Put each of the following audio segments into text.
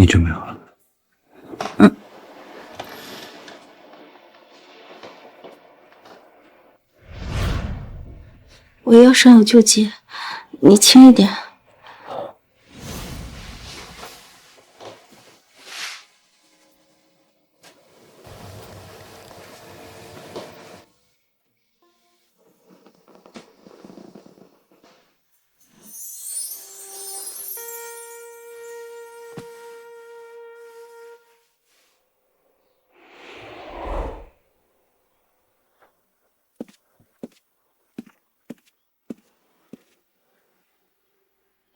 你准备好了？嗯。我腰上有纠结，你轻一点。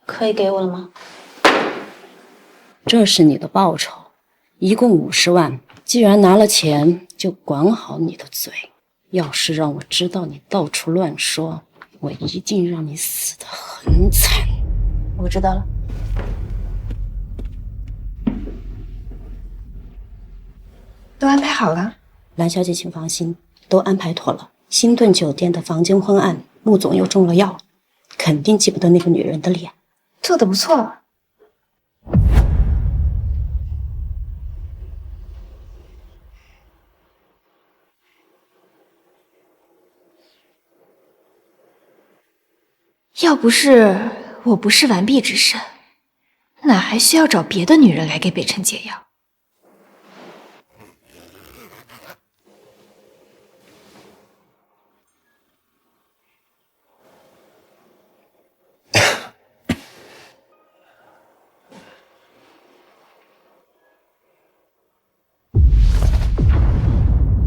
可以给我了吗？这是你的报酬，一共50万。既然拿了钱，就管好你的嘴。要是让我知道你到处乱说，我一定让你死得很惨。我知道了。都安排好了。蓝小姐，请放心，都安排妥了。星顿酒店的房间昏暗，穆总又中了药，肯定记不得那个女人的脸。做得不错。要不是我不是完璧之身，哪还需要找别的女人来给北辰解药？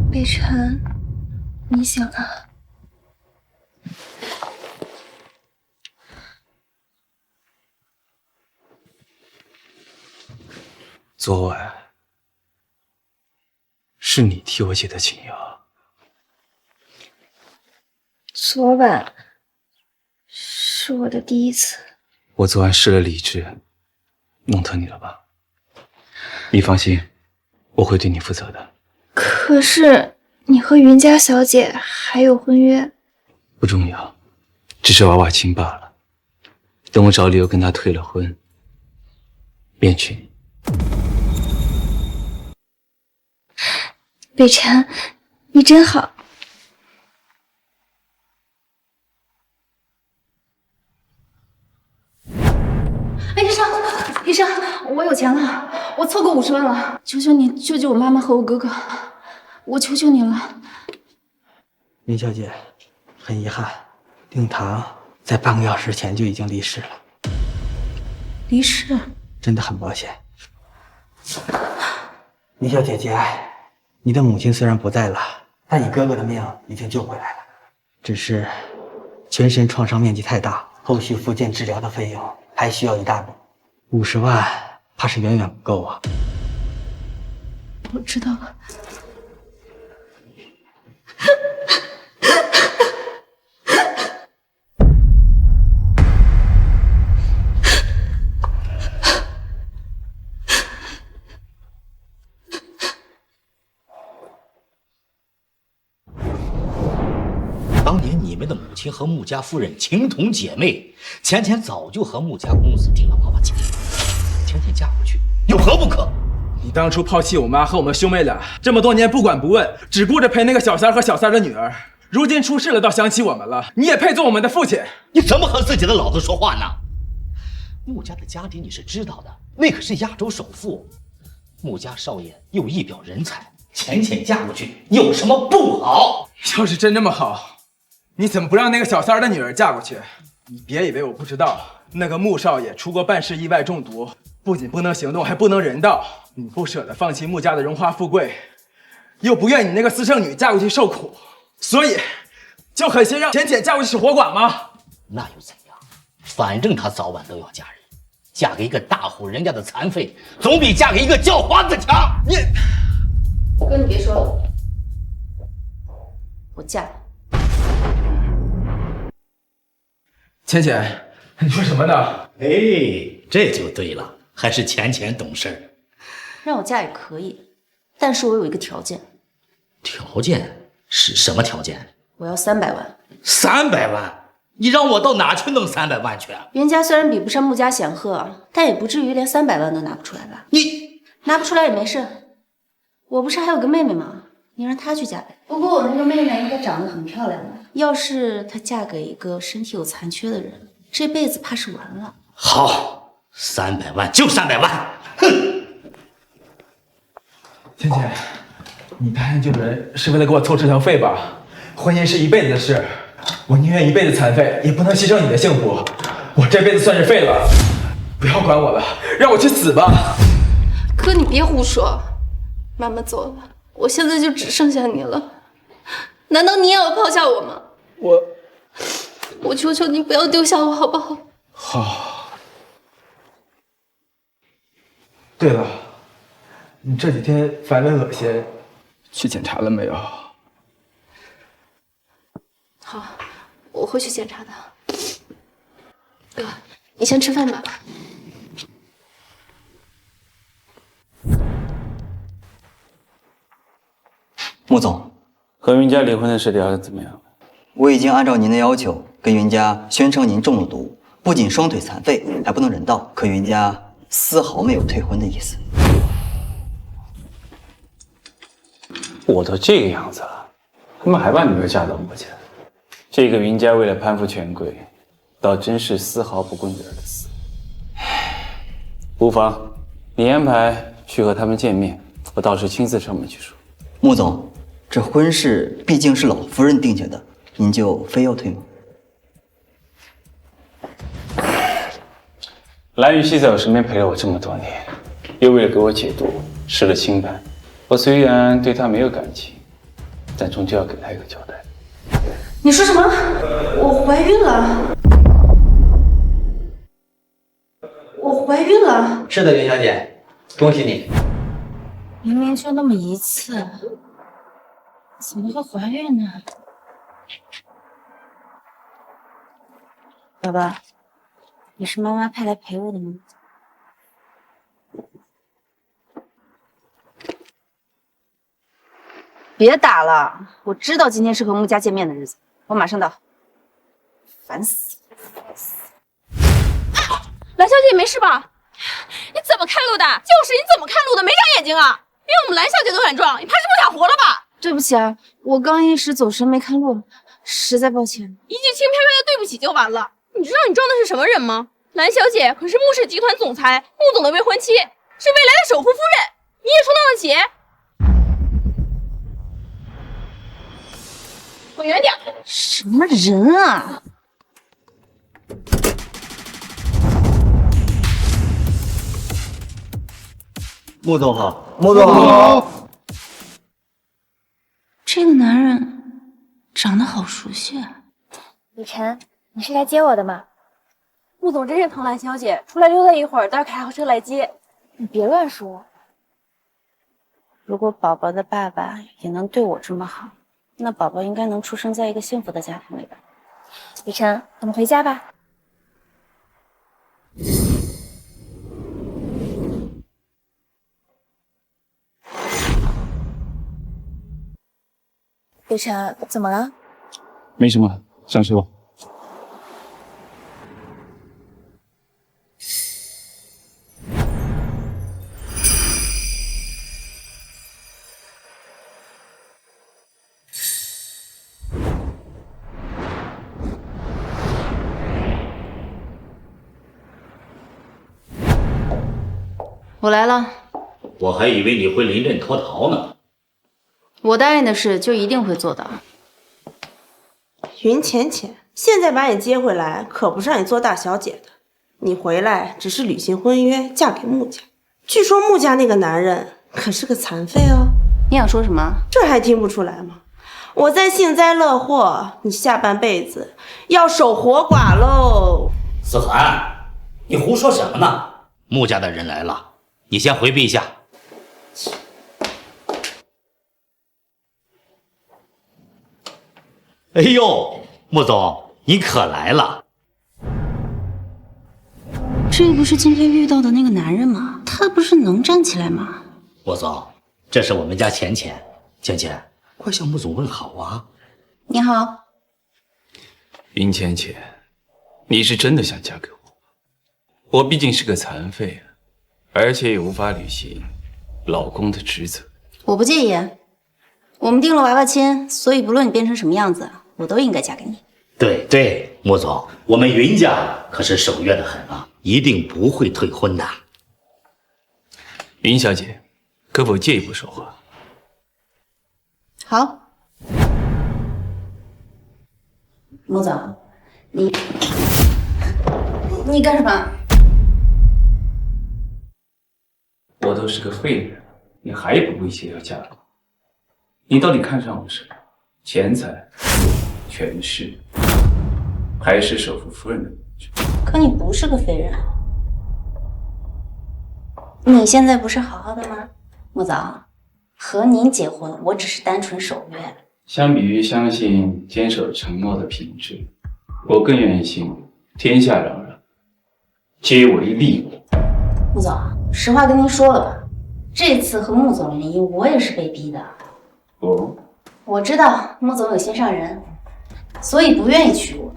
北辰，你醒了。昨晚是你替我解的情药。昨晚是我的第一次。我昨晚失了理智，弄疼你了吧？你放心，我会对你负责的。可是你和云家小姐还有婚约。不重要，只是娃娃亲罢了。等我找理由跟他退了婚，便娶你。北辰，你真好。哎，医生，我有钱了，我凑够50万了，求求你救救我妈妈和我哥哥，我求求你了。林小姐，很遗憾，令堂在半个小时前就已经离世了。离世？真的很抱歉。林小姐节哀，你的母亲虽然不在了，但你哥哥的命已经救回来了，只是全身创伤面积太大，后续复健治疗的费用还需要一大笔，50万怕是远远不够啊。我知道了。当年你们的母亲和穆家夫人情同姐妹，钱钱早就和穆家公子定了娃娃亲。钱钱嫁过去有何不可？你当初抛弃我妈和我们兄妹俩，这么多年不管不问，只顾着陪那个小三和小三的女儿，如今出事了，倒想起我们了。你也配做我们的父亲？你怎么和自己的老子说话呢？穆家的家底你是知道的，那可是亚洲首富，穆家少爷又一表人才，钱钱嫁过去有什么不好？要是真这么好，你怎么不让那个小三的女儿嫁过去？你别以为我不知道，那个穆少爷出过办事意外中毒，不仅不能行动，还不能人道。你不舍得放弃穆家的荣华富贵，又不愿你那个私生女嫁过去受苦，所以就狠心让浅浅嫁过去是活寡吗？那又怎样？反正她早晚都要嫁人，嫁给一个大户人家的残废，总比嫁给一个叫花子强。你，哥，你别说了，我嫁了。浅浅，你说什么呢？哎，这就对了，还是钱钱懂事儿。让我嫁也可以，但是我有一个条件。条件是什么条件？我要300万。300万？你让我到哪去弄300万去？袁家虽然比不上穆家显赫，但也不至于连300万都拿不出来吧？你拿不出来也没事，我不是还有个妹妹吗？你让她去嫁呗。不过我那个妹妹应该长得很漂亮的，要是她嫁给一个身体有残缺的人，这辈子怕是完了。好，300万就300万，哼！倩倩，你答应救人是为了给我凑治疗费吧？婚姻是一辈子的事，我宁愿一辈子残废，也不能牺牲你的幸福。我这辈子算是废了，不要管我了，让我去死吧！哥，你别胡说，妈妈走了，我现在就只剩下你了。难道你也要抛下我吗？我求求你不要丢下我，好不好？好。对了，你这几天烦得恶心，去检查了没有？好，我会去检查的。哥，你先吃饭吧。穆总，和云家离婚的事聊得怎么样？我已经按照您的要求跟云家宣称您中了毒，不仅双腿残废，还不能人道。可云家丝毫没有退婚的意思。我都这个样子了，他们还把女儿嫁到我家，这个云家为了攀附权贵，倒真是丝毫不顾女儿的死。无妨，你安排去和他们见面，我到时亲自上门去说。穆总，这婚事毕竟是老夫人定下的，您就非要退吗？蓝雨熙在我身边陪了我这么多年，又为了给我解毒失了清白。我虽然对她没有感情，但终究要给她一个交代。你说什么？我怀孕了！我怀孕了！是的，云小姐，恭喜你。明明就那么一次，怎么会怀孕呢？宝宝，你是妈妈派来陪我的吗？别打了，我知道今天是和穆家见面的日子，我马上到。烦死了！蓝小姐没事吧？你怎么看路的？就是你怎么看路的？没长眼睛啊！连我们蓝小姐都敢撞，你怕是不想活了吧？对不起啊，我刚一时走神没看路，实在抱歉。一句轻飘飘的对不起就完了。你知道你撞的是什么人吗？蓝小姐可是穆氏集团总裁穆总的未婚妻，是未来的首富夫人，你也冲当得起？滚远点！什么人啊！穆总好，穆总好。这个男人长得好熟悉啊！雨辰，你是来接我的吗？穆总真是疼蓝小姐，出来溜达一会儿，待会开好车来接。你别乱说。如果宝宝的爸爸也能对我这么好，那宝宝应该能出生在一个幸福的家庭里吧。雨辰，我们回家吧。雨辰，怎么了？没什么，上车吧。我来了。我还以为你会临阵脱逃呢。我答应的事就一定会做到。云浅浅，现在把你接回来，可不是让你做大小姐的。你回来只是履行婚约，嫁给穆家。据说穆家那个男人可是个残废哦。你想说什么？这还听不出来吗？我在幸灾乐祸，你下半辈子要守活寡喽。思涵，你胡说什么呢？穆家的人来了，你先回避一下。哎呦，穆总，你可来了！这不是今天遇到的那个男人吗？他不是能站起来吗？穆总，这是我们家浅浅，浅浅，快向穆总问好啊！你好，云浅浅，你是真的想嫁给我？我毕竟是个残废啊，而且也无法履行老公的职责。我不介意，我们定了娃娃亲，所以不论你变成什么样子，我都应该嫁给你。对对，穆总，我们云家可是守约的很啊，一定不会退婚的。云小姐，可否借一步说话？好，穆总，你干什么？我都是个废人，你还不顾一切要嫁给我？你到底看上我什么？钱财、权势，还是首富夫人的名句？可你不是个废人，你现在不是好好的吗？穆总，和您结婚，我只是单纯守约。相比于相信坚守承诺的品质，我更愿意信天下攘攘，皆为利我。穆总，实话跟您说了吧，这次和穆总联姻，我也是被逼的。哦，我知道穆总有心上人，所以不愿意娶我。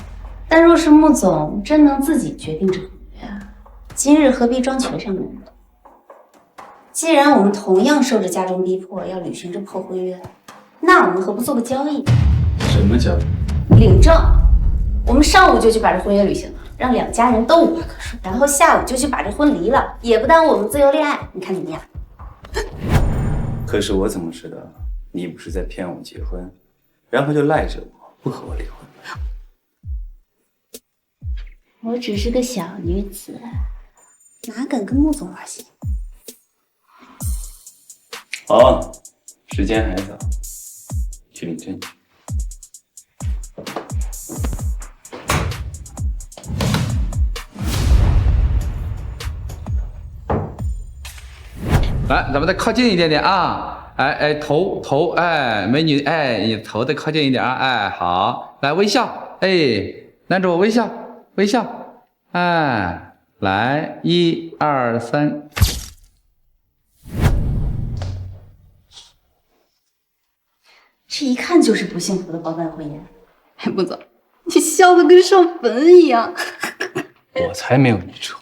但若是穆总真能自己决定这婚约，今日何必装瘸上阵？既然我们同样受着家中逼迫要履行这破婚约，那我们何不做个交易？什么交易？领证。我们上午就去把这婚约履行了，让两家人都无话可说，然后下午就去把这婚离了，也不耽误我们自由恋爱。你看怎么样？可是我怎么知道你不是在骗我结婚，然后就赖着我不和我离婚？我只是个小女子，哪敢跟穆总玩心？好，时间还早，去领证去。来，咱们再靠近一点点啊！哎，头，哎，美女，哎，你头再靠近一点啊！哎，好，来微笑，哎，男主微笑，微笑，哎，来，1、2、3。这一看就是不幸福的包办婚姻。哎，穆总，你笑得跟上坟一样。我才没有你丑。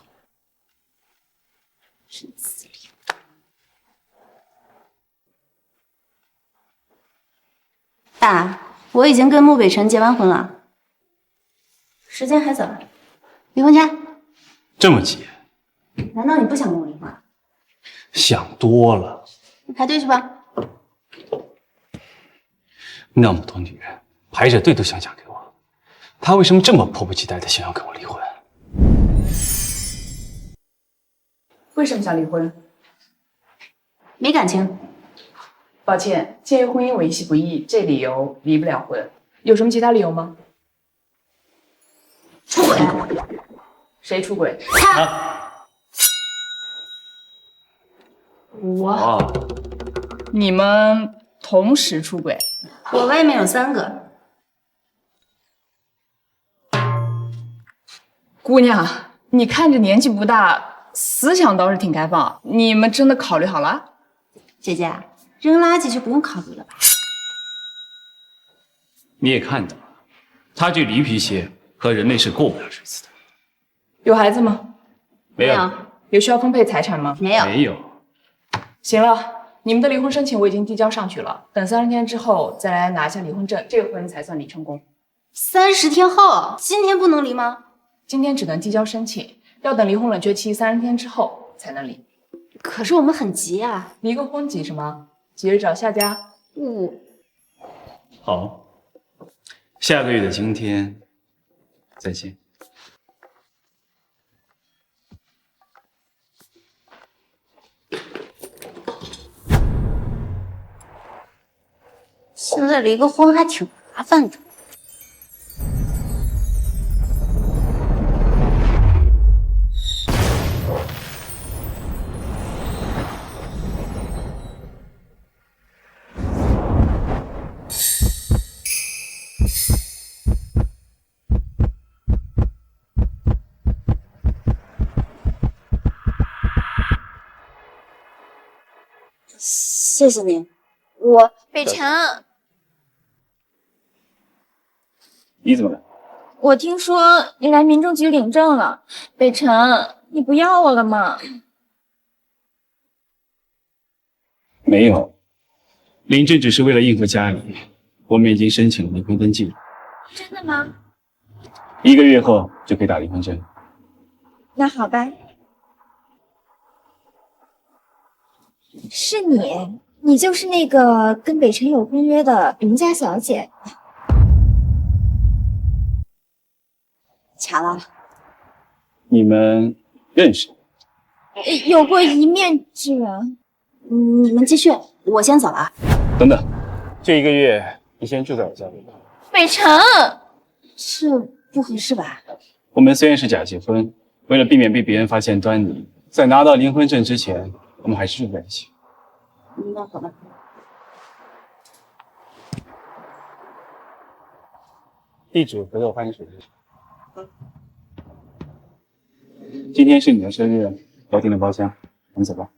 真自恋。爸，我已经跟穆北辰结完婚了，时间还早，离婚去。这么急？难道你不想跟我离婚？想多了。你排队去吧。那么多女人排着队都想嫁给我，她为什么这么迫不及待的想要跟我离婚？为什么想离婚？没感情。抱歉，鉴于婚姻维系不易，这理由离不了婚。有什么其他理由吗？出轨。谁出轨？他。我。你们同时出轨？我外面有3个。姑娘，你看着年纪不大，思想倒是挺开放。你们真的考虑好了？姐姐，扔垃圾就不用考虑了吧？你也看到了，他这驴皮鞋和人类是过不了日子的。有孩子吗？没有。有需要分配财产吗？没有。没有。行了。你们的离婚申请我已经递交上去了，等30天之后再来拿下离婚证，这个婚才算离成功。30天后？今天不能离吗？今天只能递交申请，要等离婚冷却期30天之后才能离。可是我们很急啊！离个婚急什么？急着找下家？好，下个月的今天再见。现在离个婚还挺麻烦的。谢谢您。北辰，你怎么了？我听说你来民政局领证了，北辰，你不要我了吗？没有，领证只是为了应付家里，我们已经申请了离婚登记了。真的吗？ 1个月后就可以打离婚证。那好吧。是你，你就是那个跟北辰有婚约的云家小姐。巧了，你们认识？有过一面之缘。你们继续，我先走了。等等，这1个月你先住在我家里。北辰，是不合适吧？我们虽然是假结婚，为了避免被别人发现端倪，在拿到离婚证之前，我们还是住在一起。那好吧。地址回头我发你手机。今天是你的生日，我订了包厢，我们走吧。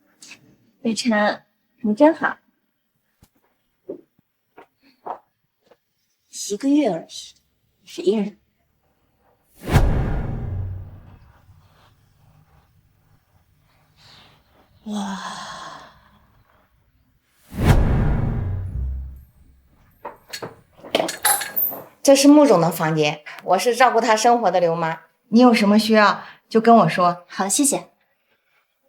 北辰，你真好。 1个月而已，谁人？哇！这是穆总的房间，我是照顾他生活的刘妈。你有什么需要就跟我说。好，谢谢。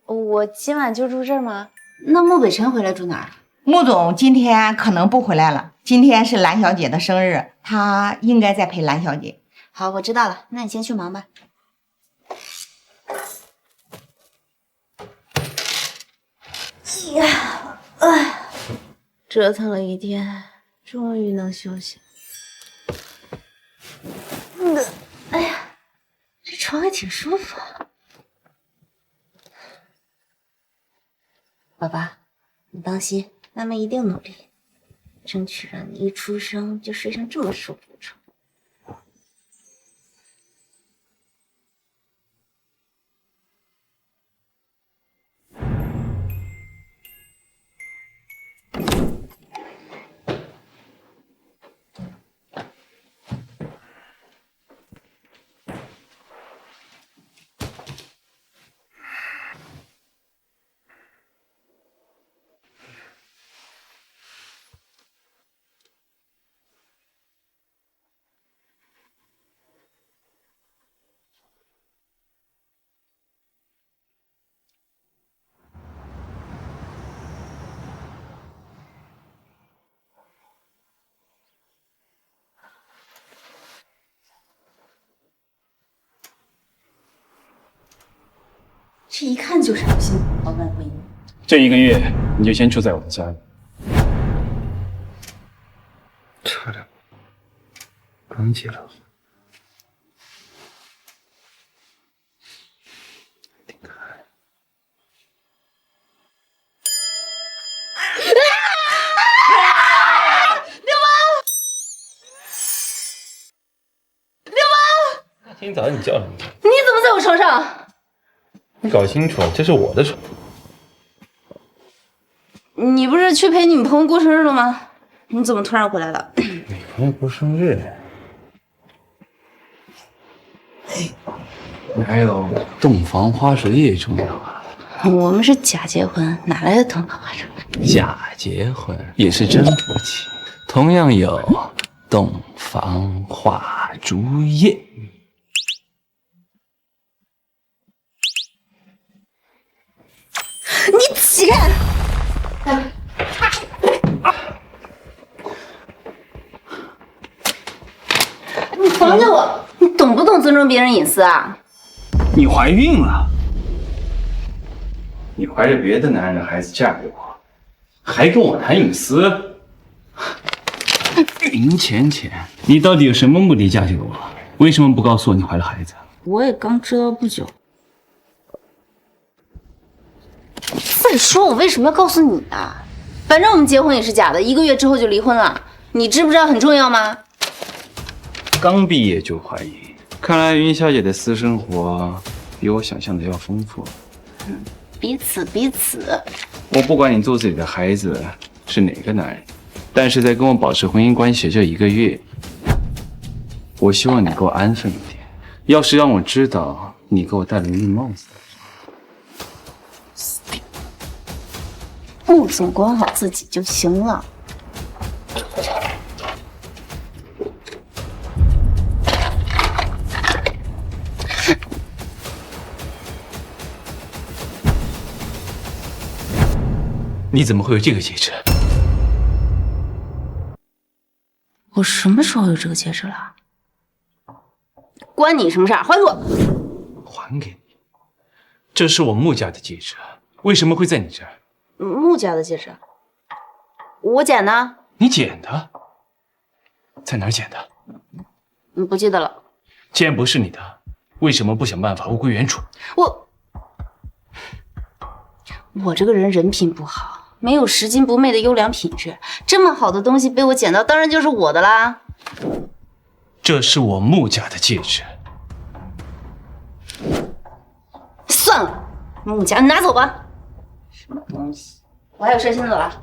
我今晚就住这儿吗？那穆北辰回来住哪儿？穆总今天可能不回来了，今天是蓝小姐的生日，他应该在陪蓝小姐。好，我知道了，那你先去忙吧。折腾了一天，终于能休息。哎呀，这床还挺舒服。宝宝，你放心。 妈妈一定努力，争取让你一出生就睡上这么舒服的床。这一看就是不幸福包办婚姻。这1个月你就先住在我的家里。差点刚结了婚。今天早上你叫什么？你怎么在我床上？你搞清楚，这是我的床。你不是去陪你朋友过生日了吗？你怎么突然回来了？你朋友过生日，你还有洞房花烛夜重要啊！我们是假结婚，哪来的洞房花烛？假结婚也是真夫妻，同样有洞房花烛夜。你起开！你防着我！你懂不懂尊重别人隐私啊？你怀孕了？你怀着别的男人的孩子嫁给我，还跟我谈隐私？云浅浅，你到底有什么目的嫁给我？为什么不告诉我你怀了孩子？我也刚知道不久。再说我为什么要告诉你啊？反正我们结婚也是假的，1个月之后就离婚了，你知不知道很重要吗？刚毕业就怀孕，看来云小姐的私生活比我想象的要丰富。彼此彼此。我不管你肚子里的孩子是哪个男人，但是在跟我保持婚姻关系这1个月，我希望你给我安分一点。要是让我知道你给我戴了绿帽子，穆总管好自己就行了。你怎么会有这个戒指？我什么时候有这个戒指了？关你什么事儿？还给我！还给你。这是我穆家的戒指，为什么会在你这儿？穆家的戒指，我捡的。你捡的？在哪儿捡的？不记得了。既然不是你的，为什么不想办法物归原主？我这个人品不好，没有拾金不昧的优良品质。这么好的东西被我捡到，当然就是我的啦。这是我穆家的戒指。算了，穆家你拿走吧。什么东西？我还有事，先走了。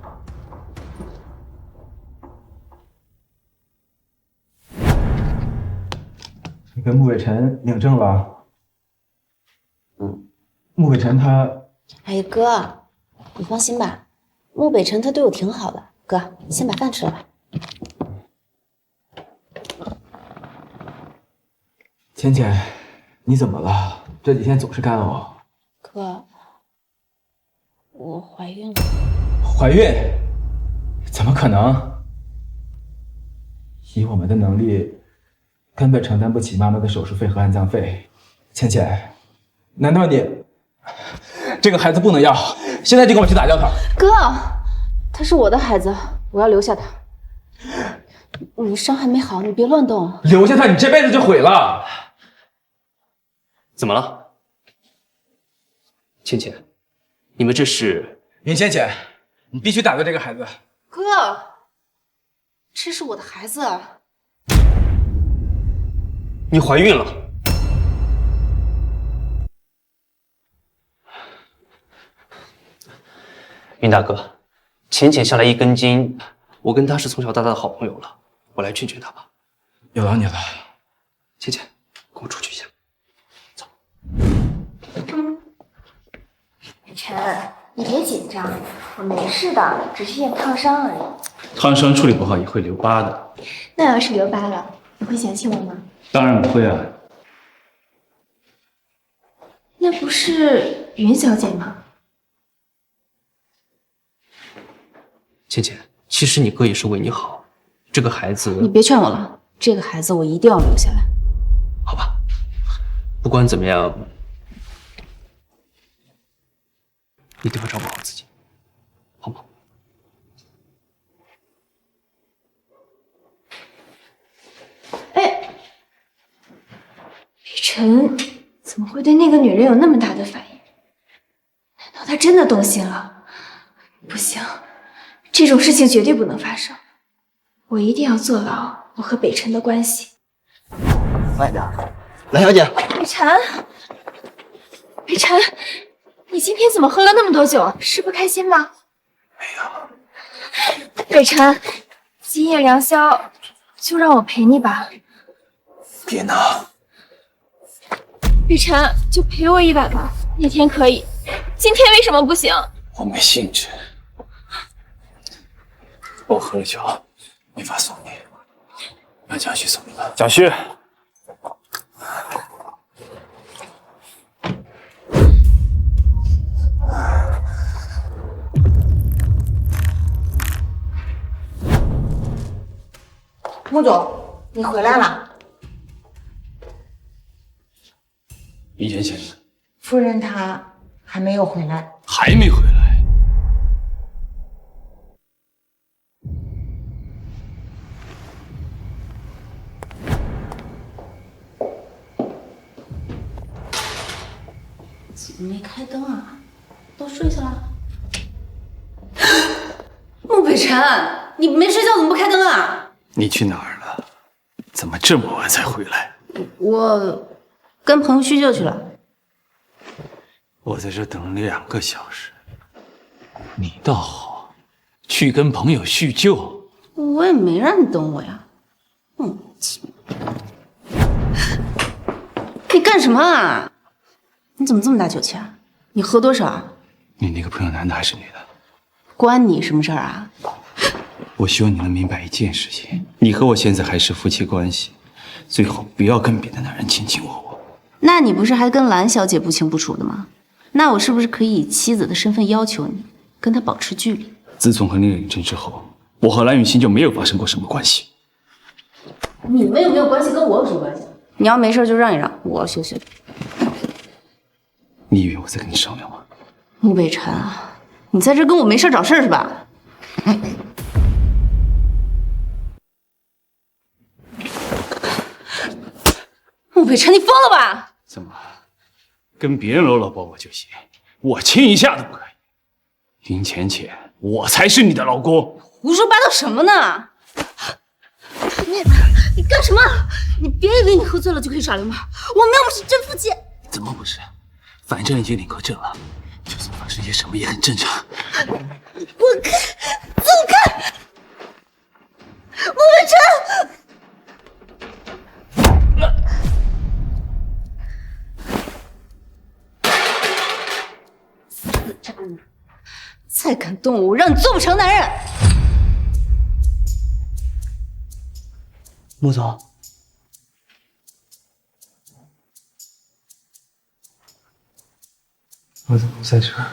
你跟穆伟辰领证了？穆伟辰他……哎哥，你放心吧，穆北辰他对我挺好的。哥，先把饭吃了吧。浅浅，你怎么了？这几天总是干呕。哥，我怀孕了。怀孕？怎么可能？以我们的能力，根本承担不起妈妈的手术费和安葬费。浅浅，难道你这个孩子不能要？现在就跟我去打掉他！哥，他是我的孩子，我要留下他。你伤还没好，你别乱动。留下他，你这辈子就毁了。怎么了？倩倩，你们这是……云浅浅，你必须打掉这个孩子。哥，这是我的孩子。你怀孕了。云大哥，浅浅下来一根筋，我跟她是从小到大的好朋友了，我来劝劝她吧。有劳你了。浅浅，跟我出去一下。晨，你别紧张，我没事的，只是点烫伤而已。烫伤处理不好也会留疤的。那要是留疤了，你会嫌弃我吗？当然不会啊。那不是云小姐吗？倩倩，其实你哥也是为你好，这个孩子……你别劝我了，这个孩子我一定要留下来。好吧，不管怎么样，一定要照顾好自己，好吗？哎，雨辰怎么会对那个女人有那么大的反应？难道他真的动心了？不行，这种事情绝对不能发生，我一定要做牢我和北辰的关系。慢点，蓝小姐。北辰，北辰，你今天怎么喝了那么多酒？是不开心吗？没有。北辰，今夜良宵，就让我陪你吧。别闹。北辰，就陪我一晚吧，那天可以，今天为什么不行？我没兴致。我喝了酒，没法送你，让蒋旭送你吧。蒋旭，穆总，你回来了。云浅浅，夫人她还没有回来。还没回来？怎么没开灯啊？都睡下了？穆北辰，你没睡觉怎么不开灯啊？你去哪儿了？怎么这么晚才回来？我跟朋友叙旧去了。我在这等了2个小时。你倒好，去跟朋友叙旧。我也没让你等我呀。你干什么啊？你怎么这么大酒气啊？你喝多少啊？你那个朋友男的还是女的？关你什么事儿啊？我希望你能明白一件事情：你和我现在还是夫妻关系，最好不要跟别的男人卿卿我我。那你不是还跟蓝小姐不清不楚的吗？那我是不是可以以妻子的身份要求你跟她保持距离？自从和你领证之后，我和蓝雨欣就没有发生过什么关系。你们有没有关系跟我有什么关系？你要没事就让一让，我要休息。你以为我在跟你商量吗？穆北辰啊，你在这跟我没事找事是吧？穆北辰，你疯了吧？怎么，跟别人搂搂抱抱就行，我亲一下都不可以？云浅浅，我才是你的老公。胡说八道什么呢？你干什么？你别以为你喝醉了就可以耍流氓，我们又不是真夫妻。怎么不是？反正已经领过证了，就算发生些什么也很正常。滚开！走开！穆北辰！死渣男！再敢动我，我让你做不成男人！穆总，我怎么在这儿？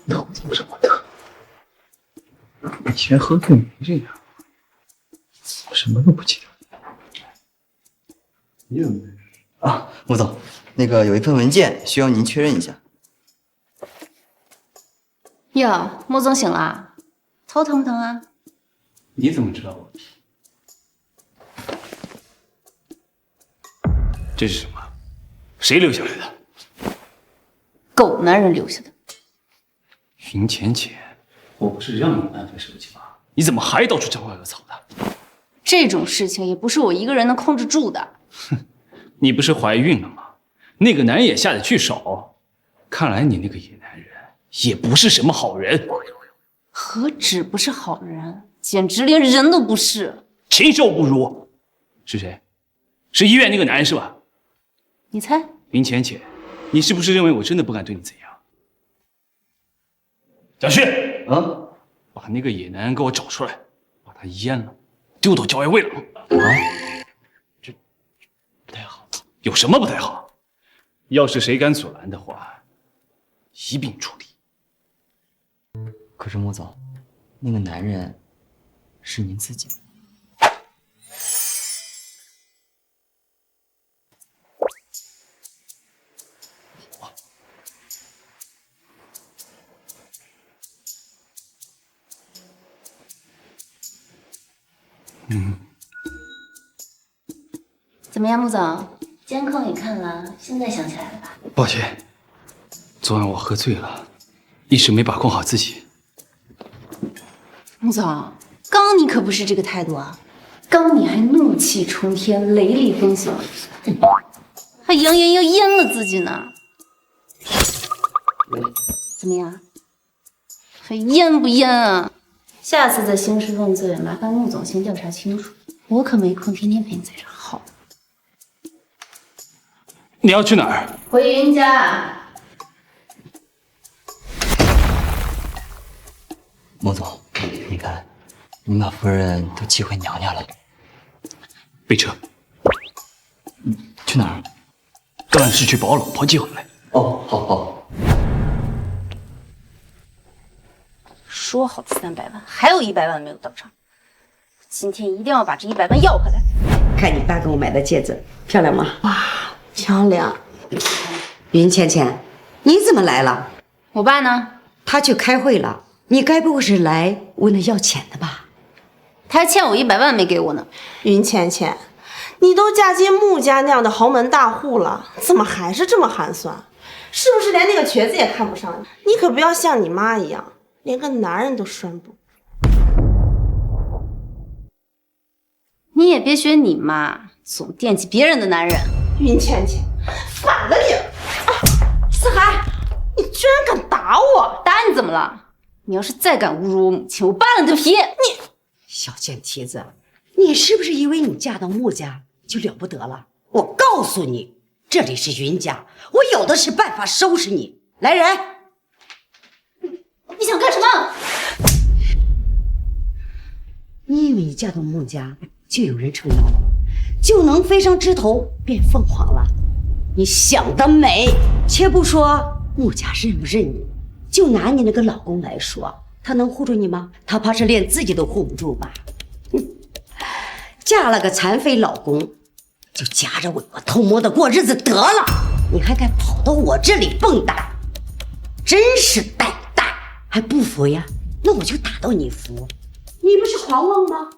头怎么这么疼？以前喝醉没这样，我什么都不记得。你怎么在这儿？啊，穆总，那个有一份文件需要您确认一下。哟，穆总醒了，头疼不疼啊？你怎么知道我？这是什么？谁留下来的？狗男人留下的。云浅浅，我不是让你安分守己吗？你怎么还到处张花惹草的？这种事情也不是我一个人能控制住的。哼，你不是怀孕了吗？那个男人也下得去手。看来你那个野男人也不是什么好人。何止不是好人，简直连人都不是。禽兽不如。是谁？是医院那个男人是吧？你猜？云浅浅，你是不是认为我真的不敢对你怎样？小旭，把那个野男人给我找出来，把他阉了，丢到郊外喂狼。这不太好。有什么不太好？要是谁敢阻拦的话，一并处理。可是穆总，那个男人是您自己。怎么样，穆总？监控也看了，现在想起来了吧？抱歉，昨晚我喝醉了，一时没把控好自己。穆总，刚你可不是这个态度啊！刚你还怒气冲天、雷厉风行，还扬言要阉了自己呢。怎么样？还阉不阉啊？下次再兴师问罪，麻烦穆总先调查清楚。我可没空天天陪你在这耗。你要去哪儿？回云家。穆总，你看，您把夫人都寄回娘家了。备车。去哪儿？当然是去把我老婆接回来。哦，好好。说好的300万，还有100万没有到账。今天一定要把这100万要回来。看你爸给我买的戒指，漂亮吗？哇，漂亮！云浅浅，你怎么来了？我爸呢？他去开会了。你该不会是来问他要钱的吧？他还欠我100万没给我呢。云浅浅，你都嫁进穆家那样的豪门大户了，怎么还是这么寒酸？是不是连那个瘸子也看不上你？你可不要像你妈一样，连个男人都拴不住。你也别学你妈，总惦记别人的男人。云浅浅，反了你！思海，你居然敢打我！打你怎么了？你要是再敢侮辱我母亲，我扒了你的皮！你小贱蹄子，你是不是以为你嫁到穆家就了不得了？我告诉你，这里是云家，我有的是办法收拾你。来人！你想干什么？你以为你嫁到穆家就有人撑腰了，就能飞上枝头变凤凰了？你想得美！且不说穆家认不认你，就拿你那个老公来说，他能护住你吗？他怕是连自己都护不住吧。嫁了个残废老公，就夹着尾巴偷摸的过日子得了，你还敢跑到我这里蹦跶，真是胆大！还不服呀？那我就打到你服。你不是狂妄吗？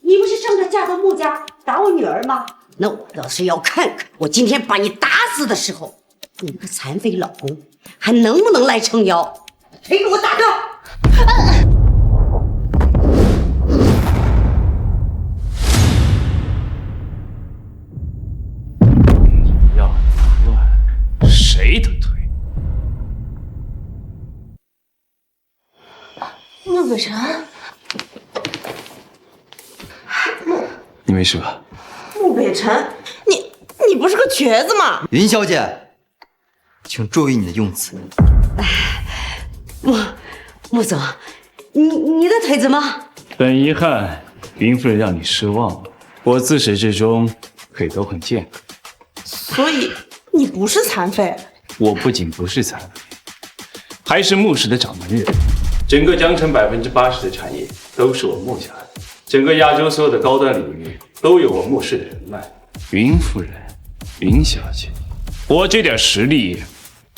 你不是仗着嫁到穆家打我女儿吗？那我倒是要看看，我今天把你打死的时候，你那个残废老公还能不能来撑腰？谁给我打断！要打断谁的腿？穆北辰，你没事吧？穆北辰，你不是个瘸子吗？云小姐，请注意你的用词。穆总，你的腿怎么？很遗憾，云夫人让你失望了。我自始至终腿都很健康。所以你不是残废？我不仅不是残废，还是穆氏的掌门人。整个江城80%的产业都是我穆家的，整个亚洲所有的高端领域都有我穆氏的人脉。云夫人，云小姐，我这点实力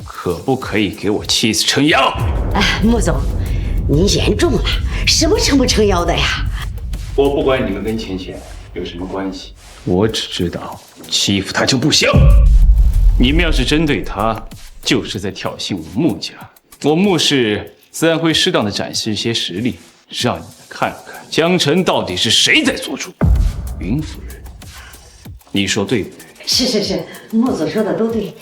可不可以给我妻子撑腰？穆总，您言重了，什么撑不撑腰的呀？我不管你们跟钱钱有什么关系，我只知道欺负她就不行。你们要是针对她，就是在挑衅我穆家。我穆氏自然会适当的展示一些实力，让你们看看江城到底是谁在做主。云夫人，你说对不对？是，穆总说的都对。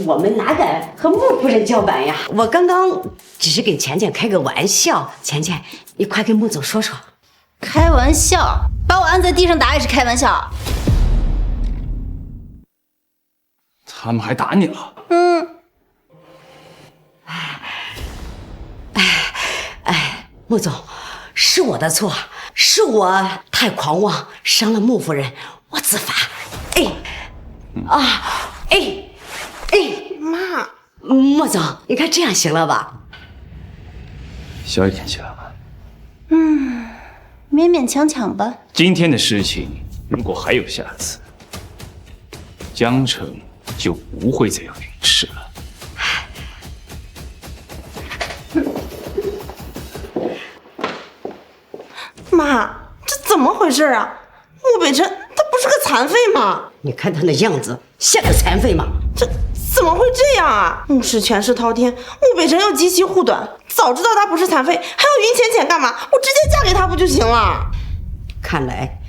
我们哪敢和穆夫人叫板呀？我刚刚只是给钱钱开个玩笑。钱钱，你快跟穆总说说。开玩笑，把我按在地上打也是开玩笑。他们还打你了？穆总，是我的错，是我太狂妄，伤了穆夫人，我自罚。妈，穆总，你看这样行了吧？小一点行了吧？勉勉强强吧。今天的事情如果还有下次，江城就不会再有云氏了。妈，这怎么回事啊？穆北辰他不是个残废吗？你看他那样子，像个残废吗？这怎么会这样啊？穆氏权势滔天，穆北辰又极其护短，早知道他不是残废，还要云浅浅干嘛？我直接嫁给他不就行了？看来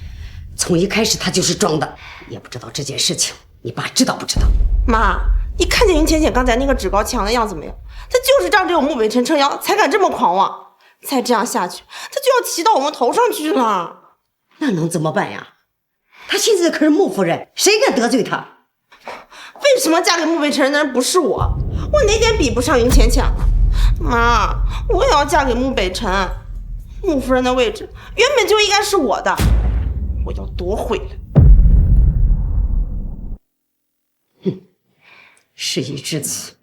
从一开始他就是装的，也不知道这件事情你爸知道不知道？妈，你看见云浅浅刚才那个趾高气扬的样子没有？他就是仗着有穆北辰撑腰，才敢这么狂妄。再这样下去，他就要骑到我们头上去了。那能怎么办呀？他现在可是穆夫人，谁敢得罪他？为什么嫁给穆北辰的人不是我？我哪点比不上云浅浅了？妈，我也要嫁给穆北辰。穆夫人的位置原本就应该是我的，我要夺回来。事已至此，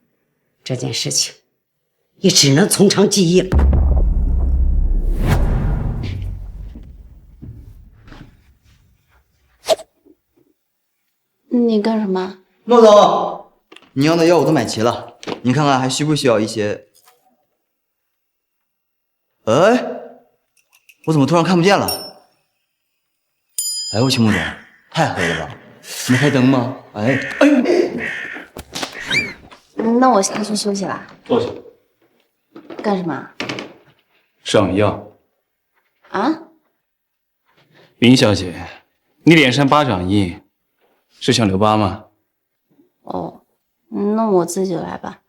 这件事情也只能从长计议了。你干什么？穆总，你要的药我都买齐了，你看看还需不需要一些？哎，我怎么突然看不见了？哎我去，穆总，太黑了吧？没开灯吗？哎，那我先去休息了。坐下。干什么？上药。啊？云小姐，你脸上巴掌印，是想留疤吗？哦，那我自己来吧。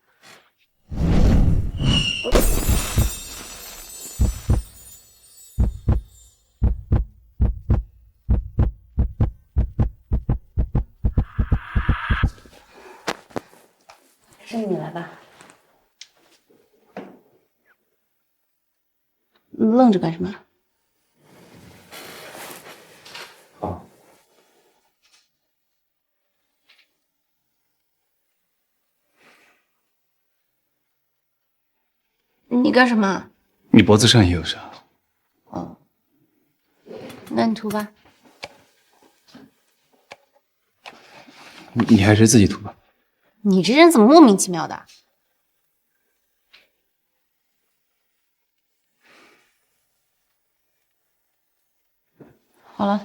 那你来吧。愣着干什么？好。你干什么？你脖子上也有伤。哦，那你涂吧。你还是自己涂吧。你这人怎么莫名其妙的？好了。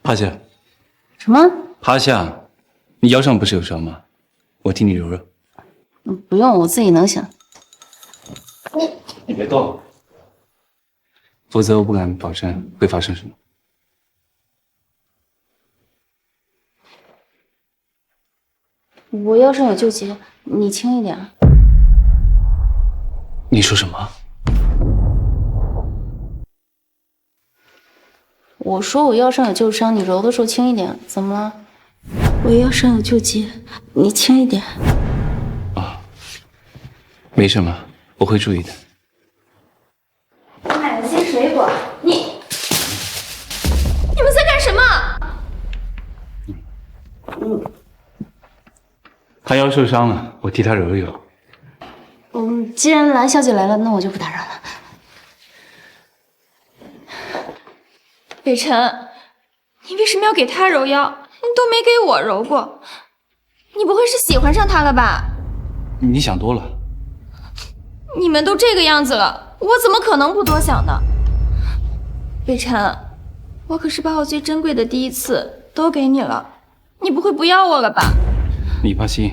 趴下。什么？趴下。你腰上不是有伤吗？我替你揉揉。不用，我自己能行。你别动，否则我不敢保证会发生什么。我腰上有旧结，你轻一点。你说什么？我说我腰上有旧伤，你揉的时候轻一点，怎么了？我腰上有旧结，你轻一点。没什么，我会注意的。我买了些水果，你们在干什么？他腰受伤了，我替他揉一揉。既然蓝小姐来了，那我就不打扰了。北辰，你为什么要给他揉腰？你都没给我揉过，你不会是喜欢上他了吧？你想多了。你们都这个样子了，我怎么可能不多想呢？北辰，我可是把我最珍贵的第一次都给你了，你不会不要我了吧？你放心，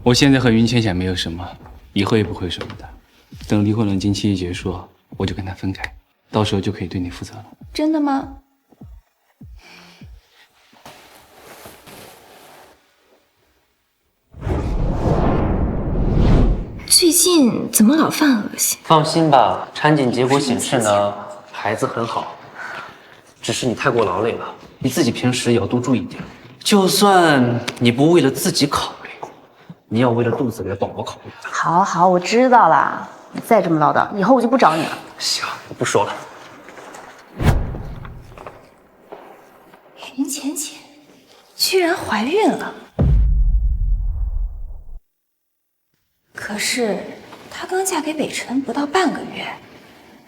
我现在和云浅浅没有什么，以后也不会什么的。等离婚冷静期一结束，我就跟他分开，到时候就可以对你负责了。真的吗？最近怎么老犯恶心？放心吧，产检结果显示呢，孩子很好，只是你太过劳累了，你自己平时也要多注意点。就算你不为了自己考虑，你要为了肚子里的宝宝考虑。好好，我知道了。你再这么唠叨，以后我就不找你了。行，我不说了。云浅浅居然怀孕了，可是她刚嫁给北辰不到半个月，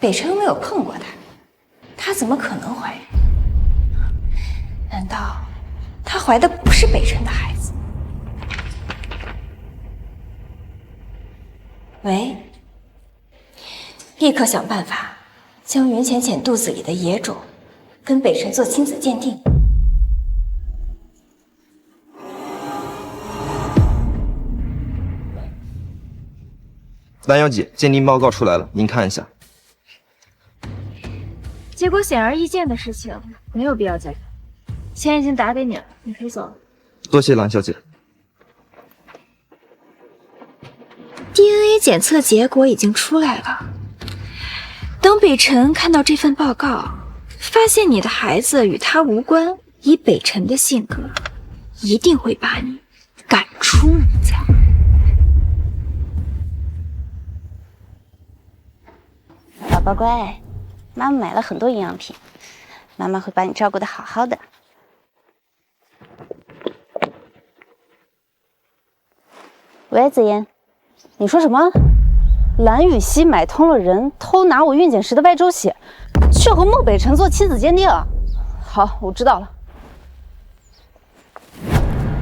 北辰又没有碰过她，她怎么可能怀孕？难道她怀的不是北辰的孩子？喂，立刻想办法将云浅浅肚子里的野种跟北辰做亲子鉴定。蓝小姐，鉴定报告出来了，您看一下。结果显而易见的事情，没有必要再看。钱已经打给你了，你可以走了。多谢蓝小姐。DNA 检测结果已经出来了。等北辰看到这份报告，发现你的孩子与他无关，以北辰的性格，一定会把你赶出穆家。宝宝乖，妈妈买了很多营养品，妈妈会把你照顾得好好的。喂，子妍，你说什么？蓝雨熙买通了人，偷拿我孕检时的外周血，去和莫北辰做亲子鉴定。好，我知道了。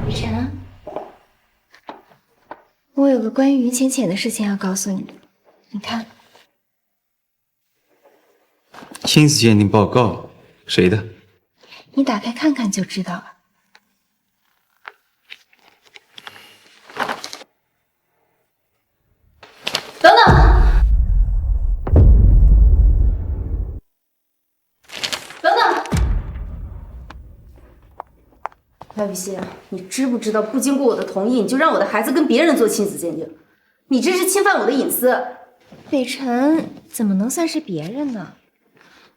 雨辰，我有个关于云浅浅的事情要告诉你，你看。亲子鉴定报告，谁的？你打开看看就知道了。等等，等等，蓝雨熙，你知不知道不经过我的同意，你就让我的孩子跟别人做亲子鉴定，你这是侵犯我的隐私。北辰怎么能算是别人呢？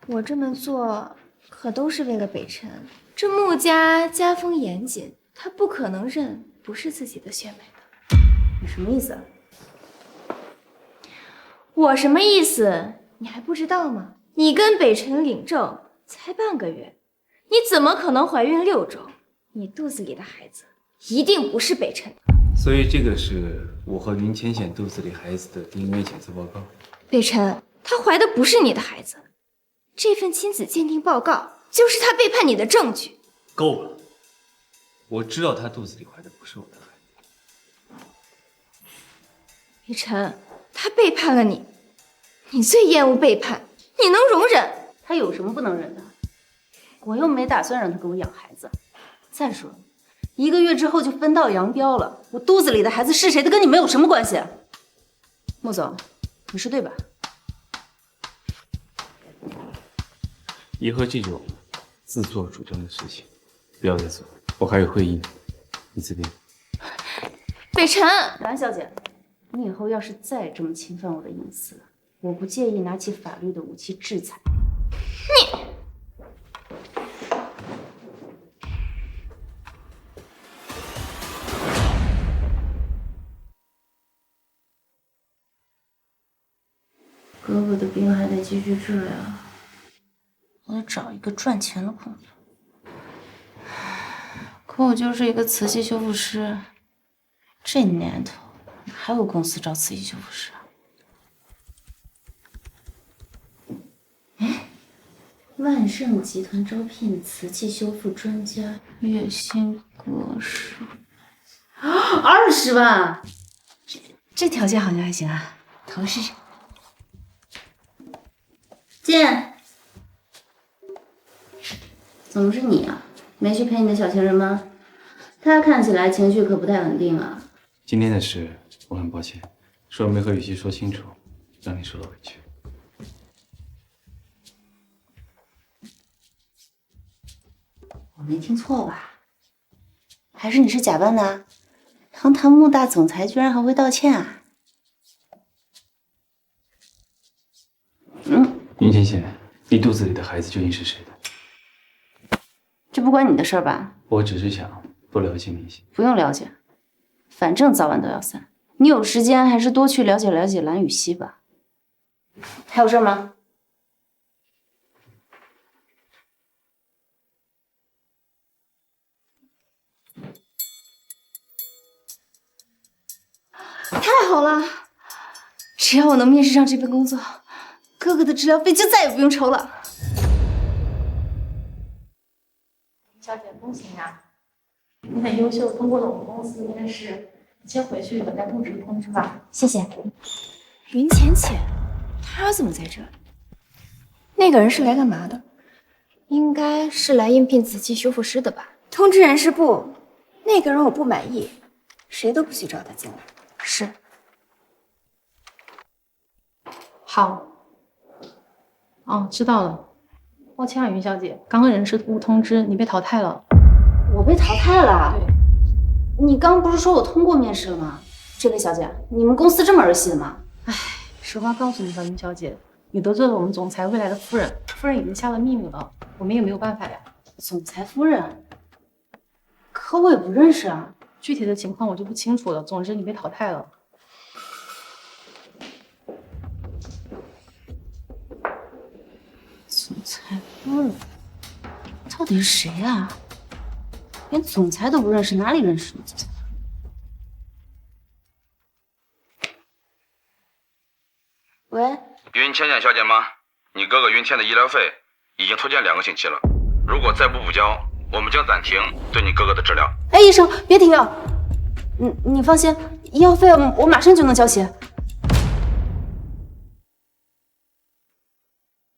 我这么做可都是为了北辰。这穆家家风严谨，他不可能认不是自己的血脉的。你什么意思？我什么意思？你还不知道吗？你跟北辰领证才半个月，你怎么可能怀孕6周？你肚子里的孩子一定不是北辰的。所以这个是我和云浅浅肚子里孩子的 DNA 检测报告。北辰，她怀的不是你的孩子，这份亲子鉴定报告就是她背叛你的证据。够了，我知道她肚子里怀的不是我的孩子。北辰，他背叛了你，你最厌恶背叛，你能容忍？他有什么不能忍的？我又没打算让他给我养孩子。再说了，1个月之后就分道扬镳了，我肚子里的孩子是谁的，跟你没有什么关系。穆总，你说对吧？以后这种自作主张的事情不要再做，我还有会议呢，你自便。北辰，蓝小姐，你以后要是再这么侵犯我的隐私，我不介意拿起法律的武器制裁。你。哥哥的病还得继续治疗，我得找一个赚钱的工作。可我就是一个瓷器修复师，这年头哪还有公司招瓷器修复师啊？万盛集团招聘瓷器修复专家，月薪个20万，这条件好像还行啊，投试试。进，怎么是你啊？没去陪你的小情人吗？他看起来情绪可不太稳定啊。今天的事我很抱歉，是我没和雨熙说清楚，让你受到委屈。我没听错吧？还是你是假扮的？堂堂穆大总裁居然还会道歉啊？云浅浅，你肚子里的孩子究竟是谁的？这不关你的事儿吧？我只是想多了解你一些。不用了解，反正早晚都要散。你有时间还是多去了解了解蓝雨熙吧。还有事吗？太好了！只要我能面试上这份工作，哥哥的治疗费就再也不用抽了。小姐，恭喜你啊！你很优秀，通过了我们公司面试，你先回去等待入职通知吧。谢谢。云浅浅，她怎么在这里？那个人是来干嘛的？应该是来应聘瓷器修复师的吧？通知人事部，那个人我不满意，谁都不许找他进来。是。好。哦，知道了。抱歉啊，云小姐，刚刚人事部通知你被淘汰了。我被淘汰了？对。你刚不是说我通过面试了吗？这位小姐，你们公司这么儿戏的吗？唉，实话告诉你吧，云小姐，你得罪了我们总裁未来的夫人，夫人已经下了命令了，我们也没有办法呀。总裁夫人？可我也不认识啊。具体的情况我就不清楚了，总之你被淘汰了。总裁夫人到底是谁啊？连总裁都不认识，哪里认识呢？喂，云浅浅小姐吗？你哥哥云倩的医疗费已经拖欠2个星期了，如果再不补交，我们将暂停对你哥哥的治疗。哎，医生，别停药。你放心，医药费我马上就能交齐。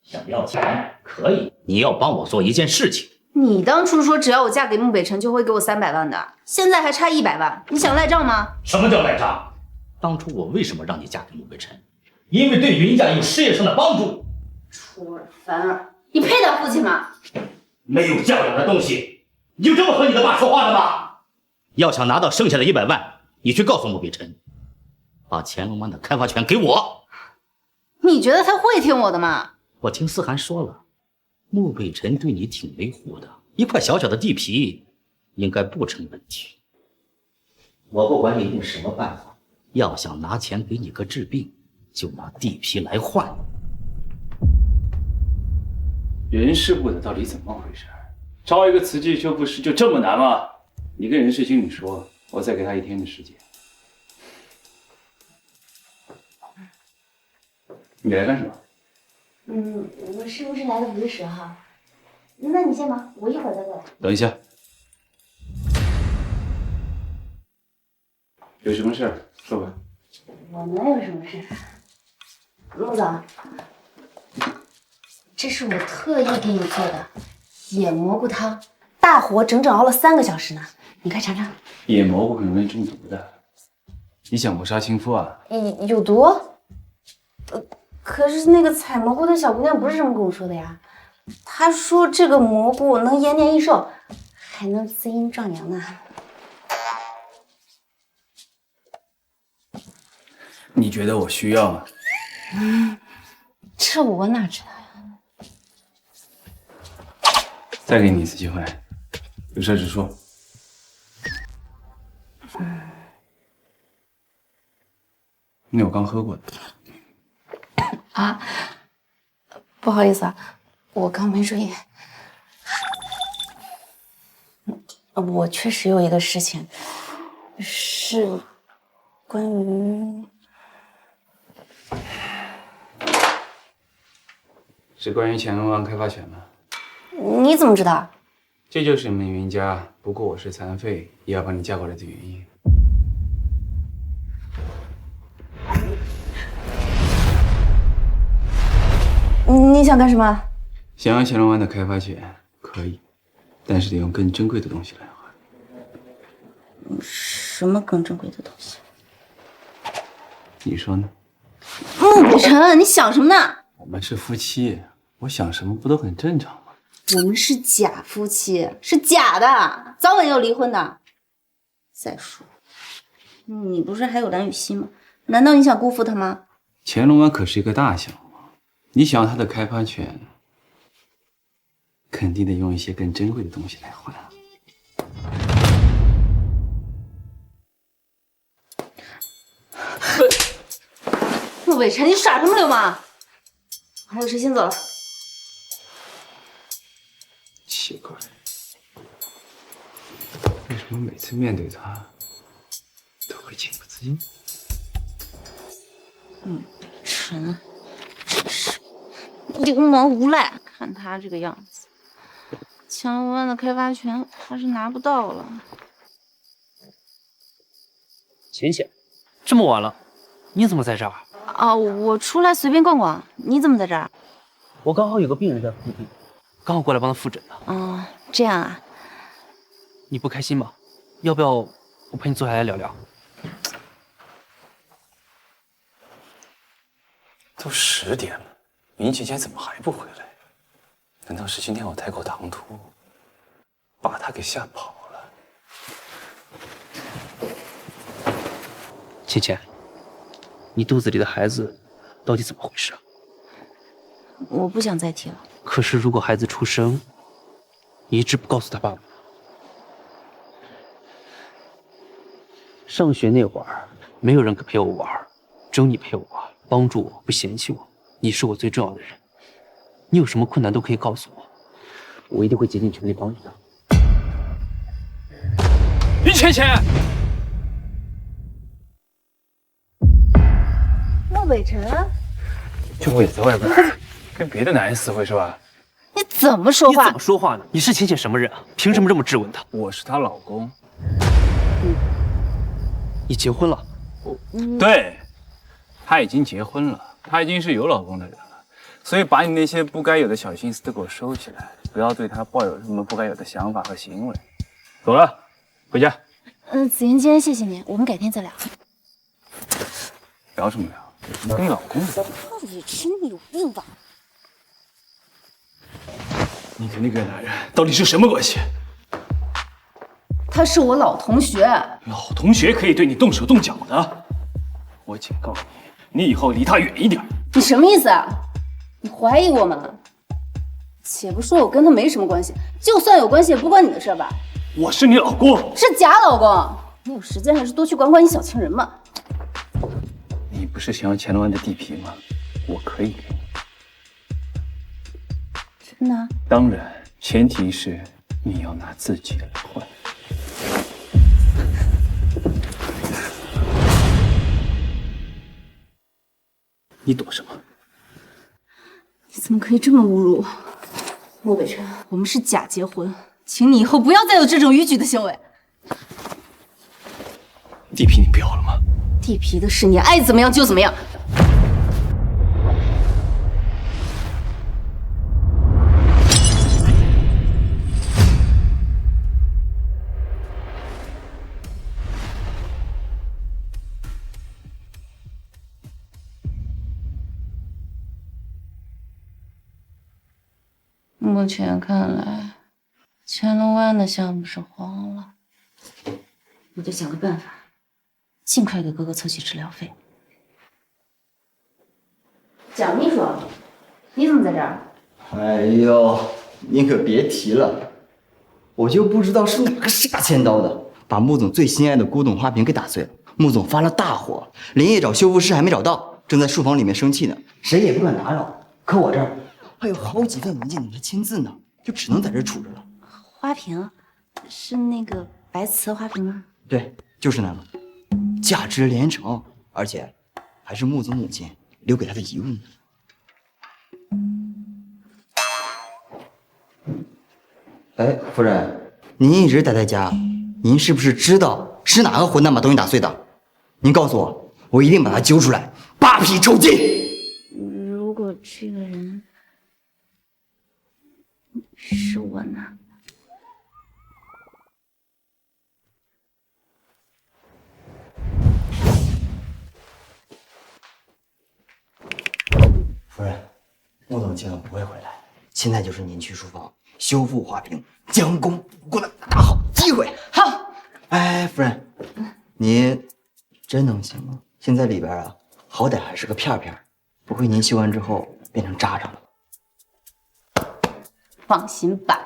想要钱可以，你要帮我做一件事情。你当初说只要我嫁给穆北辰就会给我300万的，现在还差100万，你想赖账吗？什么叫赖账？当初我为什么让你嫁给穆北辰？因为对云家有事业上的帮助。出尔反尔，你配当父亲吗？没有教养的东西，你就这么和你的爸说话的吗？要想拿到剩下的100万，你去告诉穆北辰，把乾隆湾的开发权给我。你觉得他会听我的吗？我听思涵说了，穆北辰对你挺维护的，一块小小的地皮应该不成问题。我不管你用什么办法，要想拿钱给你哥治病，就拿地皮来换。人事部的到底怎么回事？招一个瓷器修复师就这么难吗？你跟人事经理说，我再给他1天的时间。你来干什么？我是不是来的不是时候？那你先忙，我一会儿再过来。等一下，有什么事儿说吧。我能有什么事？陆总，这是我特意给你做的野蘑菇汤，大火整整熬了3个小时呢，你快尝尝。野蘑菇很容易中毒的，你想谋杀亲夫啊？有毒？可是那个采蘑菇的小姑娘不是这么跟我说的呀，她说这个蘑菇能延年益寿，还能滋阴壮阳呢。你觉得我需要吗？这我哪知道呀？再给你一次机会，有事直说。那我刚喝过的。啊，不好意思啊，我刚没注意。我确实有一个事情，是关于乾隆湾开发权吗？你怎么知道？这就是你们云家不顾我是残废也要把你嫁过来的原因。你想干什么？想要乾隆湾的开发权可以，但是得用更珍贵的东西来换。什么更珍贵的东西？你说呢？陆北辰，你想什么呢？我们是夫妻，我想什么不都很正常吗？我们是假夫妻，是假的，早晚要离婚的。再说，你不是还有蓝雨熙吗？难道你想辜负他吗？乾隆湾可是一个大项目，你想要它的开发权，肯定得用一些更珍贵的东西来换。陆北辰，你耍什么流氓？还有谁先走了？奇怪，为什么每次面对他都会情不自禁？北辰，真是流氓无赖！看他这个样子，乾隆湾的开发权他是拿不到了。浅浅，这么晚了，你怎么在这儿？啊，我出来随便逛逛，你怎么在这儿？我刚好有个病人在附近，刚好过来帮他复诊的。哦，这样啊。你不开心吗？要不要我陪你坐下来聊聊？都10点了，云姐姐怎么还不回来？难道是今天我太过唐突，把她给吓跑了？浅浅，你肚子里的孩子到底怎么回事啊？我不想再提了。可是如果孩子出生，你一直不告诉他爸爸。上学那会儿，没有人可陪我玩，只有你陪我玩，帮助我，不嫌弃我。你是我最重要的人，你有什么困难都可以告诉我，我一定会竭尽全力帮你的。云浅浅，陆北辰，就我也在外边跟别的男人私会是吧？你怎么说话？你怎么说话呢？你是浅浅什么人啊？凭什么这么质问她？我是她老公。你结婚了？对，她已经结婚了，她已经是有老公的人了，所以把你那些不该有的小心思都给我收起来，不要对她抱有什么不该有的想法和行为。走了，回家。子妍，今天谢谢你，我们改天再聊。聊什么聊？跟你老公聊。陆北辰，你有病吧？你跟那个男人到底是什么关系？他是我老同学。老同学可以对你动手动脚的，我警告你，你以后离他远一点。你什么意思啊？你怀疑我吗？且不说我跟他没什么关系，就算有关系也不关你的事吧？我是你老公，是假老公。你有时间还是多去管管你小情人吧。你不是想要乾隆湾的地皮吗？我可以给你。真的？当然，前提是你要拿自己来换。你躲什么？你怎么可以这么侮辱我？莫北辰，我们是假结婚，请你以后不要再有这种逾矩的行为。地皮你不要了吗？地皮的事你爱怎么样就怎么样。目前看来，乾隆湾的项目是黄了。我得想个办法，尽快给哥哥凑齐治疗费。蒋秘书，你怎么在这儿？哎呦，您可别提了，我就不知道是哪个傻千刀的，把穆总最心爱的古董花瓶给打碎了。穆总发了大火，连夜找修复师还没找到，正在书房里面生气呢，谁也不敢打扰。可我这儿还有好几份文件等着签字呢，就只能在这杵着了。花瓶，是那个白瓷花瓶吗？对，就是那个，价值连城，而且还是穆总母亲留给他的遗物呢。哎，夫人，您一直待在家，您是不是知道是哪个混蛋把东西打碎的？您告诉我，我一定把他揪出来，扒皮抽筋。如果这个人是我呢？夫人，穆总今晚不会回来，现在就是您去书房修复花瓶、将功补过的大好机会。好，哎，夫人，您真能行吗？现在里边啊，好歹还是个片片，不会您修完之后变成渣渣了吧？放心吧。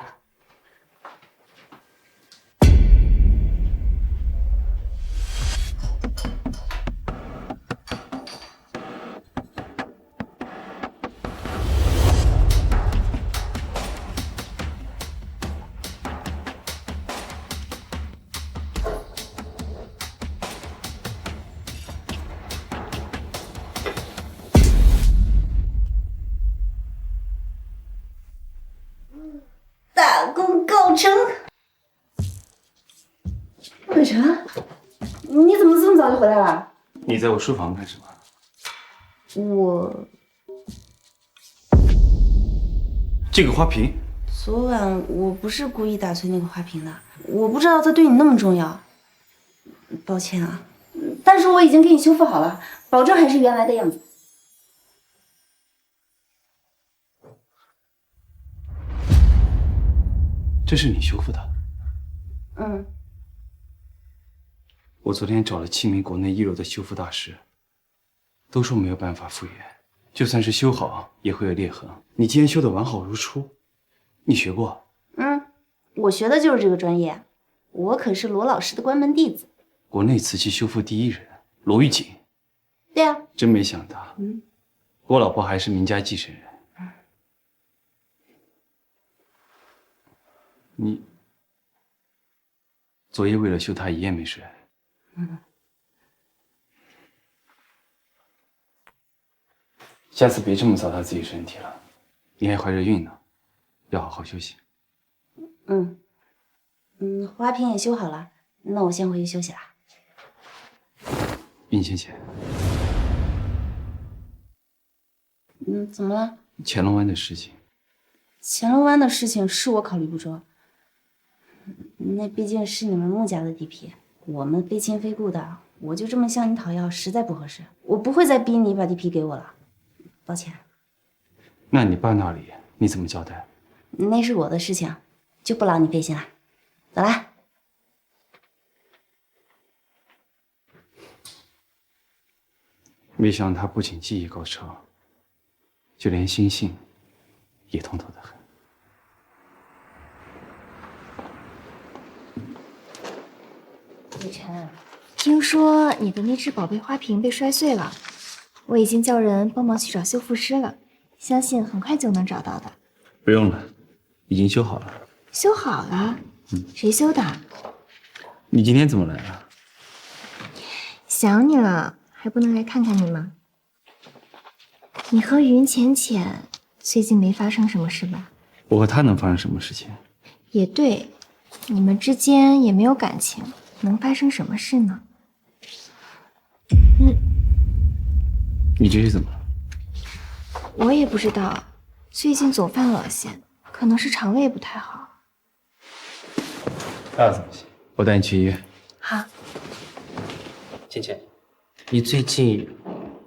大功告成。北辰，你怎么这么早就回来了？你在我书房干什么？我这个花瓶，昨晚我不是故意打碎那个花瓶的，我不知道它对你那么重要，抱歉啊。但是我已经给你修复好了，保证还是原来的样子。这是你修复的？嗯，我昨天找了7名国内一流的修复大师，都说没有办法复原，就算是修好也会有裂痕。你今天修得完好如初，你学过？嗯，我学的就是这个专业，我可是罗老师的关门弟子。国内瓷器修复第一人罗玉锦。对啊，真没想到，我老婆还是名家继承人。你昨夜为了修她一夜没睡。下次别这么糟蹋自己身体了，你还怀着孕呢，要好好休息。花瓶也修好了，那我先回去休息啦。云浅浅，怎么了？乾隆湾的事情，乾隆湾的事情是我考虑不周，那毕竟是你们穆家的地皮，我们非亲非故的，我就这么向你讨要，实在不合适。我不会再逼你把地皮给我了，抱歉。那你爸那里你怎么交代？那是我的事情，就不劳你费心了。走啦。没想到他不仅技艺高超，就连心性也通透得很。雨辰，听说你的那只宝贝花瓶被摔碎了，我已经叫人帮忙去找修复师了，相信很快就能找到的。不用了，已经修好了。修好了？谁修的？你今天怎么来了？想你了，还不能来看看你吗？你和云浅浅最近没发生什么事吧？我和他能发生什么事情？也对，你们之间也没有感情，能发生什么事呢？你这是怎么了？我也不知道，最近总犯恶心，可能是肠胃不太好。那怎么行？我带你去医院。好。浅浅，你最近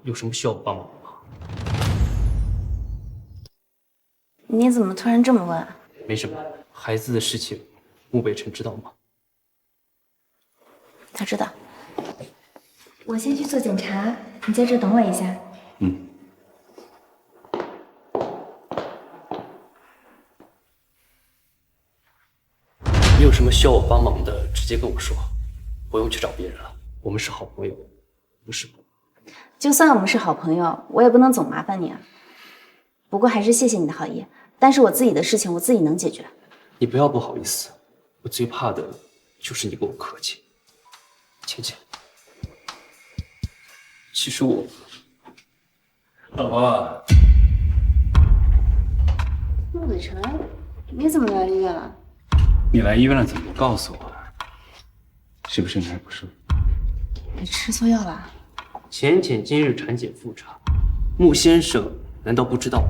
有什么需要我帮忙吗？你怎么突然这么问？没什么，孩子的事情，穆北辰知道吗？他知道。我先去做检查，你在这等我一下。你有什么需要我帮忙的，直接跟我说，不用去找别人了。我们是好朋友，不是吗？就算我们是好朋友，我也不能总麻烦你啊。不过还是谢谢你的好意，但是我自己的事情我自己能解决。你不要不好意思，我最怕的就是你跟我客气。浅浅，其实我……老婆，陆北辰，你怎么来医院了？你来医院了怎么不告诉我？是不是哪儿不舒服？你吃错药了？浅浅今日产检复查，穆先生难道不知道吗？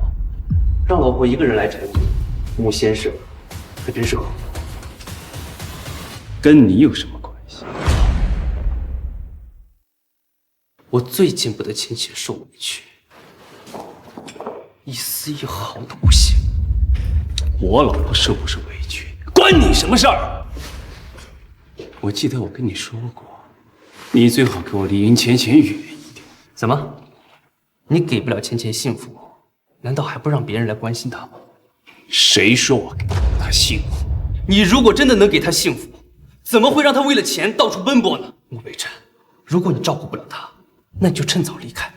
让老婆一个人来产检，穆先生可真是好。跟你有什么关系？我最见不得浅浅受委屈，一丝一毫都不行。我老婆受不受委屈，关你什么事儿？我记得我跟你说过，你最好给我离云浅浅远一点。怎么？你给不了浅浅幸福，难道还不让别人来关心她吗？谁说我给不了她幸福？你如果真的能给她幸福，怎么会让她为了钱到处奔波呢？穆北辰，如果你照顾不了她，那你就趁早离开，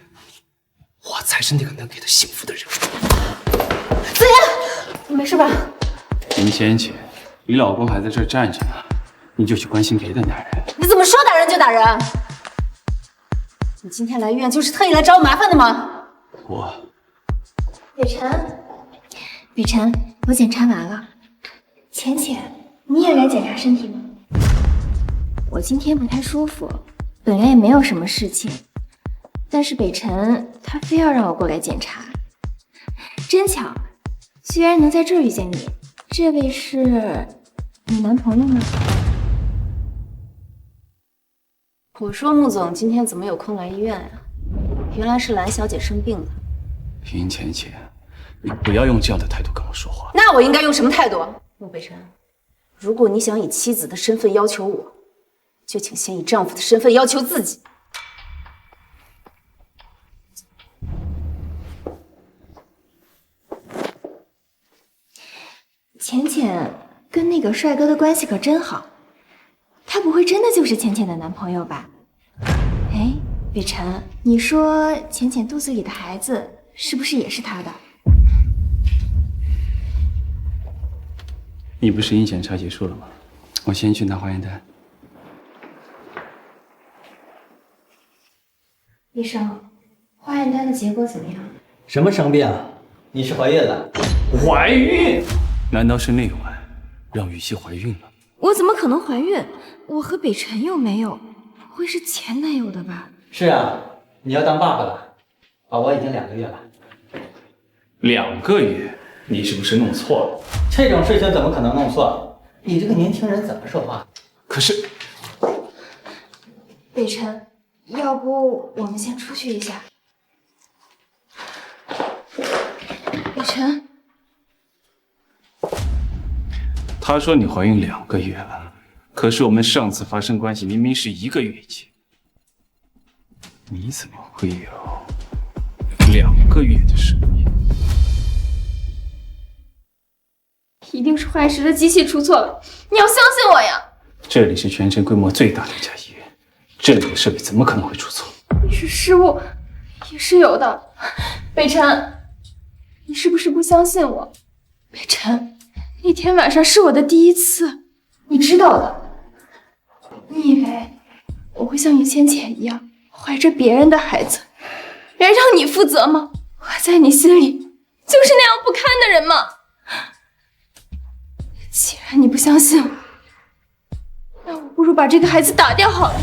我才是那个能给她幸福的人。子言，你没事吧？云浅浅，你老公还在这儿站着呢，你就去关心别的男人？你怎么说打人就打人？你今天来医院就是特意来找我麻烦的吗？北辰，北辰，我检查完了。浅浅，你也来检查身体吗？我今天不太舒服，本来也没有什么事情，但是北辰他非要让我过来检查。真巧，居然能在这儿遇见你。这位是你男朋友吗？我说穆总今天怎么有空来医院呀？原来是蓝小姐生病了。云浅浅，你不要用这样的态度跟我说话。那我应该用什么态度？穆北辰，如果你想以妻子的身份要求我，就请先以丈夫的身份要求自己。浅浅跟那个帅哥的关系可真好，他不会真的就是浅浅的男朋友吧？哎，北辰，你说浅浅肚子里的孩子是不是也是他的？你不是已经检查结束了吗？我先去拿化验单。医生，化验单的结果怎么样？什么生病？你是怀孕了？怀孕？难道是那晚让雨熙怀孕了？我怎么可能怀孕？我和北辰又没有，不会是前男友的吧？是啊，你要当爸爸了，宝宝已经2个月了。2个月？你是不是弄错了？这种事情怎么可能弄错？你这个年轻人怎么说话？可是，北辰，要不我们先出去一下？北辰，他说你怀孕2个月了，可是我们上次发生关系明明是1个月前，你怎么会有2个月的身孕？一定是坏事的机器出错了，你要相信我呀！这里是全城规模最大的一家医院，这里的设备怎么可能会出错？是失误，也是有的。北辰，你是不是不相信我？北辰，那天晚上是我的第一次，你知道的。你以为我会像于浅浅一样怀着别人的孩子，来让你负责吗？我在你心里就是那样不堪的人吗？既然你不相信我，那我不如把这个孩子打掉好了。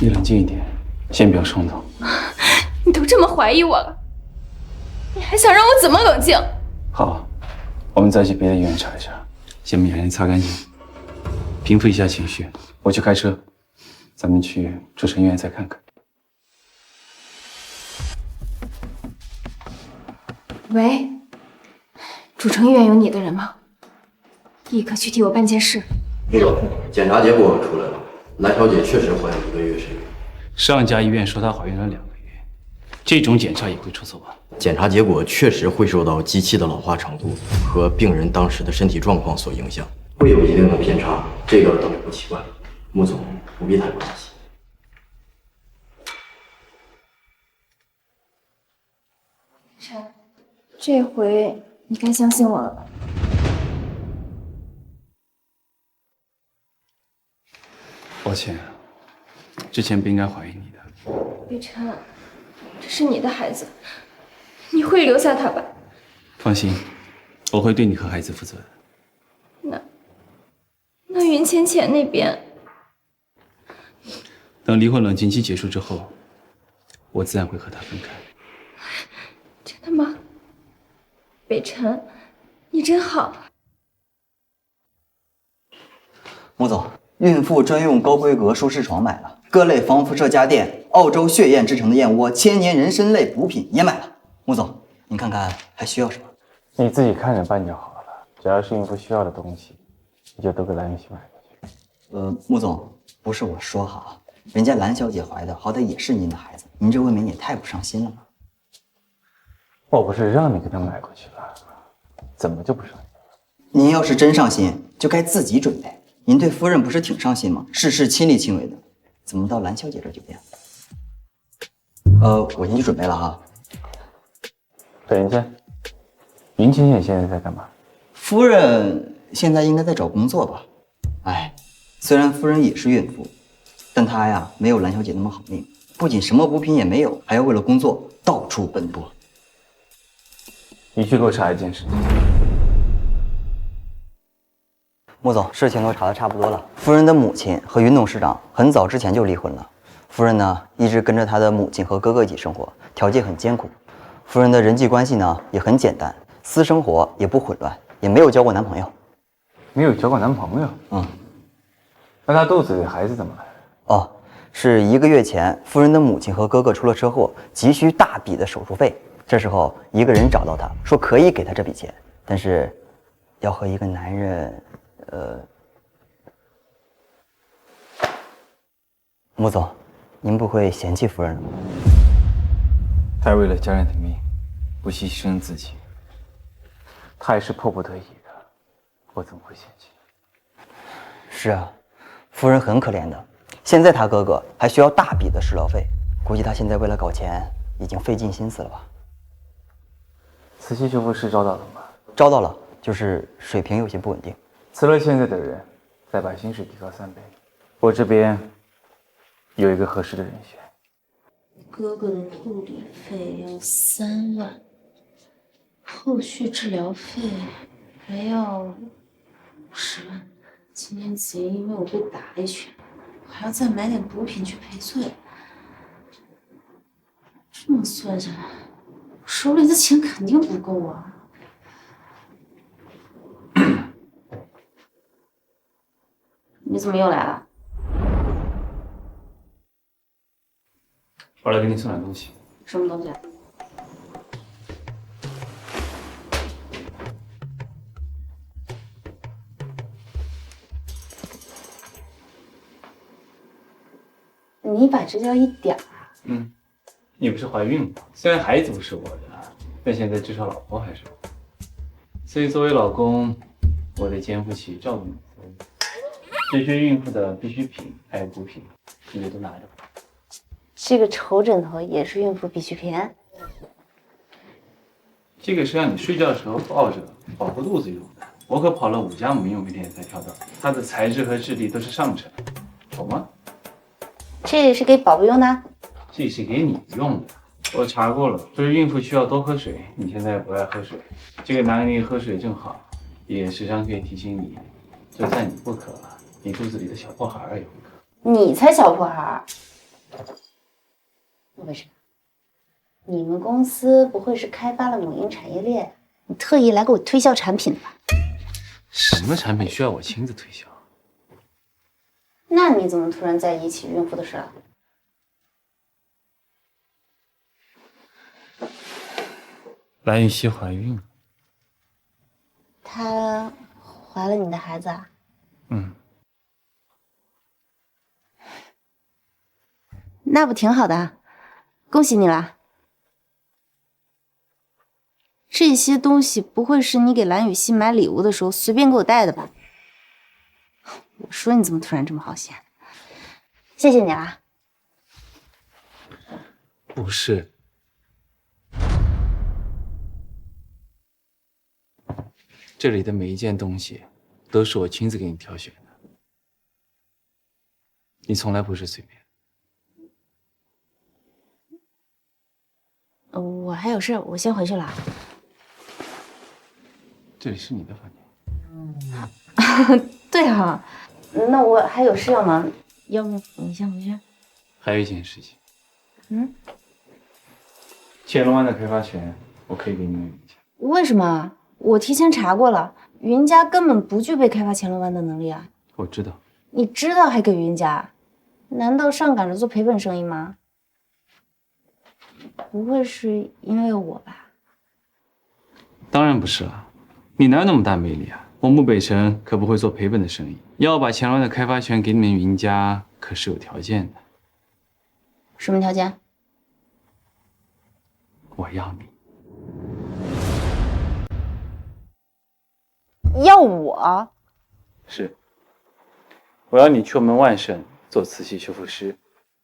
你冷静一点，先不要冲动。你都这么怀疑我了，你还想让我怎么冷静？好，我们再去别的医院查一查，先把眼泪擦干净，平复一下情绪。我去开车，咱们去主城医院再看看。喂，主城医院有你的人吗？立刻去替我办件事。那个检查结果出来了，蓝小姐确实怀有1个月身孕。上家医院说她怀孕了2个月，这种检查也会出错吧？检查结果确实会受到机器的老化程度和病人当时的身体状况所影响，会有一定的偏差，这个倒是不奇怪。穆总不必太过担心。晨，这回你该相信我了吧？抱歉，之前不应该怀疑你的。北辰，这是你的孩子，你会留下他吧？放心，我会对你和孩子负责的。那云浅浅那边，等离婚冷静期结束之后，我自然会和他分开。真的吗？北辰，你真好。穆总，孕妇专用高规格舒适床买了，各类防辐射家电，澳洲血燕制成的燕窝，千年人参类补品也买了。穆总，您看看还需要什么？你自己看着办就好了，只要是孕妇需要的东西，你就都给蓝雨欣买过去。穆总，不是我说哈，人家蓝小姐怀的好歹也是您的孩子，您这未免也太不上心了吧？我不是让你给她买过去了，怎么就不上心？您要是真上心，就该自己准备。您对夫人不是挺上心吗？事事亲力亲为的，怎么到蓝小姐这就变了？我先去准备了哈。等一下，云浅浅现在在干嘛？夫人现在应该在找工作吧？哎，虽然夫人也是孕妇，但她呀没有蓝小姐那么好命，不仅什么补品也没有，还要为了工作到处奔波。你去给我查一件事。穆总，事情都查得差不多了。夫人的母亲和云董事长很早之前就离婚了。夫人呢，一直跟着她的母亲和哥哥一起生活，条件很艰苦。夫人的人际关系呢也很简单，私生活也不混乱，也没有交过男朋友。没有交过男朋友？嗯。那她肚子里的孩子怎么来的？哦，是1个月前，夫人的母亲和哥哥出了车祸，急需大笔的手术费。这时候，一个人找到她，说可以给她这笔钱，但是要和一个男人，穆总，您不会嫌弃夫人了吗？她为了家人的命，不惜牺牲自己，她也是迫不得已的，我怎么会嫌弃？是啊，夫人很可怜的。现在她哥哥还需要大笔的食疗费，估计她现在为了搞钱，已经费尽心思了吧？磁吸修复师招到了吗？招到了，就是水平有些不稳定。辞了现在的人，再把薪水提高3倍。我这边有一个合适的人选。哥哥的护理费要3万，后续治疗费还要50万。今天只因为我被打了一拳，我还要再买点补品去赔罪。这么算下来，我手里的钱肯定不够啊。你怎么又来了？我来给你送点东西。什么东西啊？你把这叫一点儿啊？嗯，你不是怀孕吗？虽然孩子不是我的，但现在至少老婆还是我的，所以作为老公，我得肩负起照顾你的责任。这些孕妇的必需品还有补品，你们都拿着吧。这个丑枕头也是孕妇必需品。这个是让你睡觉的时候抱着保护肚子用的。我可跑了5家民用品店才挑到，它的材质和质地都是上乘，懂吗？这里是给宝宝用的，这是给你用的。我查过了，说是孕妇需要多喝水，你现在不爱喝水，这个拿给你喝水正好，也时常可以提醒你，就算你不渴了，你肚子里的小破孩也会渴。你才小破孩。为什么？你们公司不会是开发了某婴产业链，你特意来给我推销产品的吧？什么产品需要我亲自推销？那你怎么突然在意起孕妇的事了？蓝雨熙怀孕了。她怀了你的孩子啊？嗯。那不挺好的，恭喜你啦！这些东西不会是你给蓝雨熙买礼物的时候随便给我带的吧？我说你怎么突然这么好心？谢谢你啦。不是，这里的每一件东西都是我亲自给你挑选的，你从来不是随便。我还有事，我先回去了。这里是你的房间。对啊，那我还有事要忙，要不你先回去。还有一件事情，嗯，乾隆湾的开发权我可以给你们云家。为什么？我提前查过了，云家根本不具备开发乾隆湾的能力啊。我知道。你知道还给云家？难道上赶着做赔本生意吗？不会是因为我吧？当然不是了，你哪有那么大魅力啊？我慕北辰可不会做赔本的生意，要把乾隆湾的开发权给你们云家，可是有条件的。什么条件？我要你。要我？是。我要你去我们万盛做瓷器修复师。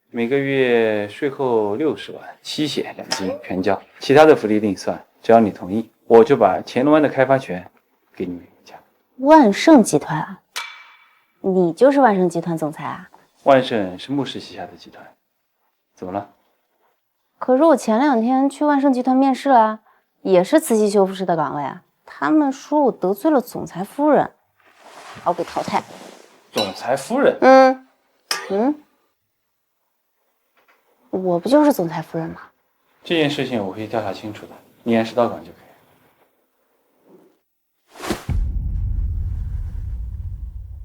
每个月税后60万，期险2金全交，其他的福利另算。只要你同意，我就把乾隆湾的开发权给你们云家。万盛集团啊？你就是万盛集团总裁啊？万盛是穆氏旗下的集团，怎么了？可是我前2天去万盛集团面试了，也是瓷器修复师的岗位啊。他们说我得罪了总裁夫人，把我给淘汰。总裁夫人？我不就是总裁夫人吗？这件事情我会调查清楚的，你按时到岗就可以。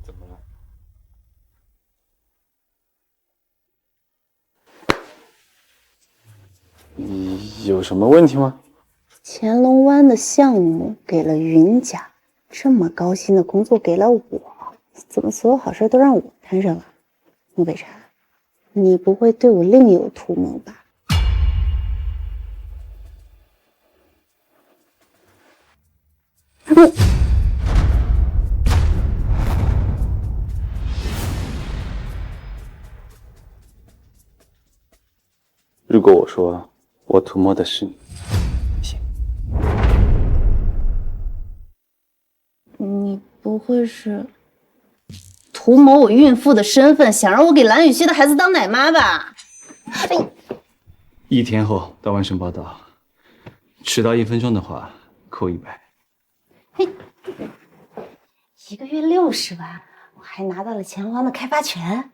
怎么了？你有什么问题吗？乾隆湾的项目给了云家，这么高薪的工作给了我，怎么所有好事都让我摊上了？穆北辰，你不会对我另有图谋吧？如果我说我图谋的是你，你不会是图谋我孕妇的身份，想让我给蓝雨熙的孩子当奶妈吧？1天后到万盛报道，迟到1分钟的话扣100。1个月60万，我还拿到了乾隆湾的开发权，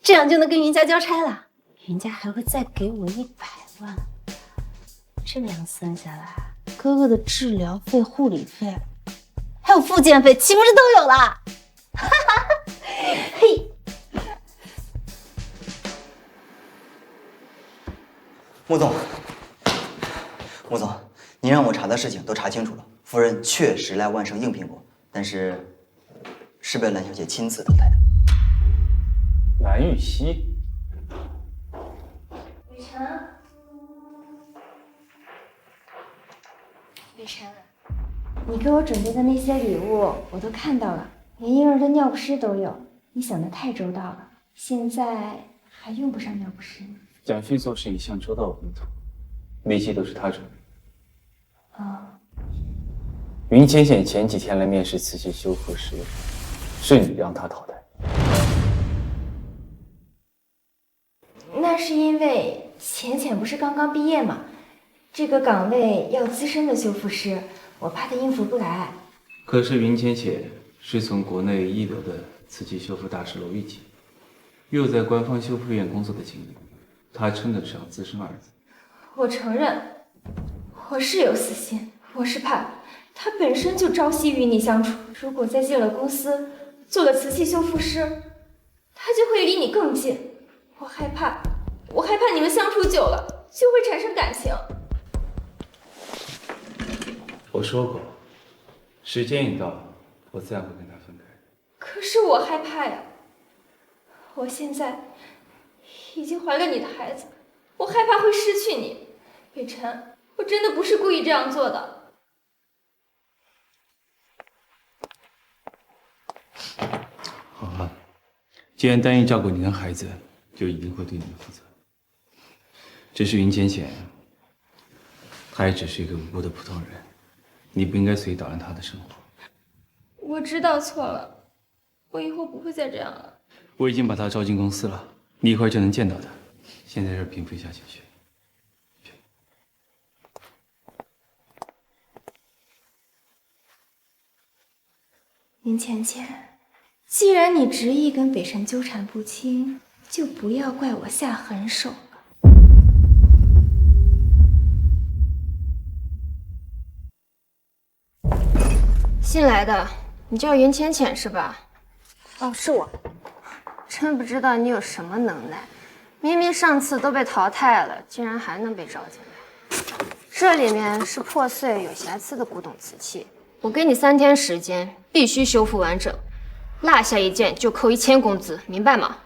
这样就能跟云家交差了。云家还会再给我100万，这样算下来，哥哥的治疗费、护理费，还有复健费，岂不是都有了？哈哈，嘿。穆总，穆总，您让我查的事情都查清楚了，夫人确实来万盛应聘过，但是是被蓝小姐亲自等待的。蓝雨熙。雨辰，雨辰，你给我准备的那些礼物我都看到了，连婴儿的尿不湿都有，你想得太周到了。现在还用不上尿不湿呢。蒋勋做事一向周到稳妥，利息都是他准备。云浅浅前几天来面试瓷器修复师，是你让他淘汰。那是因为浅浅不是刚刚毕业吗？这个岗位要资深的修复师，我怕他应付不来。可是云浅浅是从国内一流的瓷器修复大师楼遇起，又有在官方修复院工作的经历，他称得上资深二字。我承认，我是有私心，我是怕他本身就朝夕与你相处，如果再进了公司，做了瓷器修复师，他就会离你更近。我害怕你们相处久了就会产生感情。我说过，时间一到，我自然会跟他分开。可是我害怕呀，我现在已经怀了你的孩子，我害怕会失去你。北辰，我真的不是故意这样做的。好了，既然答应照顾你跟孩子，就一定会对你们负责。只是云浅浅，他也只是一个无辜的普通人，你不应该随意捣乱他的生活。我知道错了，我以后不会再这样了。我已经把他招进公司了，你一会儿就能见到他。先在这儿平复一下情绪。林浅浅，既然你执意跟北辰纠缠不清，就不要怪我下狠手了。新来的，你叫云浅浅是吧？哦，是我。真不知道你有什么能耐，明明上次都被淘汰了，竟然还能被招进来。这里面是破碎有瑕疵的古董瓷器，我给你3天时间，必须修复完整，落下一件就扣1000工资，明白吗？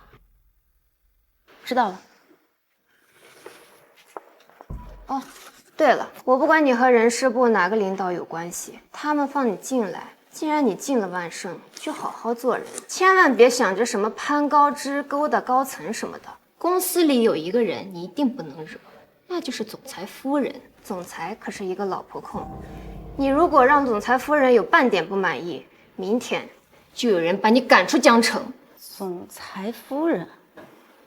知道了。哦，对了，我不管你和人事部哪个领导有关系，他们放你进来，既然你进了万盛，就好好做人，千万别想着什么攀高枝、勾搭高层什么的。公司里有一个人你一定不能惹，那就是总裁夫人。总裁可是一个老婆控，你如果让总裁夫人有半点不满意，明天就有人把你赶出江城。总裁夫人？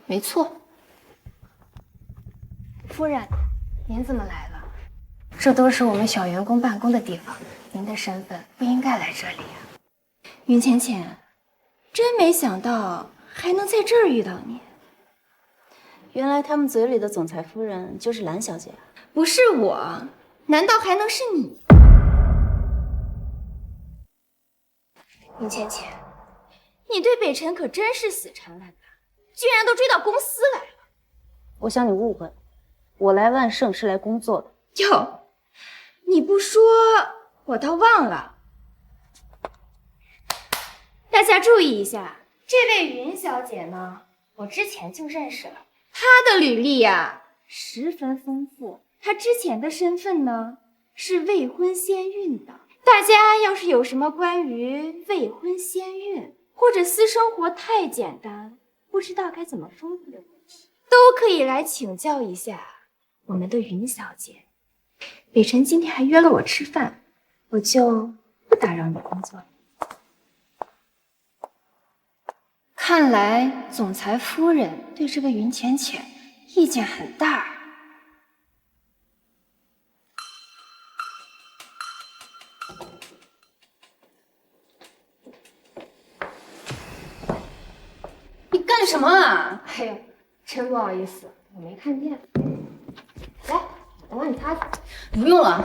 没错。夫人，您怎么来了？这都是我们小员工办公的地方，您的身份不应该来这里啊。云浅浅，真没想到还能在这儿遇到你。原来他们嘴里的总裁夫人就是蓝小姐啊？不是我，难道还能是你？云浅浅，你对北辰可真是死缠烂打，居然都追到公司来了。我想你误会了，我来万盛是来工作的。哟，你不说我倒忘了。大家注意一下，这位云小姐呢，我之前就认识了，她的履历呀，十分丰富。她之前的身份呢，是未婚先孕的。大家要是有什么关于未婚先孕或者私生活太简单，不知道该怎么丰富的问题，都可以来请教一下我们的云小姐。北辰今天还约了我吃饭，我就不打扰你工作了。看来总裁夫人对这个云浅浅意见很大。你干什么啊？哎呀，真不好意思，我没看见。来，我帮你擦擦。不用了，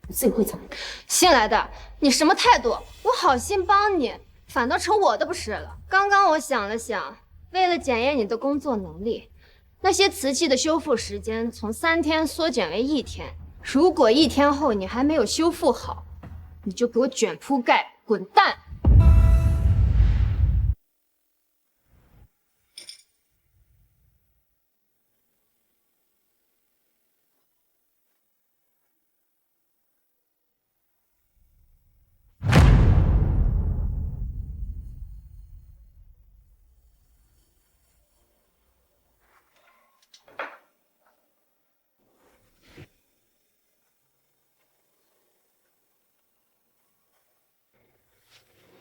我自己会擦。新来的，你什么态度？我好心帮你，反倒成我的不是了。刚刚我想了想，为了检验你的工作能力，那些瓷器的修复时间从3天缩减为1天。如果1天后你还没有修复好，你就给我卷铺盖滚蛋！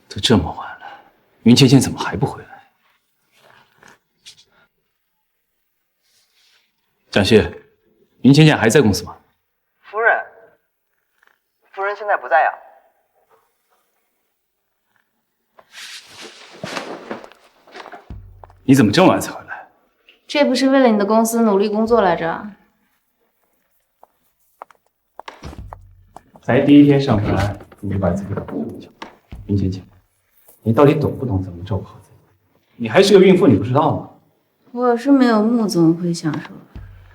都这么晚了，云芊芊怎么还不回来？蒋旭，云芊芊还在公司吗？夫人现在不在呀。你怎么这么晚才回来？这不是为了你的公司努力工作来着？才第一天上班，你就把自己搞这么久。云芊芊，你到底懂不懂怎么照顾好自己？你还是个孕妇，你不知道吗？我是没有穆总会享受，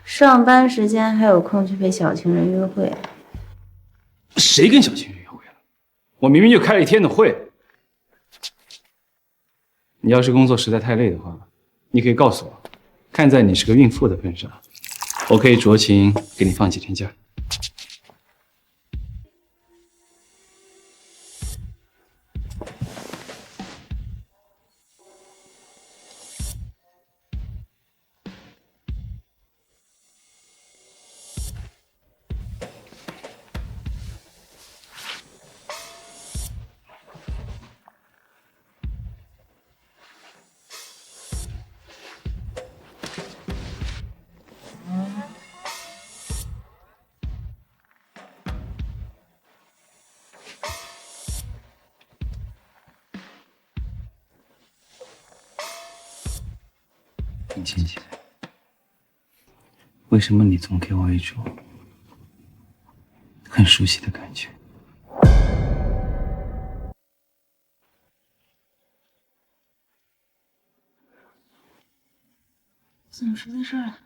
上班时间还有空去陪小情人约会。谁跟小情人约会了？我明明就开了一天的会。你要是工作实在太累的话，你可以告诉我，看在你是个孕妇的份上，我可以酌情给你放几天假。云芊芊，为什么你总给我一种很熟悉的感觉？怎么出这事了？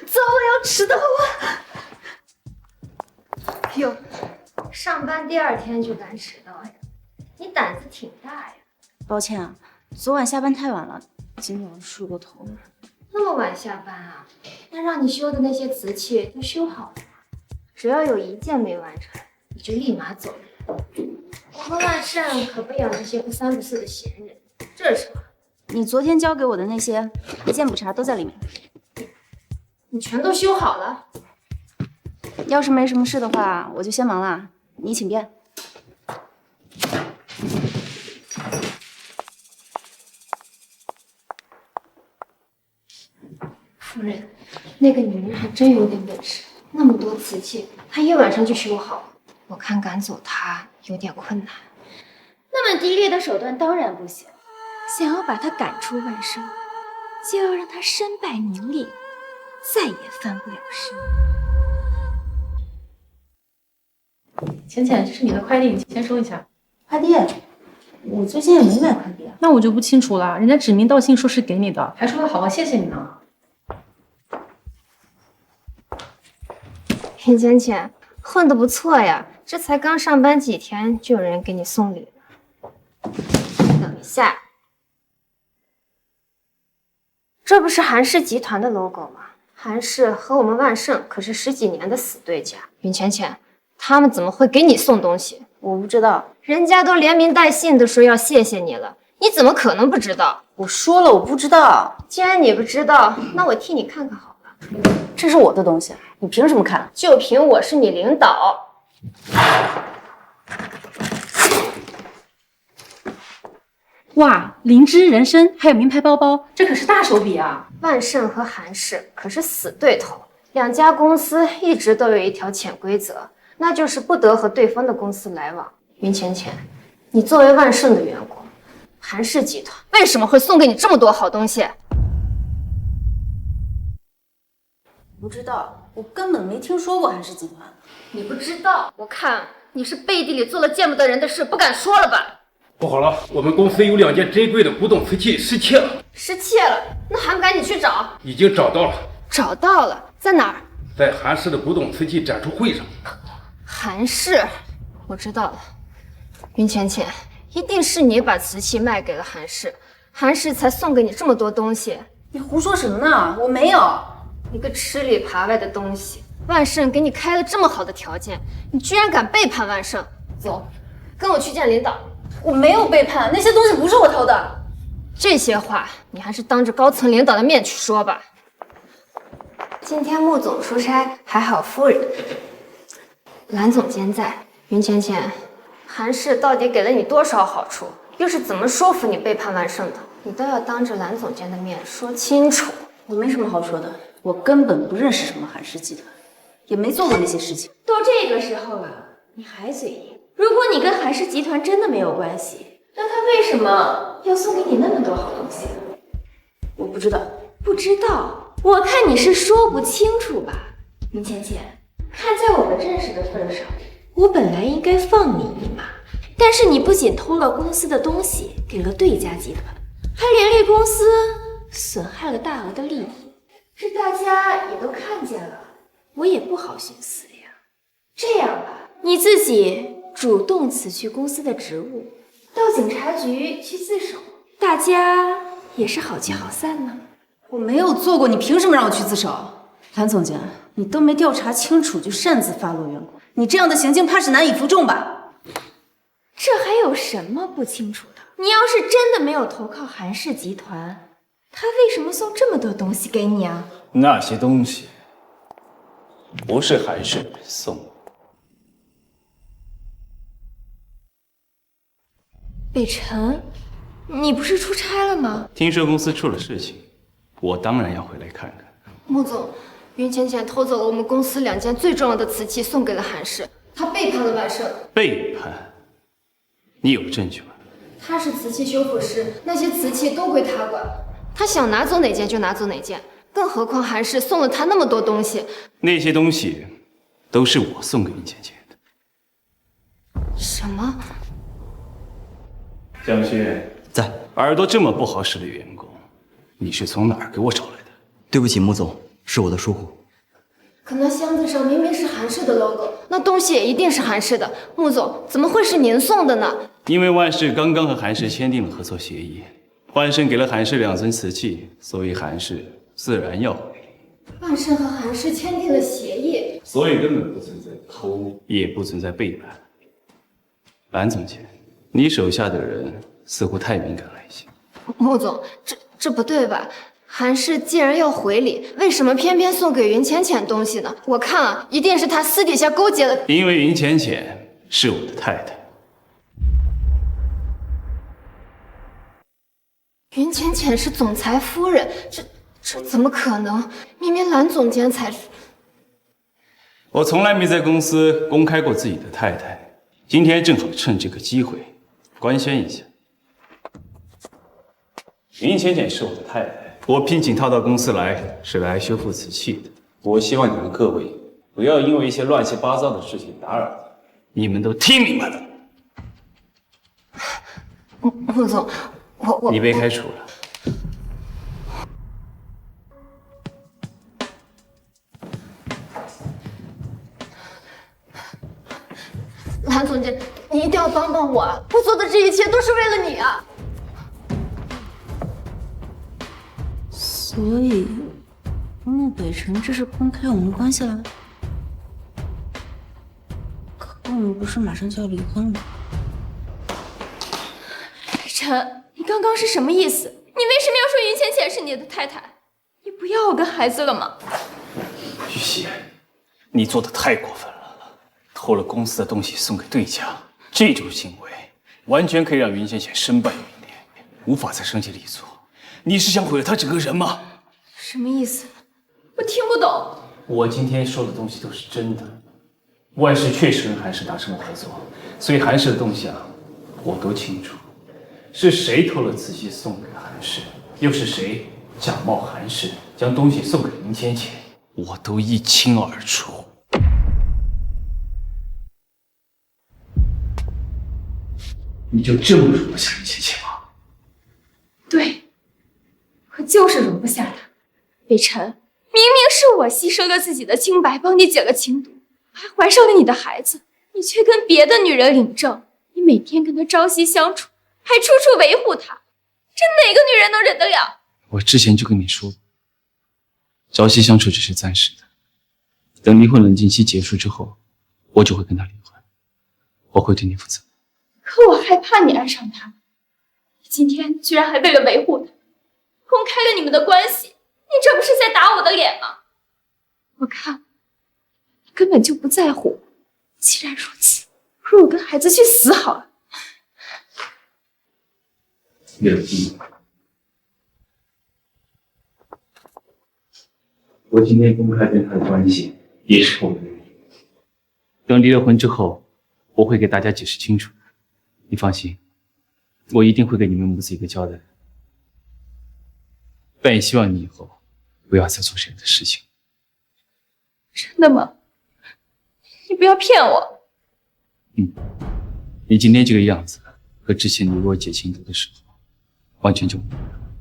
糟了，要迟到了！哟，上班第2天就敢迟到呀？你胆子挺大呀！抱歉啊，昨晚下班太晚了，今天晚上睡过头了。那么晚下班啊？那让你修的那些瓷器都修好了吗？只要有1件没完成，你就立马走人。我和万胜可不养那些不三不四的闲人。这是什么？你昨天交给我的那些一件不差都在里面。你全都修好了？要是没什么事的话，我就先忙了，你请便。夫人，那个女人还真有点本事，那么多瓷器，她1晚上就修好。我看赶走她有点困难。那么低劣的手段当然不行，想要把她赶出万生，就要让她身败名裂，再也翻不了身。浅浅，这是你的快递，你先收一下。快递？我最近也没买快递啊。那我就不清楚了，人家指名道姓说是给你的，还说要好好谢谢你呢。云芊芊，混得不错呀，这才刚上班几天，就有人给你送礼了。等一下，这不是韩氏集团的 logo 吗？韩氏和我们万盛可是10几年的死对家。云芊芊，他们怎么会给你送东西？我不知道，人家都连名带姓的说要谢谢你了，你怎么可能不知道？我说了我不知道。既然你不知道，那我替你看看好了。这是我的东西，你凭什么看？就凭我是你领导。哇，灵芝、人参还有名牌包包，这可是大手笔啊！万盛和韩氏可是死对头，2家公司一直都有一条潜规则，那就是不得和对方的公司来往。云芊芊，你作为万盛的员工，韩氏集团为什么会送给你这么多好东西？不知道，我根本没听说过韩氏集团。你不知道？我看你是背地里做了见不得人的事，不敢说了吧？不好了，我们公司有2件珍贵的古董瓷器失窃了。失窃了？那还不赶紧去找？已经找到了。找到了，在哪儿？在韩氏的古董瓷器展出会上。韩氏，我知道了。云芊芊，一定是你把瓷器卖给了韩氏，韩氏才送给你这么多东西。你胡说什么呢？我没有。你个吃里扒外的东西！万盛给你开了这么好的条件，你居然敢背叛万盛！走，跟我去见领导。我没有背叛，那些东西不是我偷的。这些话你还是当着高层领导的面去说吧。今天穆总出差，还好夫人。蓝总监在，云浅浅，韩氏到底给了你多少好处？又是怎么说服你背叛万盛的？你都要当着蓝总监的面说清楚。我没什么好说的，我根本不认识什么韩氏集团，也没做过那些事情。都这个时候了，你还嘴硬？如果你跟韩氏集团真的没有关系，那他为什么要送给你那么多好东西？我不知道。不知道？我看你是说不清楚吧，云浅浅。看在我们认识的份上，我本来应该放你一马，但是你不仅偷了公司的东西给了对家集团，还连累公司，损害了大额的利益，这大家也都看见了，我也不好寻思呀。这样吧，你自己主动辞去公司的职务，到警察局去自首，大家也是好聚好散呢。我没有做过，你凭什么让我去自首？谭总监，你都没调查清楚就擅自发落员工，你这样的行径怕是难以服众吧？这还有什么不清楚的？你要是真的没有投靠韩氏集团，他为什么送这么多东西给你啊？那些东西不是韩氏人送的。北辰，你不是出差了吗？听说公司出了事情，我当然要回来看看。穆总，云浅浅偷走了我们公司2件最重要的瓷器，送给了韩氏，他背叛了万盛。背叛？你有证据吗？他是瓷器修复师，那些瓷器都归他管，他想拿走哪件就拿走哪件。更何况韩氏送了他那么多东西，那些东西都是我送给云浅浅的。什么？江轩在。耳朵这么不好使的员工，你是从哪儿给我找来的？对不起，穆总，是我的疏忽。可那箱子上明明是韩氏的 logo， 那东西也一定是韩氏的。穆总，怎么会是您送的呢？因为万氏刚刚和韩氏签订了合作协议，万盛给了韩氏2尊瓷器，所以韩氏自然要回礼。万盛和韩氏签订了协议，所以根本不存在偷，也不存在背叛。蓝总监，你手下的人似乎太敏感了一些。穆总，这不对吧？韩氏既然要回礼，为什么偏偏送给云浅浅东西呢？我看啊，一定是他私底下勾结了。因为云浅浅是我的太太。云浅浅是总裁夫人，这怎么可能？明明蓝总监才是。我从来没在公司公开过自己的太太，今天正好趁这个机会官宣一下。云浅浅是我的太太，我聘请她到公司来是来修复瓷器的。我希望你们各位不要因为一些乱七八糟的事情打扰她，你们都听明白了？穆总，我你被开除了。蓝总监，你一定要帮帮我啊！我做的这一切都是为了你啊！所以，穆北辰这是公开我们关系了？可我们不是马上就要离婚了吗？北辰，你刚刚是什么意思？你为什么要说云浅浅是你的太太？你不要我跟孩子了吗？玉溪，你做的太过分了，偷了公司的东西送给对家，这种行为完全可以让云浅浅身败名裂，无法再升级立足。你是想毁了她整个人吗？什么意思？我听不懂。我今天说的东西都是真的。万氏确实跟韩氏达成了合作，所以韩氏的动向我都清楚。是谁偷了瓷器送给韩氏，又是谁假冒韩氏将东西送给云浅浅，我都一清二楚。你就这么容不下云浅浅吗？对，我就是容不下他。北辰，明明是我牺牲了自己的清白，帮你解了情毒，还怀上了你的孩子，你却跟别的女人领证，你每天跟他朝夕相处，还处处维护他，这哪个女人能忍得了？我之前就跟你说过，朝夕相处只是暂时的，等离婚冷静期结束之后，我就会跟他离婚，我会对你负责。可我害怕你爱上他，你今天居然还为了维护他，公开了你们的关系，你这不是在打我的脸吗？我看你根本就不在乎。既然如此，不如我跟孩子去死好了。月姬，我今天公开跟他的关系也是我的原因。等离了婚之后，我会给大家解释清楚的。你放心，我一定会给你们母子一个交代。但也希望你以后不要再做这样的事情。真的吗？你不要骗我。你今天这个样子，和之前你若解情毒的时候，完全就不一样。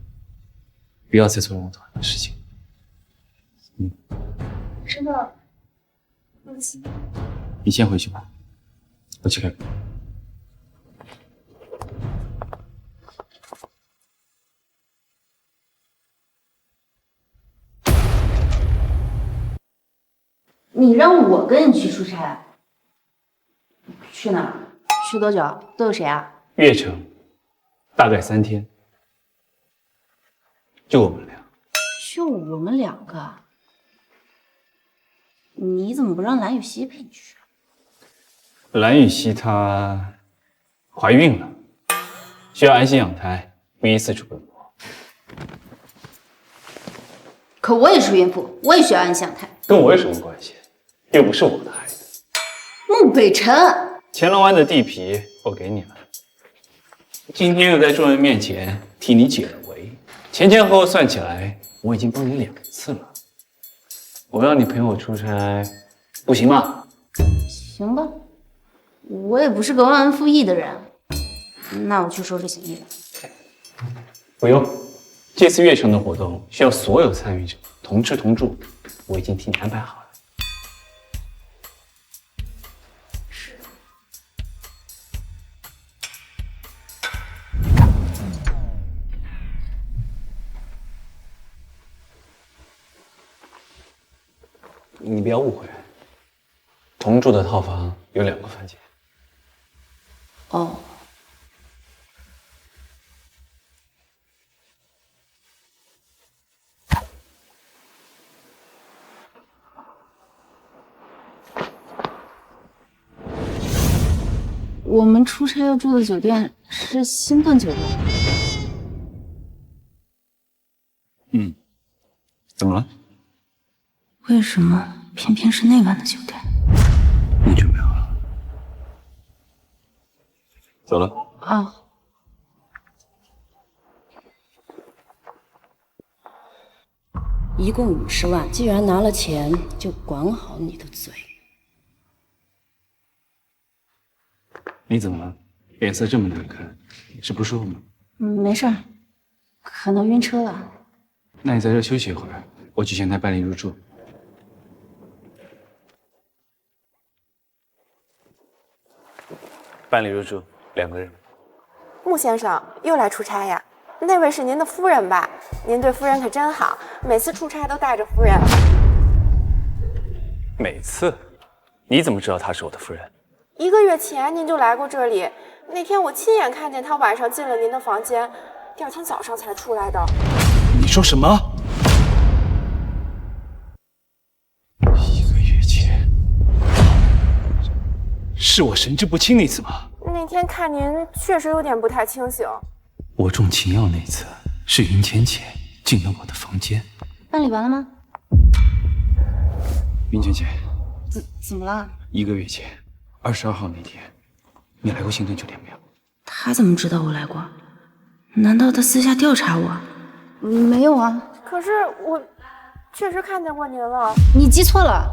不要再做让我讨厌的事情。真的，放心。你先回去吧，我去开门。你让我跟你去出差，去哪儿？去多久？都有谁啊？月城，大概3天，就我们俩。就我们2个？你怎么不让蓝雨熙陪你去？蓝雨熙她怀孕了，需要安心养胎，不宜四处奔波。可我也是孕妇，我也需要安心养胎。跟我有什么关系？又不是我的孩子。穆北辰，乾隆湾的地皮我给你了，今天又在众人面前替你解了围，前后算起来，我已经帮你2次了。我让你陪我出差，不行吗？行吧，我也不是个忘恩负义的人，那我去收拾行李了。不用，这次月城的活动需要所有参与者同吃同住，我已经替你安排好了。你不要误会，同住的套房有2个房间。哦，我们出差要住的酒店是星顿酒店。怎么了？为什么偏偏是那晚的酒店？你准备好了？走了。啊。一共50万，既然拿了钱，就管好你的嘴。你怎么了？脸色这么难看，是不舒服吗？没事儿，可能晕车了。那你在这休息一会儿，我去前台办理入住。办理入住，2个人。穆先生又来出差呀？那位是您的夫人吧？您对夫人可真好，每次出差都带着夫人。每次？你怎么知道她是我的夫人1个月前您就来过这里，那天我亲眼看见她晚上进了您的房间，第2天早上才出来的。你说什么？1个月前，是我神志不清那次吗？那天看您确实有点不太清醒。我中秦药那次是云浅浅进了我的房间。办理完了吗？云浅浅，怎么了？1个月前，22号那天，你来过星顿酒店没有？他怎么知道我来过？难道他私下调查我？没有啊。可是我确实看见过您了。你记错了，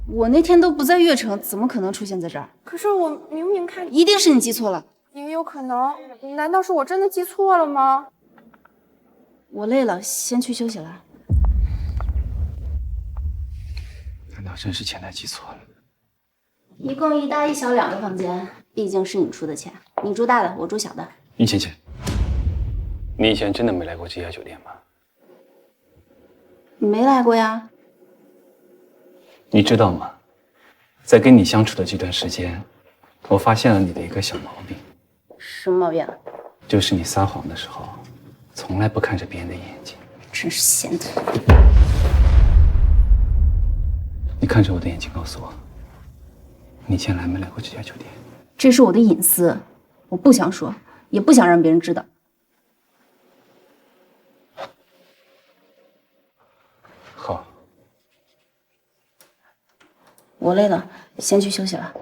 我那天都不在悦城，怎么可能出现在这儿？可是我明明看……一定是你记错了。也有可能，难道是我真的记错了吗？我累了，先去休息了。难道真是前台记错了？一共1大1小2个房间，毕竟是你出的钱，你住大的，我住小的。云浅浅，你以前真的没来过这家酒店吗？没来过呀。你知道吗？在跟你相处的这段时间，我发现了你的一个小毛病。什么毛病？就是你撒谎的时候，从来不看着别人的眼睛。真是闲的。看着我的眼睛告诉我，你以前来没来过这家酒店？这是我的隐私，我不想说，也不想让别人知道。好，我累了，先去休息了。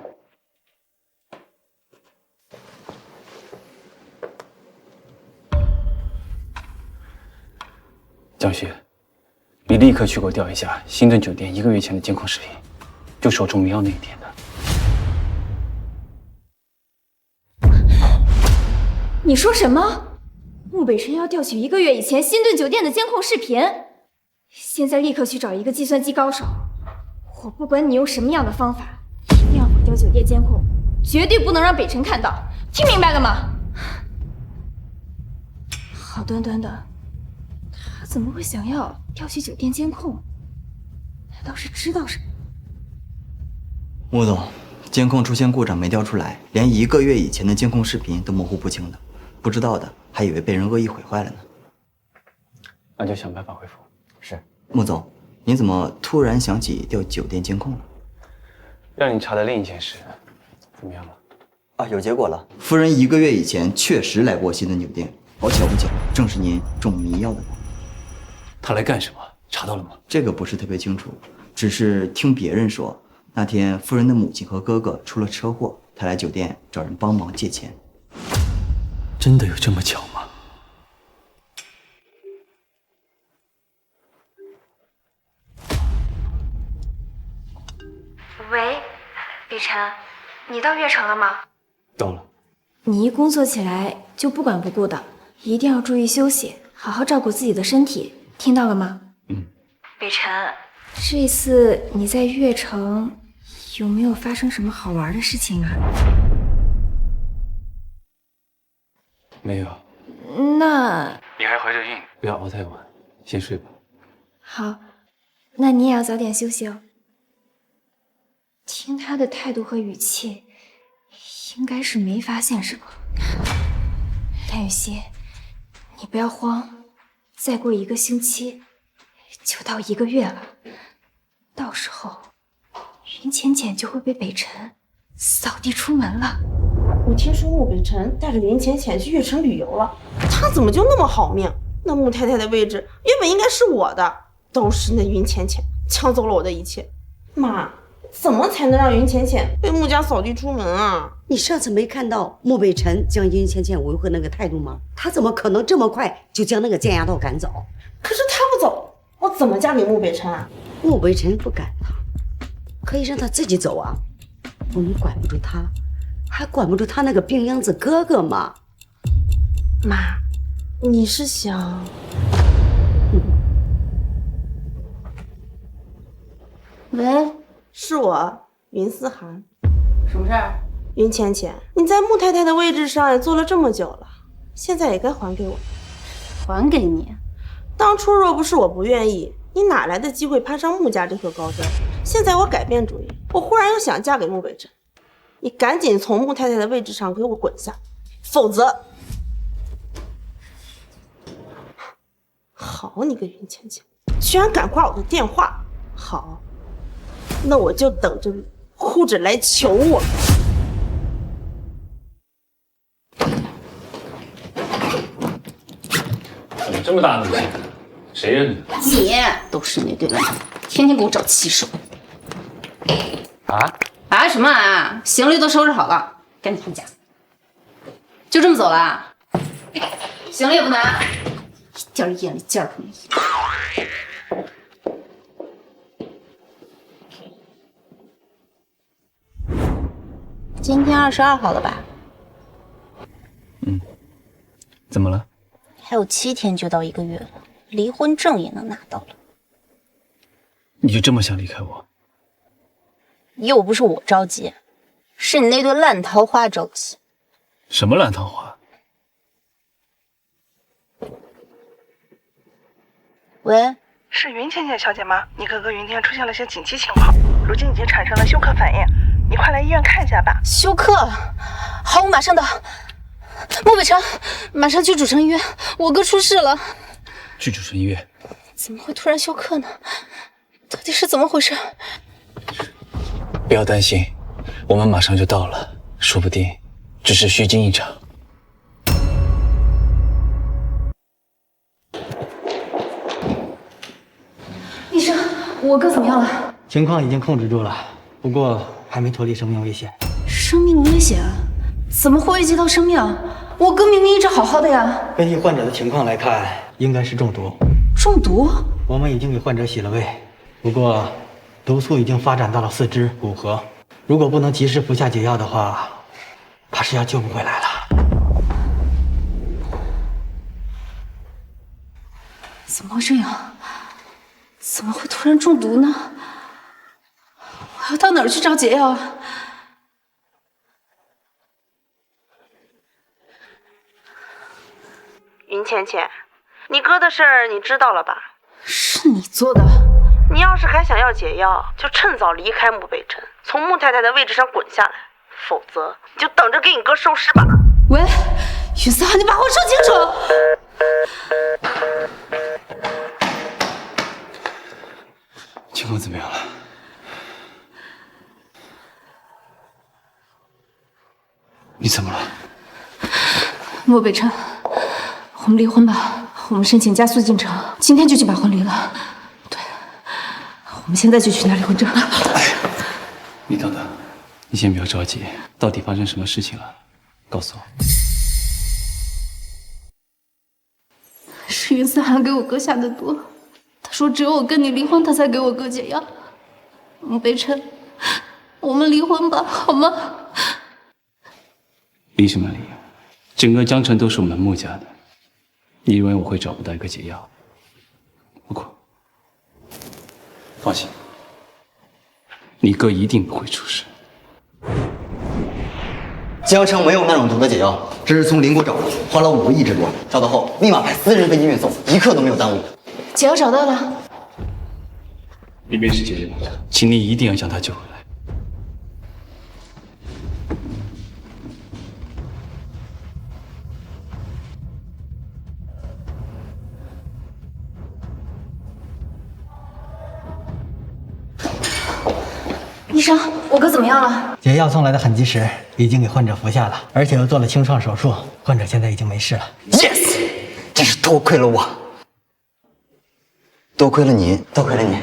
江旭，你立刻去给我调一下新顿酒店1个月前的监控视频，就说钟明耀那一天的。你说什么？穆北辰要调取1个月以前新顿酒店的监控视频？现在立刻去找一个计算机高手。我不管你用什么样的方法，一定要毁掉酒店监控，绝对不能让北辰看到，听明白了吗？好端端的，他怎么会想要调取酒店监控？难道是知道什么？穆总，监控出现故障没调出来，连1个月以前的监控视频都模糊不清的，不知道的还以为被人恶意毁坏了呢。那就想办法恢复。是。穆总，你怎么突然想起调酒店监控了？让你查的另一件事，怎么样了？啊，有结果了。夫人1个月以前确实来过新顿酒店，好巧不巧，正是您中迷药的人。他来干什么？查到了吗？这个不是特别清楚，只是听别人说，那天夫人的母亲和哥哥出了车祸，他来酒店找人帮忙借钱。真的有这么巧吗？喂，北辰，你到悦城了吗？到了。你一工作起来就不管不顾的，一定要注意休息，好好照顾自己的身体，听到了吗？北辰，这次你在悦城有没有发生什么好玩的事情啊？没有。那你还怀着孕，不要熬太晚，先睡吧。好，那你也要早点休息哦。听他的态度和语气，应该是没发现什么。蓝雨熙，你不要慌，再过1个星期就到1个月了，到时候云浅浅就会被北辰扫地出门了。我听说穆北辰带着云浅浅去悦城旅游了，他怎么就那么好命？那穆太太的位置原本应该是我的，都是那云浅浅抢走了我的一切。妈，怎么才能让云浅浅被穆家扫地出门啊？你上次没看到穆北辰将云浅浅维护那个态度吗？他怎么可能这么快就将那个贱丫头赶走？可是他不走，我怎么嫁给穆北辰啊？穆北辰不赶他，可以让他自己走啊。我们管不住他，还管不住他那个病秧子哥哥吗？妈，你是想……喂，是我云思涵。什么事儿？云浅浅，你在穆太太的位置上也坐了这么久了，现在也该还给我。还给你？当初若不是我不愿意，你哪来的机会攀上穆家这棵高枝？现在我改变主意，我忽然又想嫁给穆北辰，你赶紧从穆太太的位置上给我滚下，否则……好你个云浅浅，居然敢挂我的电话！好，那我就等着哭着来求我。怎么这么大怒气？谁认的？你都是你对吧？天天给我找气受。啊什么啊？行李都收拾好了，赶紧回家。就这么走了？行李也不拿，一点眼力劲儿都没有。今天22号了吧？怎么了？还有7天就到1个月了，离婚证也能拿到了。你就这么想离开我？又不是我着急，是你那对烂桃花着急。什么烂桃花？喂，是云浅浅小姐吗？你哥哥云天出现了些紧急情况，如今已经产生了休克反应，你快来医院看一下吧。休克？好，我马上到。穆北辰，马上去主城医院，我哥出事了。去主城医院？怎么会突然休克呢？到底是怎么回事？不要担心，我们马上就到了，说不定只是虚惊一场。医生，我哥怎么样了？情况已经控制住了，不过还没脱离生命危险。生命危险？怎么会危及到生命？我哥明明一直好好的呀。根据患者的情况来看，应该是中毒。中毒？我们已经给患者洗了胃，不过毒素已经发展到了四肢、骨骼，如果不能及时服下解药的话，怕是要救不回来了。怎么会这样？怎么会突然中毒呢？我要到哪儿去找解药啊？云浅浅，你哥的事儿你知道了吧？是你做的。你要是还想要解药，就趁早离开穆北辰，从穆太太的位置上滚下来，否则你就等着给你哥收尸吧。喂，云思涵，你把话说清楚。情况怎么样了？你怎么了？穆北辰，我们离婚吧，我们申请加速进程，今天就去把婚离了。对，我们现在就去拿离婚证。你等等，你先不要着急，到底发生什么事情了？告诉我。是云思涵给我哥下的毒，他说只有我跟你离婚，他才给我哥解药。穆北辰，我们离婚吧，好吗？离什么离？整个江城都是我们穆家的，你以为我会找不到一个解药？不过，放心，你哥一定不会出事。江城没有那种毒的解药，这是从邻国找的，花了5个亿之多。找到后，立马派私人飞机运送，一刻都没有耽误。解药找到了，里面是解药，请你一定要将他救回来。医生，我哥怎么样了？解药送来的很及时，已经给患者服下了，而且又做了清创手术，患者现在已经没事了。Yes， 真是多亏了我，多亏了您，多亏了您。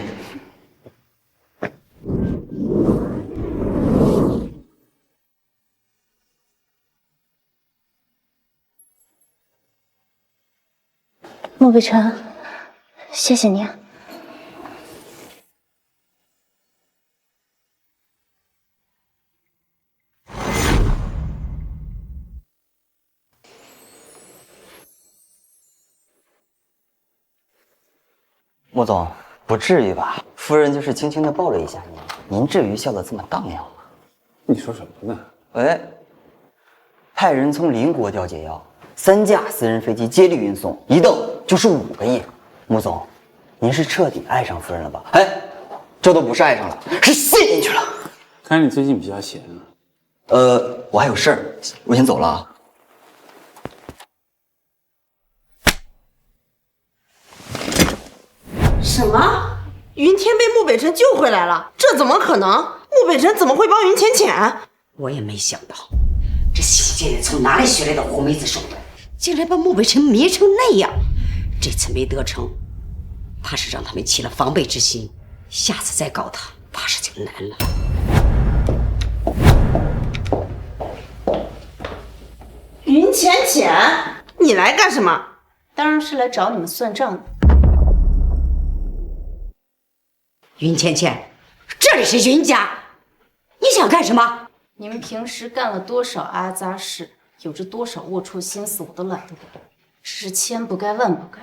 穆北辰，谢谢你啊。穆总，不至于吧？夫人就是轻轻地抱了一下您，您至于笑得这么荡漾吗？你说什么呢？喂，派人从邻国调解药，3架私人飞机接力运送，一等就是5个亿。穆总，您是彻底爱上夫人了吧？哎，这都不是爱上了，是陷进去了。看来你最近比较闲啊。我还有事儿，我先走了啊。什么？云天被穆北辰救回来了？这怎么可能？穆北辰怎么会帮云浅浅？我也没想到，这小贱人从哪里学来的狐媚子手段，竟然把穆北辰迷成那样。这次没得逞，怕是让他们起了防备之心，下次再搞他，怕是就难了。云浅浅，你来干什么？当然是来找你们算账的。云浅浅，这里是云家，你想干什么？你们平时干了多少阿杂事，有着多少龌龊心思，我都懒得管。只是千不该万不该，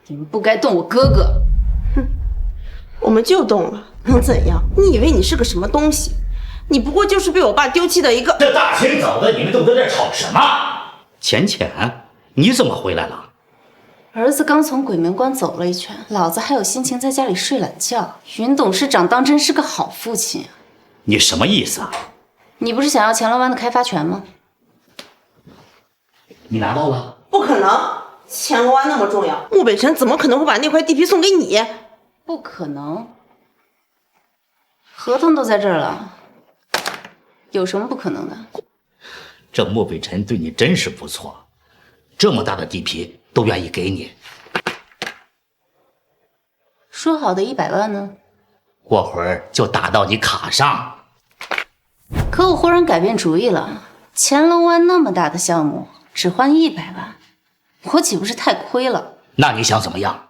你们不该动我哥哥。哼，我们就动了，能怎样？你以为你是个什么东西？你不过就是被我爸丢弃的一个……这大清早的，你们都在这吵什么？浅浅，你怎么回来了？儿子刚从鬼门关走了一圈，老子还有心情在家里睡懒觉。云董事长当真是个好父亲啊！你什么意思啊？你不是想要乾隆湾的开发权吗？你拿到了？不可能，乾隆湾那么重要，穆北辰怎么可能会把那块地皮送给你？不可能。合同都在这儿了，有什么不可能的？这穆北辰对你真是不错，这么大的地皮都愿意给你。说好的100万呢？过会儿就打到你卡上。可我忽然改变主意了，乾隆湾那么大的项目，只换100万，我岂不是太亏了？那你想怎么样？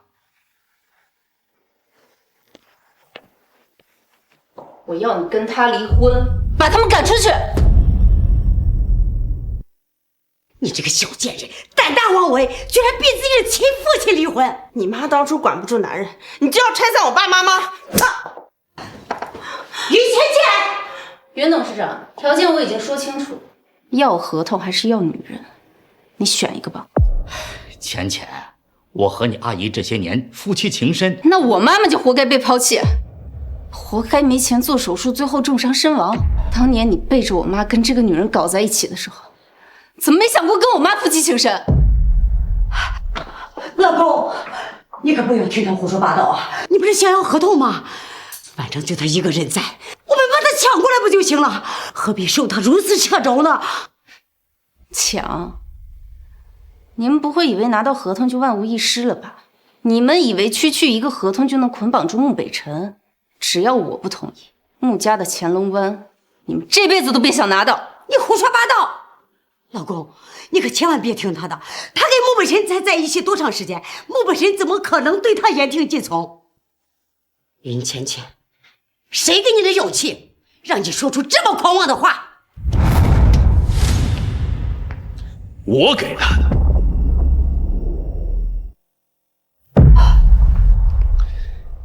我要你跟他离婚，把他们赶出去！你这个小贱人，胆大妄为，居然逼自己的亲父亲离婚！你妈当初管不住男人，你就要拆散我爸妈吗？于芊芊，袁董事长，条件我已经说清楚，要合同还是要女人，你选一个吧。芊芊，我和你阿姨这些年夫妻情深，那我妈妈就活该被抛弃，活该没钱做手术，最后重伤身亡。当年你背着我妈跟这个女人搞在一起的时候，怎么没想过跟我妈夫妻情深？老公，你可不要听他胡说八道啊！你不是想要合同吗？反正就他一个人在，我们把他抢过来不就行了？何必受他如此掣肘呢？抢？你们不会以为拿到合同就万无一失了吧？你们以为区区一个合同就能捆绑住穆北辰？只要我不同意，穆家的乾隆湾，你们这辈子都别想拿到！你胡说八道！老公，你可千万别听他的，他跟穆北辰才在一起多长时间？穆北辰怎么可能对他言听计从？云芊芊，谁给你的勇气，让你说出这么狂妄的话？我给他的。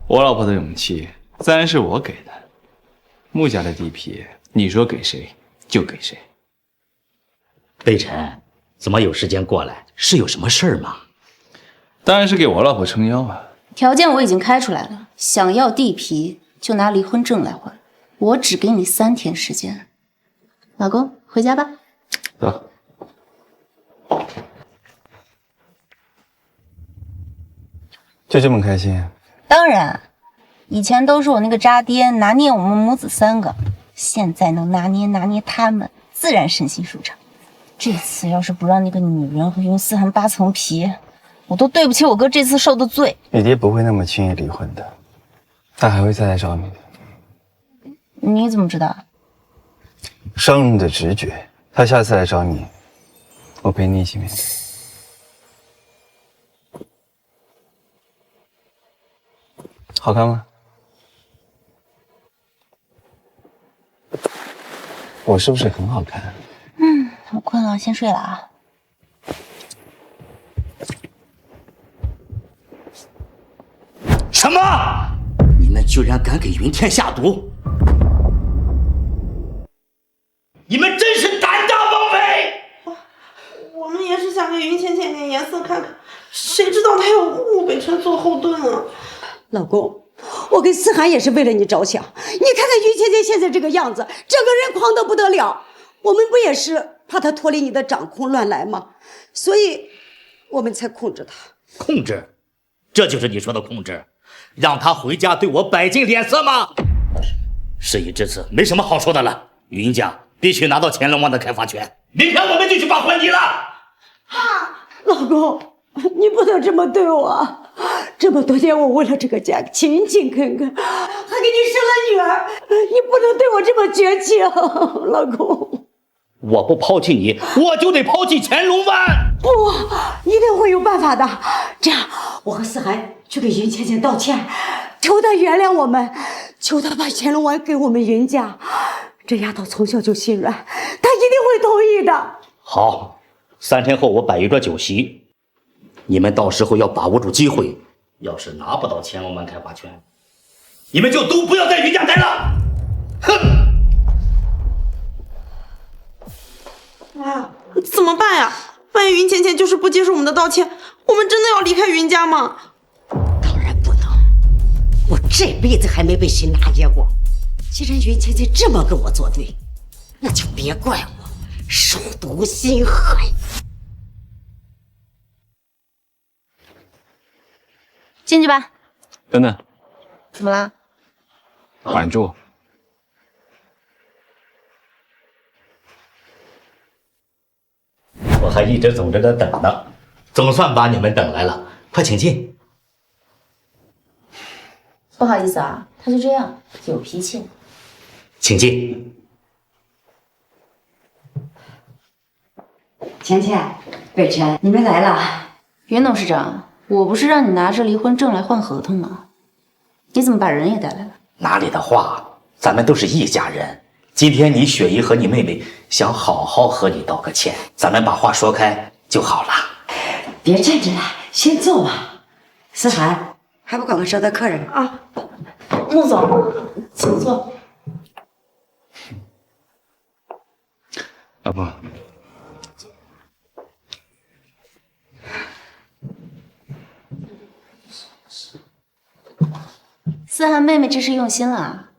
我老婆的勇气自然是我给的。穆家的地皮，你说给谁就给谁。北辰，怎么有时间过来？是有什么事儿吗？当然是给我老婆撑腰啊。条件我已经开出来了，想要地皮就拿离婚证来换，我只给你3天时间。老公，回家吧。走。就这么开心？当然，以前都是我那个渣爹拿捏我们母子3个，现在能拿捏他们，自然身心舒畅。这次要是不让那个女人和云思涵扒层皮，我都对不起我哥这次受的罪。你爹不会那么轻易离婚的，他还会再来找你的。你怎么知道？商人的直觉，他下次来找你，我陪你一起面对。好看吗？我是不是很好看？我困了，先睡了啊。什么？你们居然敢给云天下毒！你们真是胆大妄为！我们也是想给云芊芊点颜色看看，谁知道他有穆北辰做后盾啊！老公，我跟思涵也是为了你着想。你看看云芊芊现在这个样子，整个人狂得不得了。我们不也是怕她脱离你的掌控乱来吗？所以，我们才控制她。控制？这就是你说的控制？让她回家对我摆尽脸色吗？事已至此，没什么好说的了。云家必须拿到乾隆湾的开发权，明天我们就去办婚礼了。老公，你不能这么对我。这么多年，我为了这个家勤勤恳恳，还给你生了女儿，你不能对我这么绝情，老公。我不抛弃你，我就得抛弃乾隆湾。不，一定会有办法的。这样，我和思涵去给云芊芊道歉，求她原谅我们，求她把乾隆湾给我们云家。这丫头从小就心软，她一定会同意的。好，3天后我摆一桌酒席，你们到时候要把握住机会。要是拿不到乾隆湾开发权，你们就都不要在云家待了。哼！妈，怎么办呀？万一云芊芊就是不接受我们的道歉，我们真的要离开云家吗？当然不能，我这辈子还没被谁拿捏过。既然云芊芊这么跟我作对，那就别怪我手毒心狠。进去吧。等等，怎么了？缓住。我还一直总在这等呢，总算把你们等来了，快请进。不好意思啊，他就这样，有脾气。请进。钱钱、北辰，你们来了。袁董事长，我不是让你拿着离婚证来换合同吗？你怎么把人也带来了？哪里的话，咱们都是一家人。今天你雪姨和你妹妹想好好和你道个歉，咱们把话说开就好了。别站着了，先坐吧。思涵，还不赶快招待客人啊！穆总，请坐。老婆，思涵妹妹这是用心了啊，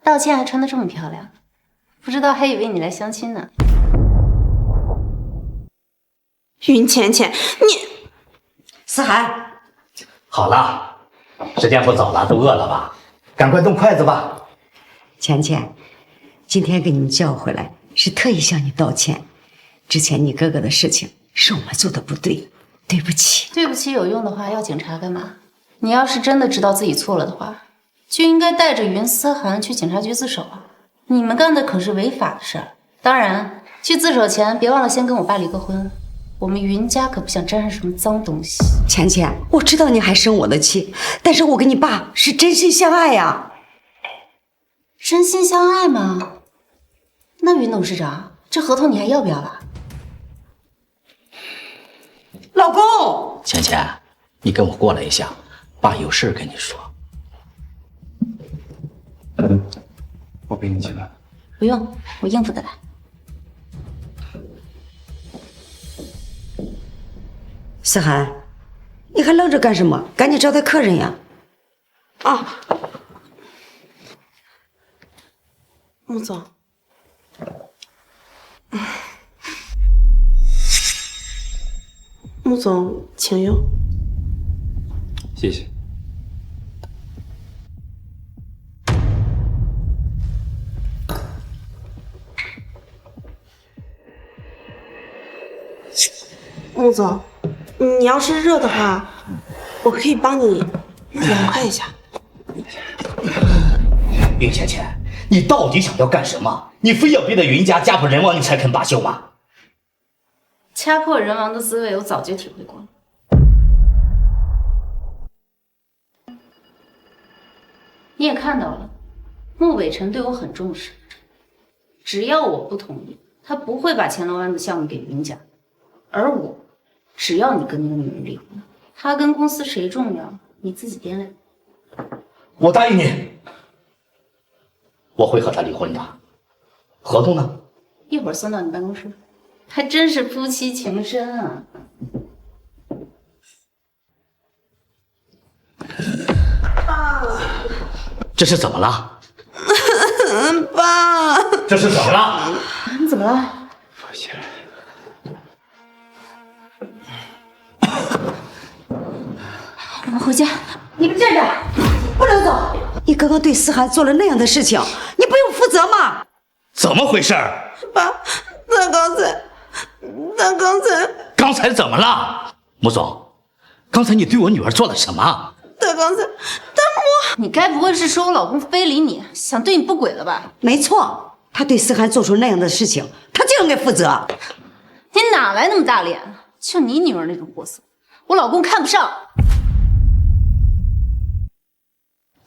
道歉还穿得这么漂亮，不知道还以为你来相亲呢。云浅浅，你思涵，好了，时间不早了，都饿了吧？赶快动筷子吧。钱钱，今天给你们叫回来是特意向你道歉，之前你哥哥的事情是我们做的不对，对不起。对不起有用的话要警察干嘛？你要是真的知道自己错了的话，就应该带着云思涵去警察局自首啊！你们干的可是违法的事儿。当然，去自首前别忘了先跟我爸离个婚。我们云家可不想沾上什么脏东西。钱钱，我知道你还生我的气，但是我跟你爸是真心相爱呀。真心相爱吗？那云董事长，这合同你还要不要了？老公，钱钱，你跟我过来一下，爸有事跟你说。我陪你去吧。不用，我应付得来。思涵，你还愣着干什么？赶紧招待客人呀！啊，穆总，穆总，请用。谢谢。穆总，你要是热的话，我可以帮你凉快一下。云浅浅，你到底想要干什么？你非要逼得云家家破人亡，你才肯罢休吗？家破人亡的滋味，我早就体会过了。你也看到了，穆北辰对我很重视，只要我不同意，他不会把乾隆湾的项目给云家。而我，只要你跟那个女人离婚，他跟公司谁重要，你自己掂量。我答应你，我会和他离婚的。合同呢？一会儿送到你办公室。还真是夫妻情深啊！这是怎么了？爸，这是怎么了？你怎么了？放下来。我们回家。你们站着，不能走！你刚刚对思涵做了那样的事情，你不用负责吗？怎么回事？爸，他刚才怎么了？穆总，刚才你对我女儿做了什么？你该不会是说我老公非礼你，想对你不轨了吧？没错，他对思涵做出那样的事情，他就应该负责。你哪来那么大脸？就你女儿那种货色，我老公看不上。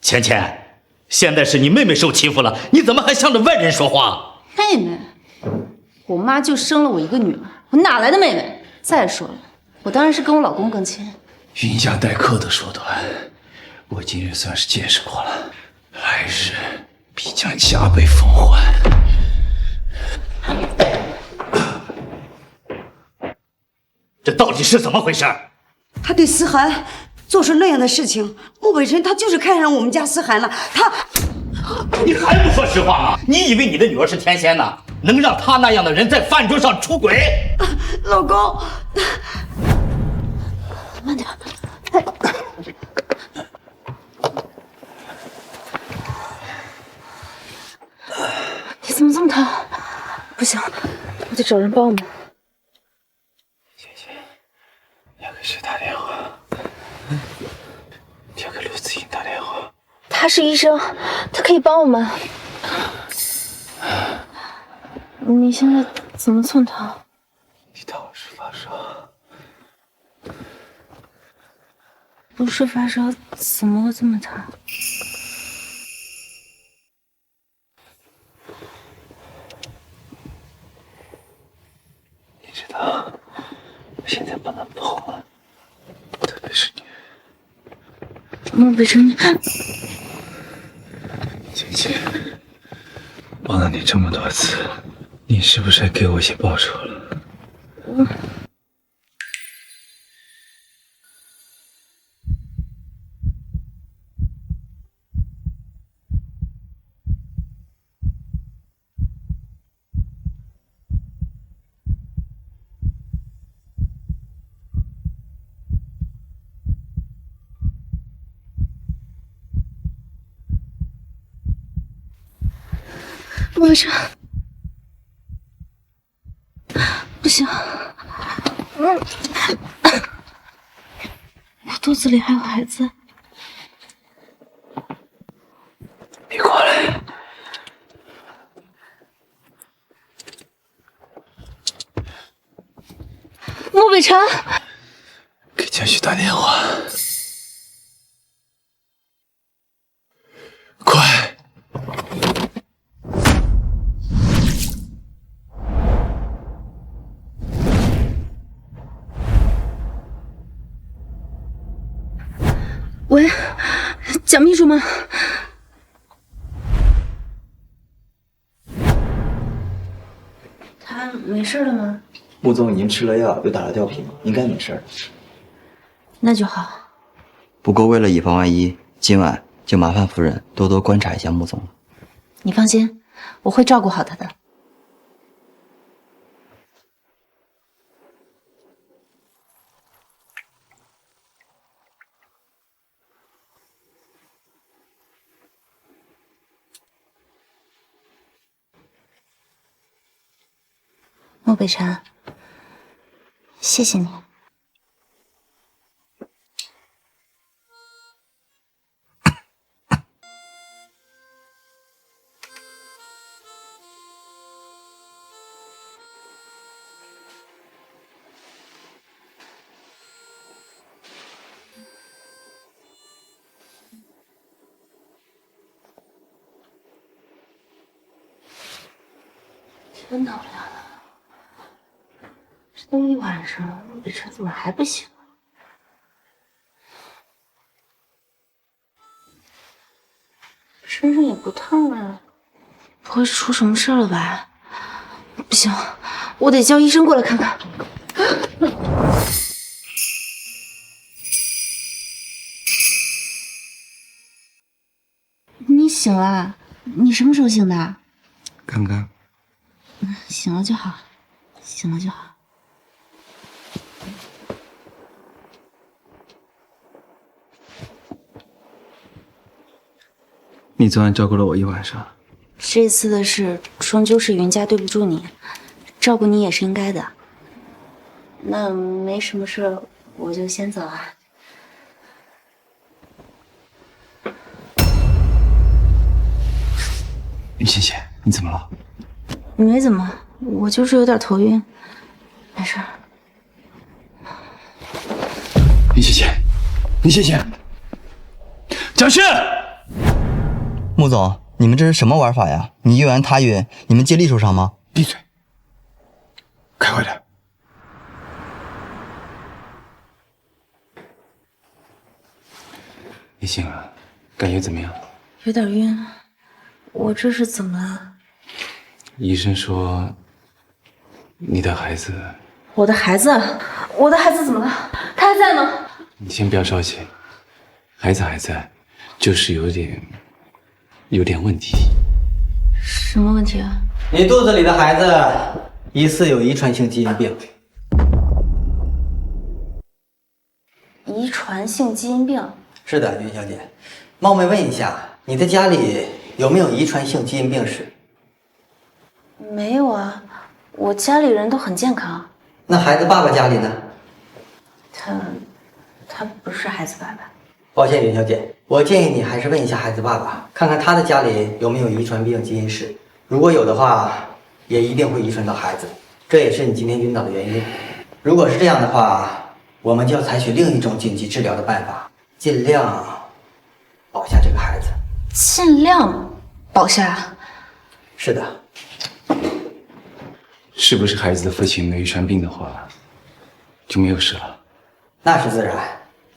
钱钱，现在是你妹妹受欺负了，你怎么还向着外人说话？妹妹，我妈就生了我一个女儿，我哪来的妹妹？再说了，我当然是跟我老公更亲。云家待客的手段，我今日算是见识过了，来日必将加倍奉还。这到底是怎么回事？他对思涵做出那样的事情，穆北辰他就是看上我们家思涵了。他，你还不说实话吗？你以为你的女儿是天仙呢？能让她那样的人在饭桌上出轨？老公，慢点。你怎么这么疼？不行，我得找人帮我。他是医生，他可以帮我们。你现在怎么这么疼？你当我是发烧？不是发烧，怎么会这么疼？你知道，我现在不能碰了，特别是你。孟北辰，姐姐，帮了你这么多次，你是不是该给我一些报酬了？孟北辰，不行，我肚子里还有孩子。你过来。孟北辰，给江旭打电话，快！喂，蒋秘书吗？他没事了吗？穆总已经吃了药，又打了吊瓶，应该没事了。那就好。不过为了以防万一，今晚就麻烦夫人多多观察一下穆总了。你放心，我会照顾好他的。莫北辰，谢谢你。天哪，这都一晚上了，莫北辰怎么还不醒？身上也不烫啊，不会是出什么事了吧？不行，我得叫医生过来看看。你醒了？你什么时候醒的？刚刚。醒了就好，醒了就好。你昨晚照顾了我一晚上，这次的事终究是云家对不住你，照顾你也是应该的。那没什么事，我就先走了。云欣姐，你怎么了？没怎么，我就是有点头晕，没事。云欣姐，云欣姐，蒋旭，穆总，你们这是什么玩法呀？你晕完他晕，你们接力受伤吗？闭嘴，开快点。你醒了，感觉怎么样？有点晕，我这是怎么了？医生说，你的孩子……我的孩子？我的孩子怎么了？他还在吗？你先不要着急，孩子还在，就是有点问题。什么问题啊？你肚子里的孩子疑似有遗传性基因病。遗传性基因病？是的，云小姐，冒昧问一下，你的家里有没有遗传性基因病史？没有啊，我家里人都很健康。那孩子爸爸家里呢？他不是孩子爸爸。抱歉，云小姐，我建议你还是问一下孩子爸爸，看看他的家里有没有遗传病基因史，如果有的话，也一定会遗传到孩子，这也是你今天晕倒的原因。如果是这样的话，我们就要采取另一种紧急治疗的办法，尽量保下这个孩子。尽量保下？是的。是不是孩子的父亲没有遗传病的话，就没有事了？那是自然，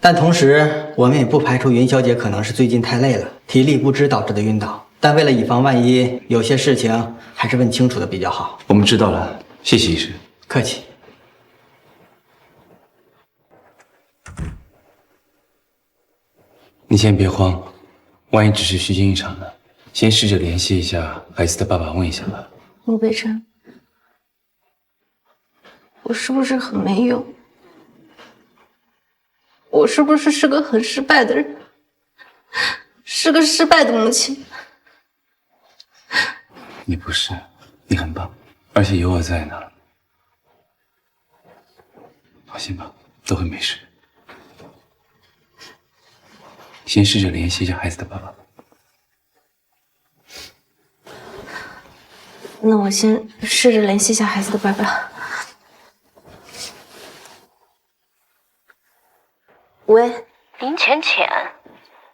但同时我们也不排除云小姐可能是最近太累了，体力不支导致的晕倒。但为了以防万一，有些事情还是问清楚的比较好。我们知道了，谢谢医师。客气。你先别慌，万一只是虚惊一场呢？先试着联系一下孩子的爸爸，问一下吧。陆北辰，我是不是很没用？我是不是个很失败的人？是个失败的母亲？你不是，你很棒，而且有我在呢。放心吧，都会没事。先试着联系一下孩子的爸爸吧。那我先试着联系一下孩子的爸爸。喂，林浅浅，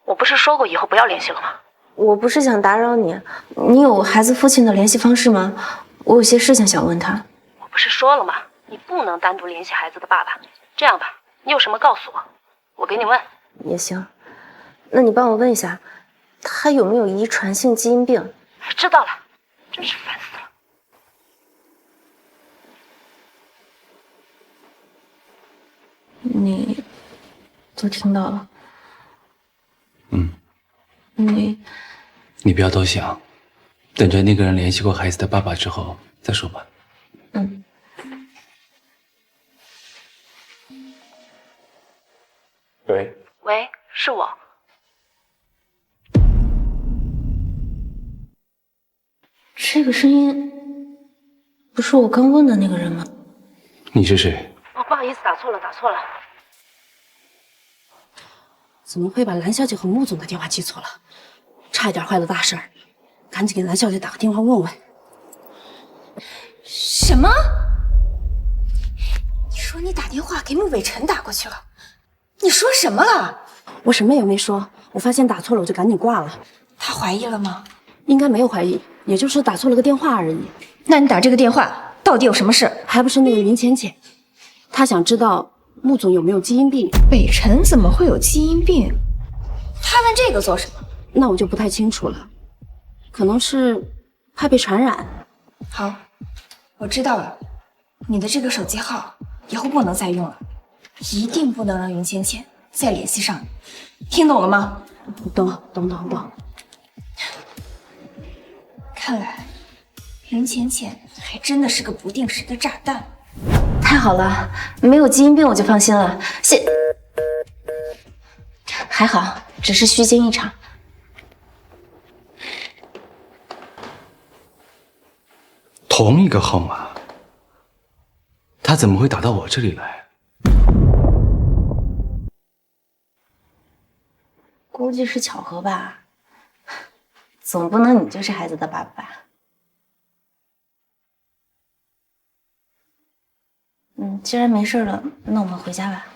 我不是说过以后不要联系了吗？我不是想打扰你，你有孩子父亲的联系方式吗？我有些事情想问他。我不是说了吗？你不能单独联系孩子的爸爸。这样吧，你有什么告诉我，我给你问。也行，那你帮我问一下，他有没有遗传性基因病？知道了，真是烦死了。你都听到了？你不要多想，等着那个人联系过孩子的爸爸之后再说吧。喂，喂，是我。这个声音不是我刚问的那个人吗？你是谁？哦，不好意思，打错了。怎么会把蓝小姐和穆总的电话记错了？差一点坏了大事儿，赶紧给蓝小姐打个电话问问。什么？你说你打电话给穆北辰打过去了？你说什么了？我什么也没说，我发现打错了，我就赶紧挂了。他怀疑了吗？应该没有怀疑，也就是打错了个电话而已。那你打这个电话到底有什么事？还不是那个云浅浅，他想知道穆总有没有基因病。北辰怎么会有基因病？他问这个做什么？那我就不太清楚了，可能是怕被传染。好，我知道了，你的这个手机号以后不能再用了，一定不能让云浅浅再联系上你，听懂了吗？懂。看来云浅浅还真的是个不定时的炸弹。太好了，没有基因病我就放心了。还好，只是虚惊一场。同一个号码，他怎么会打到我这里来？估计是巧合吧，总不能你就是孩子的爸爸。既然没事了，那我们回家吧。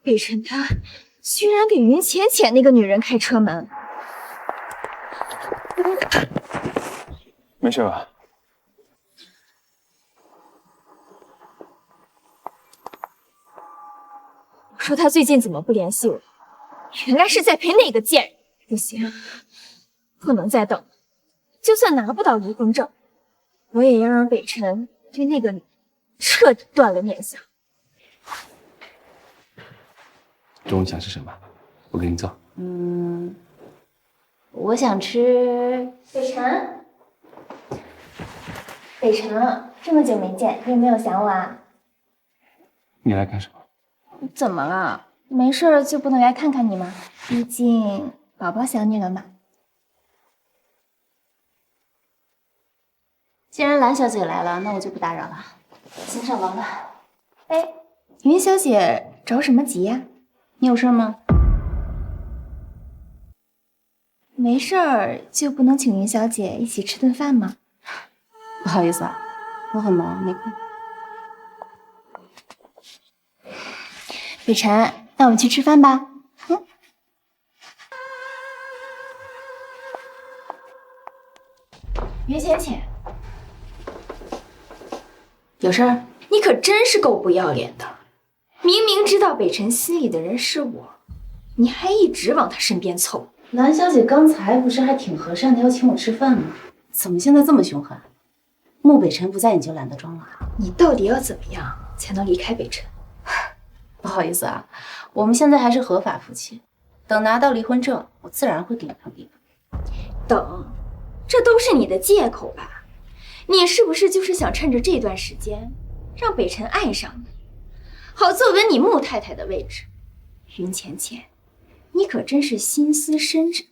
北辰他居然给云浅浅那个女人开车门，没事吧？我说他最近怎么不联系我？原来是在陪那个贱人。不行，不能再等了。就算拿不到离婚证，我也要让北辰对那个女彻底断了念想。中午想吃什么？我给你做。我想吃。北辰，这么久没见，你有没有想我啊？你来干什么？怎么了？没事就不能来看看你吗？毕竟宝宝想你了嘛。既然蓝小姐来了，那我就不打扰了，先上楼了。哎，云小姐着什么急呀？你有事吗？没事儿就不能请云小姐一起吃顿饭吗？不好意思啊，我很忙，没空。北辰，那我们去吃饭吧。云浅浅，有事儿？你可真是够不要脸的！明明知道北辰心里的人是我，你还一直往他身边凑。蓝小姐刚才不是还挺和善的，要请我吃饭吗？怎么现在这么凶悍？穆北辰不在，你就懒得装了？你到底要怎么样才能离开北辰？不好意思啊，我们现在还是合法夫妻，等拿到离婚证，我自然会给你碰地方。等，这都是你的借口吧？你是不是就是想趁着这段时间，让北辰爱上你，好坐稳你穆太太的位置？云浅浅，你可真是心思深沉，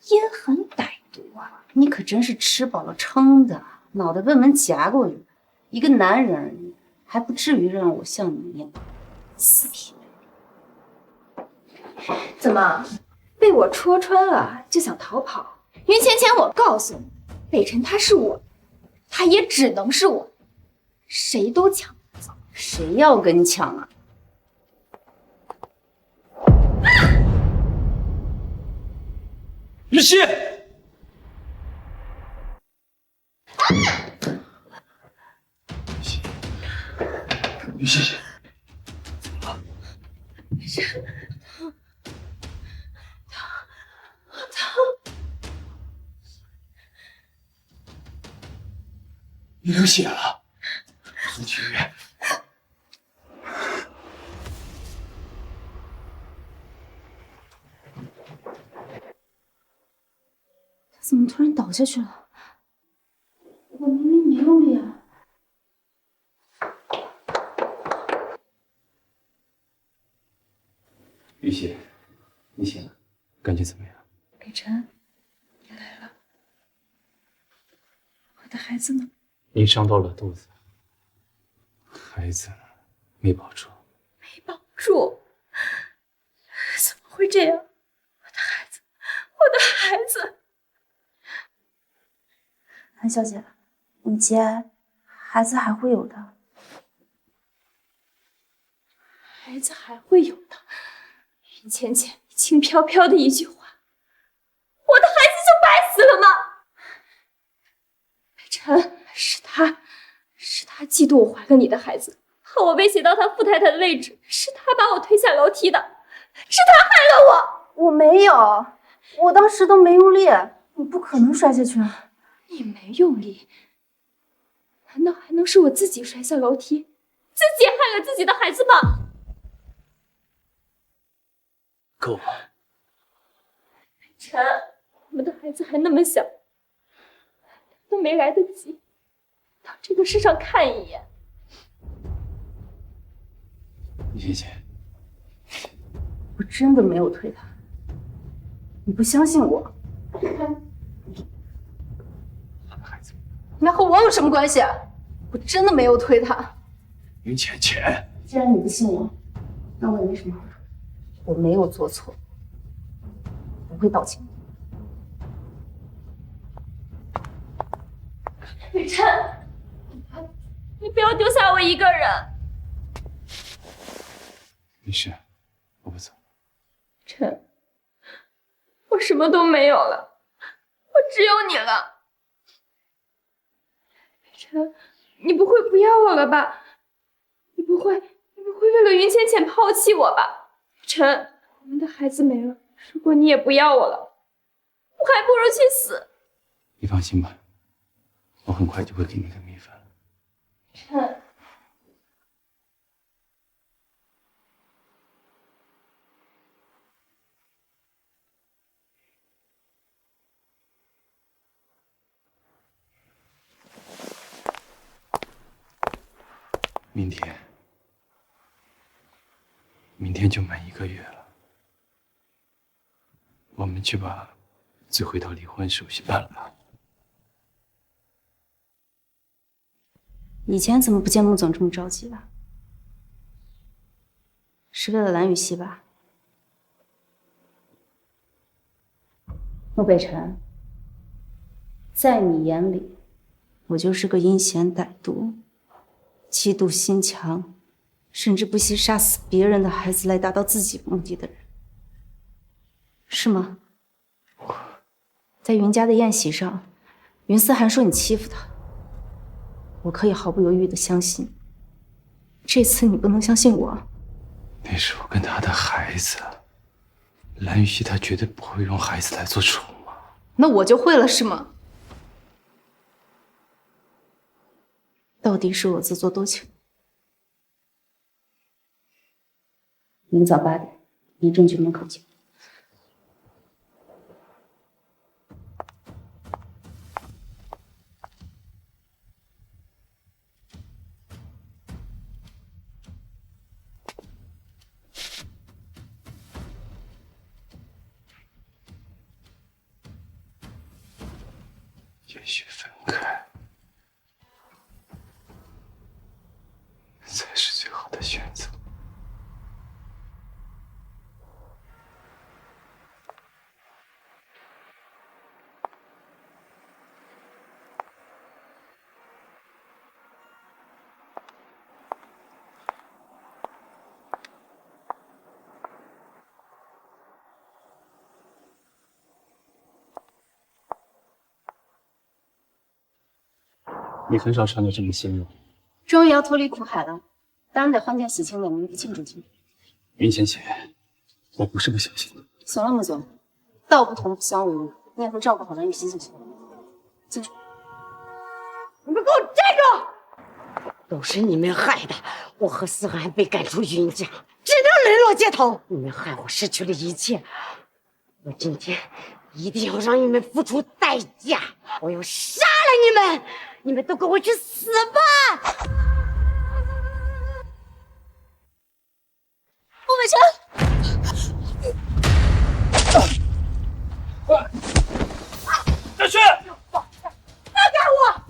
阴狠歹毒啊！你可真是吃饱了撑的，脑袋被门夹过去。一个男人而已，还不至于让我像你一样死皮赖脸。怎么被我戳穿了就想逃跑？云浅浅，我告诉你，北辰他是我，他也只能是我，谁都抢不走。谁要跟你抢啊？雨熙，雨熙，没事，疼，你流血了，送去医院。他怎么突然倒下去了？我明明没用力啊！雨熙，你醒了，感觉怎么样？北辰，你来了，我的孩子呢？你伤到了肚子，孩子没保住。没保住？怎么会这样？我的孩子，我的孩子！蓝小姐，你节哀，孩子还会有的。孩子还会有的。云浅浅，你轻飘飘的一句话，我的孩子就白死了吗？北辰，是他嫉妒我怀了你的孩子，害我威胁到他傅太太的位置，是他把我推下楼梯的，是他害了我。我没有，我当时都没用力，你不可能摔下去。你没用力，难道还能是我自己摔下楼梯，自己害了自己的孩子吗？够了，北辰，我们的孩子还那么小，都没来得及到这个世上看一眼。谢谢。我真的没有推他，你不相信我？那和我有什么关系？我真的没有推他。云浅浅，既然你不信我，那我也没什么好说。我没有做错，不会道歉。北辰，你不要丢下我一个人。没事，我不走。辰，我什么都没有了，我只有你了。北辰，你不会不要我了吧？你不会为了云浅浅抛弃我吧？辰，我们的孩子没了，如果你也不要我了，我还不如去死。你放心吧，我很快就会给你个米饭。辰，明天就满1个月了，我们去把最后一道离婚手续办了吧。以前怎么不见穆总这么着急啊？是为了蓝雨熙吧？穆北辰，在你眼里，我就是个阴险歹毒、嫉妒心强，甚至不惜杀死别人的孩子来达到自己目的的人，是吗？在云家的宴席上，云思涵说你欺负他，我可以毫不犹豫地相信。这次你不能相信我。那是我跟他的孩子，蓝雨熙他绝对不会用孩子来做宠物。那我就会了，是吗？到底是我自作多情。明早8点，离政局门口见。也许分开才是最好的选择。你很少穿得这么鲜艳。终于要脱离苦海了，当然得换件喜庆的，我们庆祝庆祝。云浅浅，我不是个小心的。行了，穆总，道不同不相为谋，你也会照顾好蓝雨熙就行。进去。你们给我站住！都是你们害的，我和思涵被赶出云家，只能沦落街头。你们害我失去了一切，我今天一定要让你们付出代价！我要杀了你们！你们都给我去死吧！穆北辰，下去！放开我！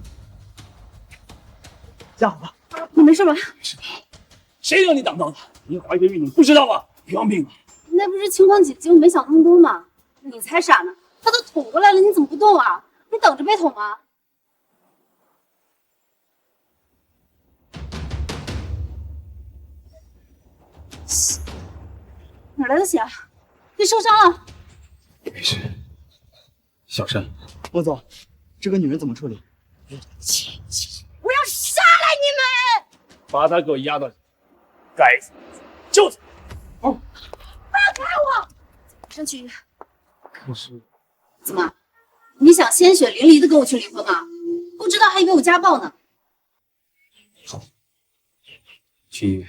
家伙，你没事吧？谁让你挡道的？你怀着孕你不知道吗？别忘命啊！那不是情况紧急，我没想那么多嘛。你才傻呢，他都捅过来了，你怎么不动啊？你等着被捅啊？哪来的血啊？你受伤了？没事。小山，穆总，这个女人怎么处理？我要杀了你们！把他给我压到，该死，就是。放开我！上去医院。可是，怎么？你想鲜血淋漓的跟我去离婚吗？不知道还以为我家暴呢。好，去医院。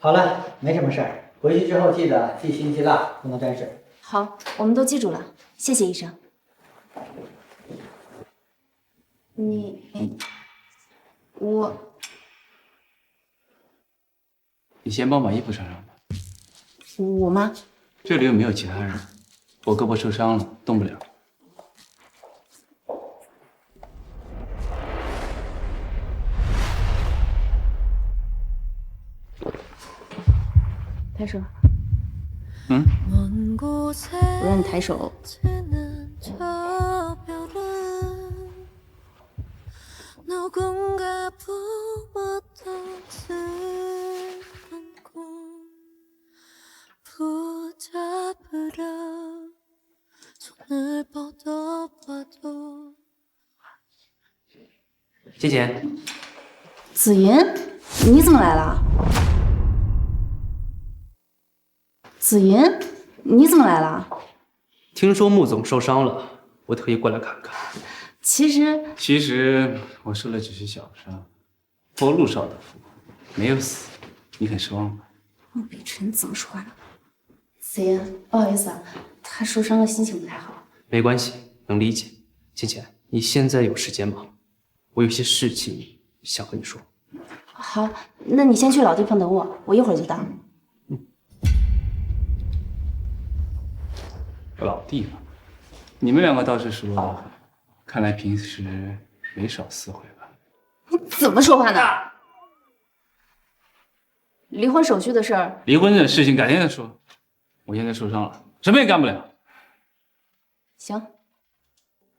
好了，没什么事儿。回去之后记得忌辛忌辣，不能沾水。好，我们都记住了，谢谢医生。你先帮把衣服穿上吧。我吗？这里又没有其他人，我胳膊受伤了，动不了。抬手。嗯。我让你抬手。姐姐，紫云，你怎么来了？紫云，你怎么来了？听说穆总受伤了，我特意过来看看。其实我受的只是小伤，颇路少的福，没有死。你很失望吧？穆北辰怎么说话的？紫云，不好意思啊，他受伤了，心情不太好。没关系，能理解。浅浅，你现在有时间吗？我有些事情想和你说。好，那你先去老地方等我，我一会儿就到。老地方，你们两个倒是说，看来平时没少私会吧？你怎么说话呢？离婚手续的事儿，离婚的事情改天再说。我现在受伤了，什么也干不了。行，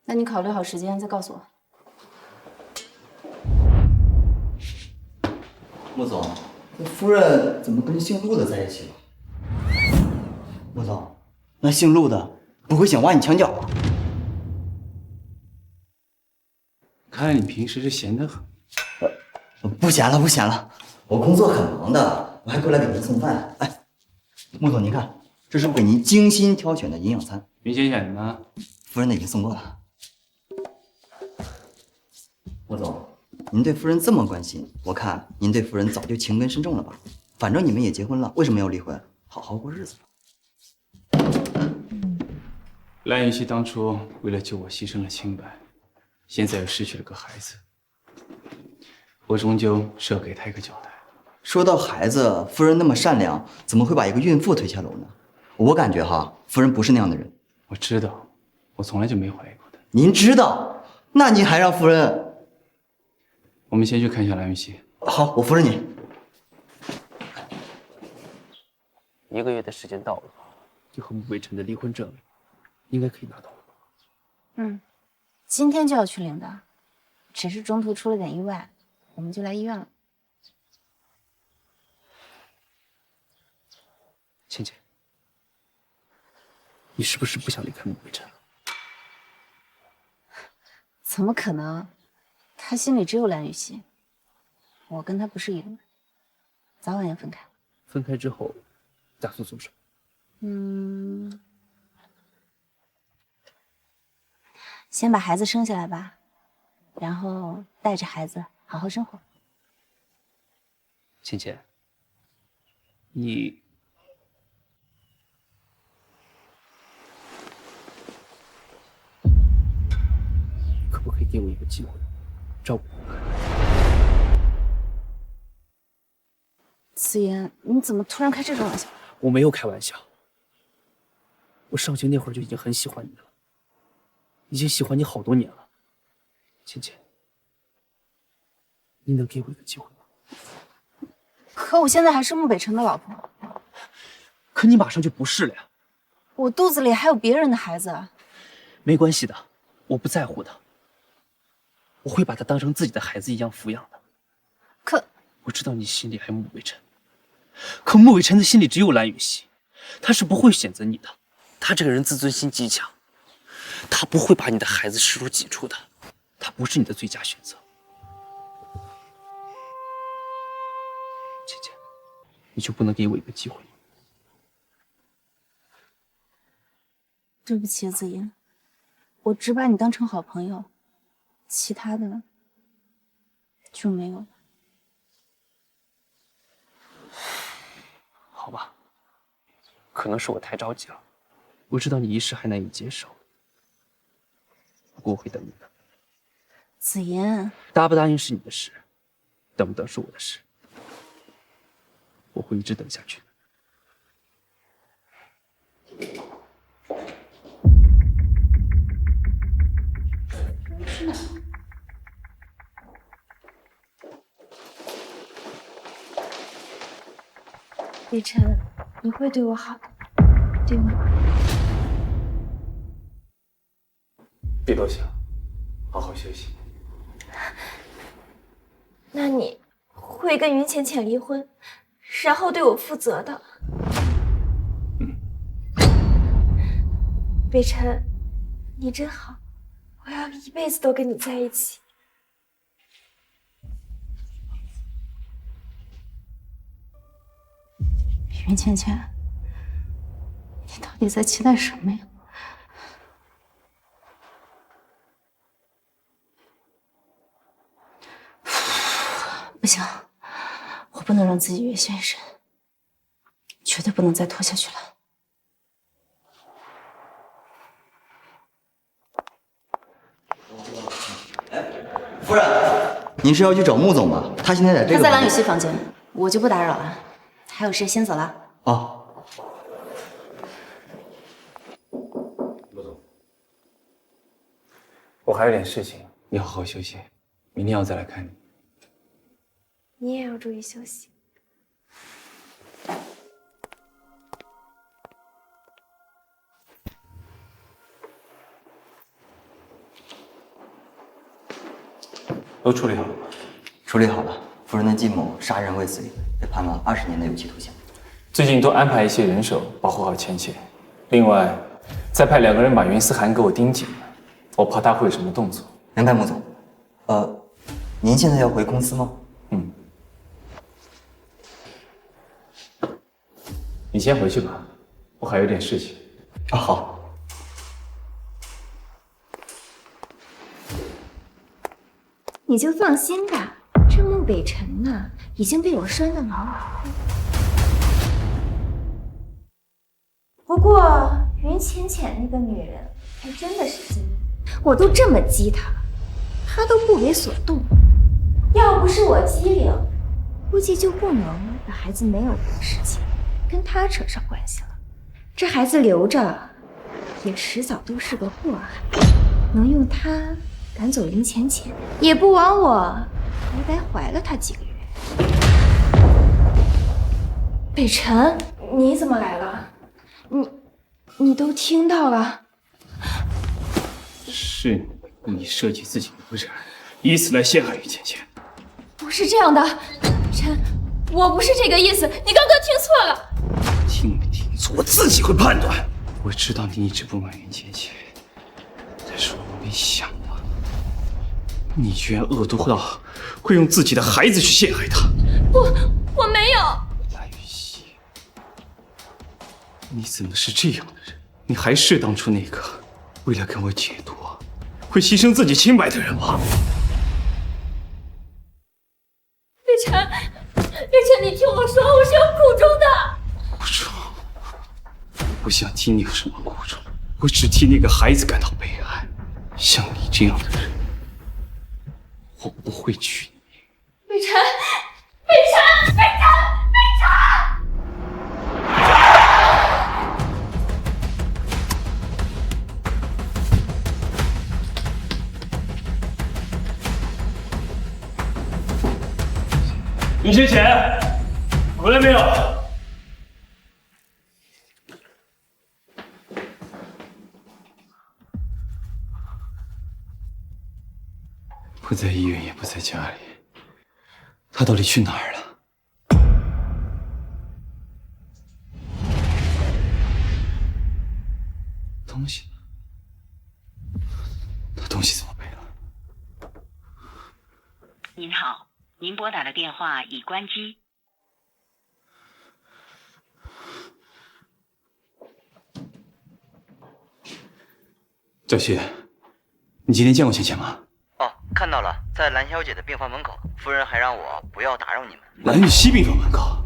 那你考虑好时间再告诉我。穆总，这夫人怎么跟姓陆的在一起了？穆总，那姓陆的不会想挖你墙角吧？看来你平时是闲得很。不闲了，不闲了，我工作很忙的，我还过来给您送饭。哎，穆总，您看，这是我给您精心挑选的营养餐。云浅浅呢？夫人的已经送过了。穆总，您对夫人这么关心，我看您对夫人早就情根深重了吧？反正你们也结婚了，为什么要离婚？好好过日子吧。蓝雨熙当初为了救我牺牲了清白，现在又失去了个孩子，我终究是要给他一个交代。说到孩子，夫人那么善良，怎么会把一个孕妇推下楼呢？我感觉哈，夫人不是那样的人。我知道，我从来就没怀疑过他。您知道，那您还让夫人？我们先去看一下蓝雨熙。好，我扶着你。1个月的时间到了，就和穆北辰的离婚证应该可以拿到了。嗯，今天就要去领的，只是中途出了点意外，我们就来医院了。倩倩，你是不是不想离开穆北辰了？怎么可能？他心里只有蓝雨熙，我跟他不是一路人，早晚要分开。分开之后，打算做什么？先把孩子生下来吧，然后带着孩子好好生活。倩倩，你可不可以给我一个机会，照顾我？子言，你怎么突然开这种玩笑？我没有开玩笑，我上学那会儿就已经很喜欢你了，已经喜欢你好多年了。倩倩，你能给我一个机会吗？可我现在还是穆北辰的老婆，可你马上就不是了呀。我肚子里还有别人的孩子。没关系的，我不在乎的，我会把他当成自己的孩子一样抚养的。可我知道你心里还有穆北辰，可穆北辰的心里只有蓝雨熙，他是不会选择你的。他这个人自尊心极强，他不会把你的孩子视如己出的，他不是你的最佳选择。倩倩，你就不能给我一个机会吗？对不起，子言，我只把你当成好朋友，其他的就没有了。好吧，可能是我太着急了。我知道你一时还难以接受，不过我会等你的。子言，答不答应是你的事，等不等是我的事，我会一直等下去的。去哪？北辰，你会对我好的，对吗？别多想，好好休息。那你会跟云浅浅离婚，然后对我负责的。北辰，你真好，我要一辈子都跟你在一起。云倩倩，你到底在期待什么呀？不行，我不能让自己越陷越深，绝对不能再拖下去了。夫人，您是要去找穆总吗？他现在在这个。他在蓝雨熙房间，我就不打扰了。还有事，先走了。哦。陆总，我还有点事情，你好好休息，明天我再来看你。你也要注意休息。都处理好了吗？处理好了，夫人的继母杀人未遂，被判了20年的有期徒刑。最近多安排一些人手保护好浅浅，另外再派2个人把袁思涵给我盯紧，我怕他会有什么动作。明白，穆总。您现在要回公司吗？你先回去吧，我还有点事情。好。你就放心吧，这穆北辰呢，已经被我拴得牢牢的。不过云浅浅那个女人还真的是精明，我都这么激她了，她都不为所动。要不是我机灵，估计就不能把孩子没有的事情跟她扯上关系了。这孩子留着，也迟早都是个祸害，能用她赶走林浅浅，也不枉我白白怀了她几个月。北辰，你怎么来了？你都听到了？是你设计自己的不是，以此来陷害云浅浅。不是这样的，北辰，我不是这个意思，你刚刚听错了。听没听错？我自己会判断。我知道你一直不满云浅浅，但是我没想到你居然恶毒到会用自己的孩子去陷害她。不，我没有。蓝雨熙，你怎么是这样的人？你还是当初那个为了跟我解脱，会牺牲自己清白的人吗？北辰，你听我说，我是有苦衷的。苦衷？我不想听你有什么苦衷，我只替那个孩子感到悲哀。像你这样的人，我不会娶你。北辰，北辰，北辰，北辰！云浅浅，回来没有？不在医院，也不在家里，他到底去哪儿了？东西呢？他东西怎么没了？您好，您拨打的电话已关机。赵熙，你今天见过浅浅吗？哦，看到了，在蓝小姐的病房门口，夫人还让我不要打扰你们。蓝雨熙病房门口。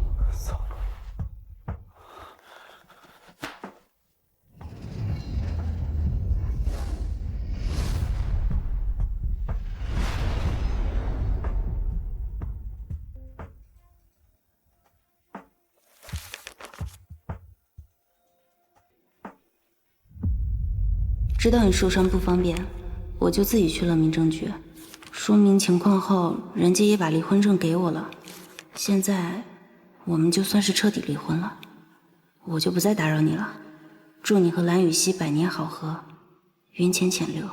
知道你受伤不方便，我就自己去了民政局，说明情况后，人家也把离婚证给我了。现在我们就算是彻底离婚了，我就不再打扰你了。祝你和蓝雨熙百年好合，云浅浅留。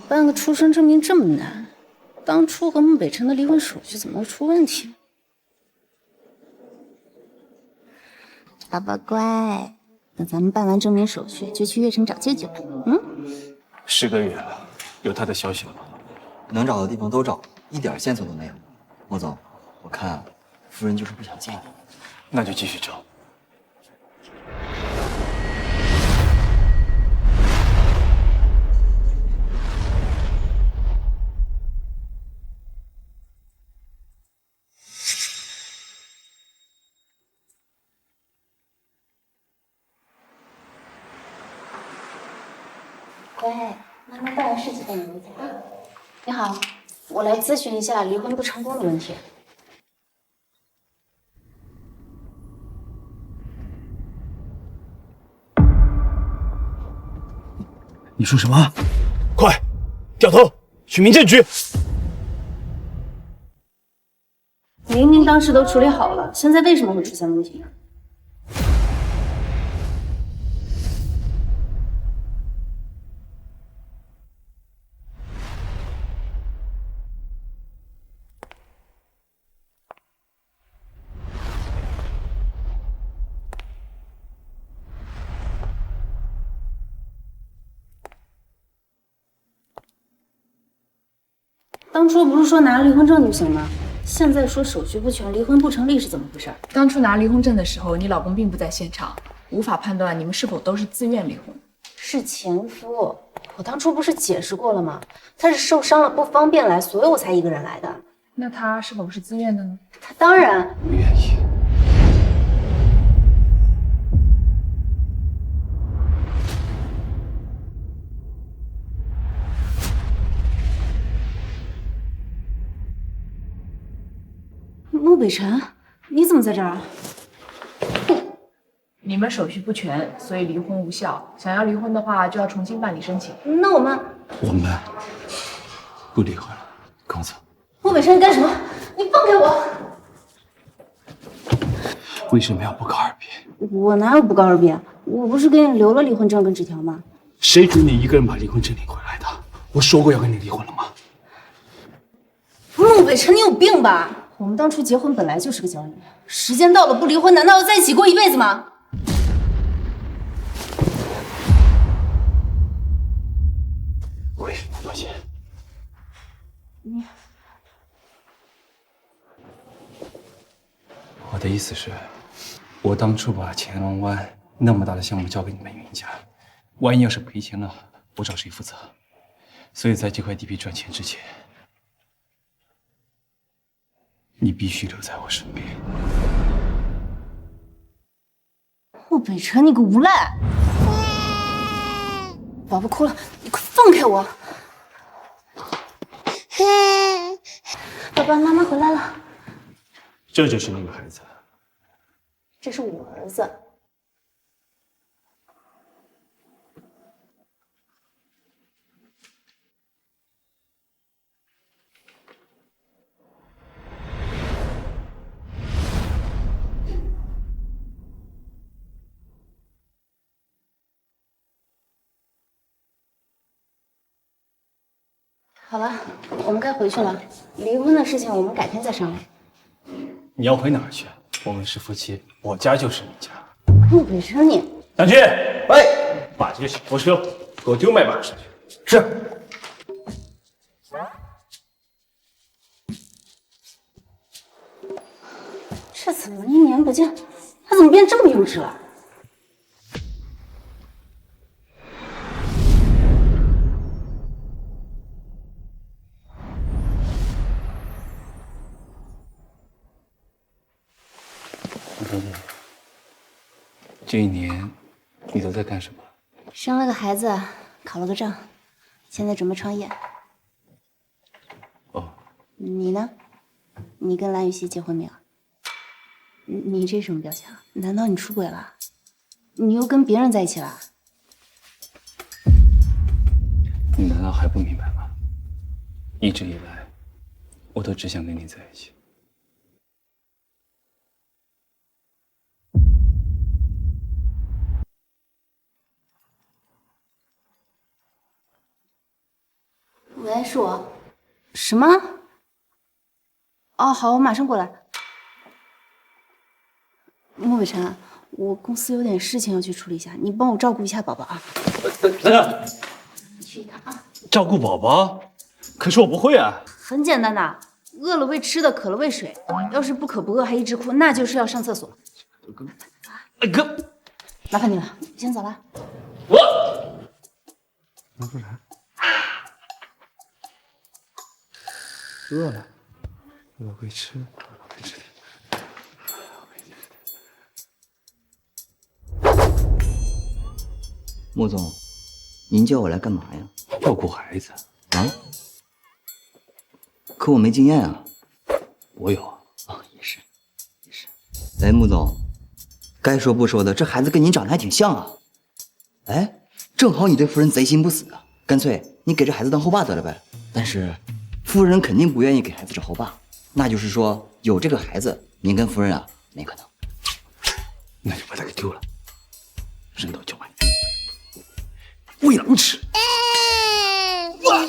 办个出生证明这么难？当初和穆北辰的离婚手续怎么会出问题？宝宝乖，等咱们办完证明手续，就去悦城找舅舅。10个月了，有他的消息了吗？能找的地方都找，一点线索都没有。莫总，我看夫人就是不想见你。那就继续找。喂，妈妈办了事情等你回家。你好，我来咨询一下离婚不成功的问题。你说什么？快，掉头去民政局。明明当时都处理好了，现在为什么会出现问题？当初不是说拿离婚证就行吗？现在说手续不全，离婚不成立是怎么回事？当初拿离婚证的时候，你老公并不在现场，无法判断你们是否都是自愿离婚。是前夫，我当初不是解释过了吗？他是受伤了不方便来，所以我才一个人来的。那他是否是自愿的呢？他当然不愿意。穆北辰，你怎么在这儿？你们手续不全，所以离婚无效。想要离婚的话，就要重新办理申请。那我们不离婚了，跟我走。穆北辰，你干什么？你放开我！为什么要不告而别？我哪有不告而别？我不是给你留了离婚证跟纸条吗？谁准你一个人把离婚证领回来的？我说过要跟你离婚了吗？穆北辰，你有病吧？我们当初结婚本来就是个交易，时间到了不离婚，难道要在一起过一辈子吗？为什么道歉？我的意思是，我当初把乾隆湾那么大的项目交给你们云家，万一要是赔钱了，我找谁负责？所以在这块地皮赚钱之前，你必须留在我身边。穆北辰，你个无赖！宝宝哭了，你快放开我！爸爸妈妈回来了。这就是那个孩子。这是我儿子。好了，我们该回去了。离婚的事情我们改天再商量。你要回哪儿去？我们是夫妻，我家就是你家。穆北辰，你将军，喂，把这个小拖车给我丢麦秆上去。是。这怎么一年不见，他怎么变这么幼稚了？这一年你都在干什么？生了个孩子，考了个证，现在准备创业。哦，你呢？你跟蓝雨熙结婚没有？你这什么表情？难道你出轨了？你又跟别人在一起了？你难道还不明白吗？一直以来，我都只想跟你在一起。喂，是我。什么？哦，好，我马上过来。穆北辰，我公司有点事情要去处理一下，你帮我照顾一下宝宝啊。等等，去一趟啊。照顾宝宝？可是我不会啊。很简单的，饿了喂吃的，渴了喂水。要是不渴不饿还一直哭，那就是要上厕所。哥，麻烦你了，我先走了。要不然。饿了，我会吃，我会吃的。穆总，您叫我来干嘛呀？照顾孩子啊？可我没经验啊。我有啊。也是。哎，穆总，该说不说的，这孩子跟您长得还挺像啊。哎，正好你对夫人贼心不死啊，干脆你给这孩子当后爸得了呗。但是夫人肯定不愿意给孩子找后爸，那就是说有这个孩子，您跟夫人啊没可能。那就把他给丢了，人道叫卖，喂狼吃。哭了，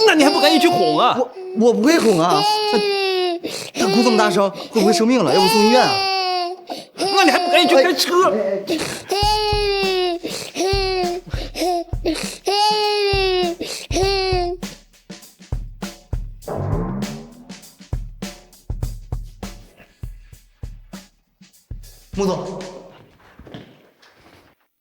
那你还不赶紧去哄啊？我不会哄啊，他哭这么大声，会不会生病了？要不送医院啊？那你还不赶紧去开车？穆总，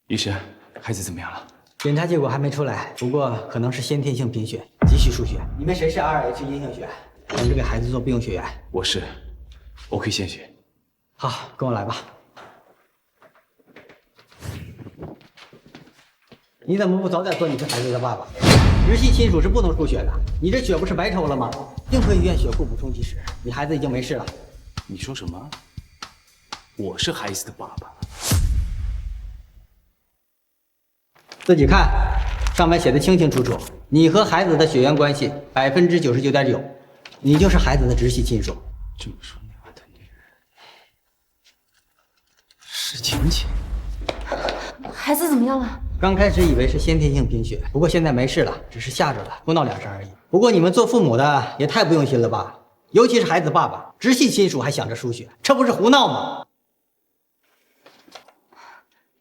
医生，孩子怎么样了？检查结果还没出来，不过可能是先天性贫血，急需输血。你们谁是 Rh 阴性血？等着给孩子做备用血源。我是，我可以献血。好，跟我来吧。你怎么不早点做你这孩子的爸爸？直系亲属是不能输血的，你这血不是白抽了吗？硬科医院血库补充及时，你孩子已经没事了。你说什么？我是孩子的爸爸。自己看，上面写的清清楚楚，你和孩子的血缘关系99.9%，你就是孩子的直系亲属。这么说，你和他女人是亲戚？孩子怎么样了？刚开始以为是先天性贫血，不过现在没事了，只是吓着了，哭闹2声而已。不过你们做父母的也太不用心了吧？尤其是孩子爸爸，直系亲属还想着输血，这不是胡闹吗？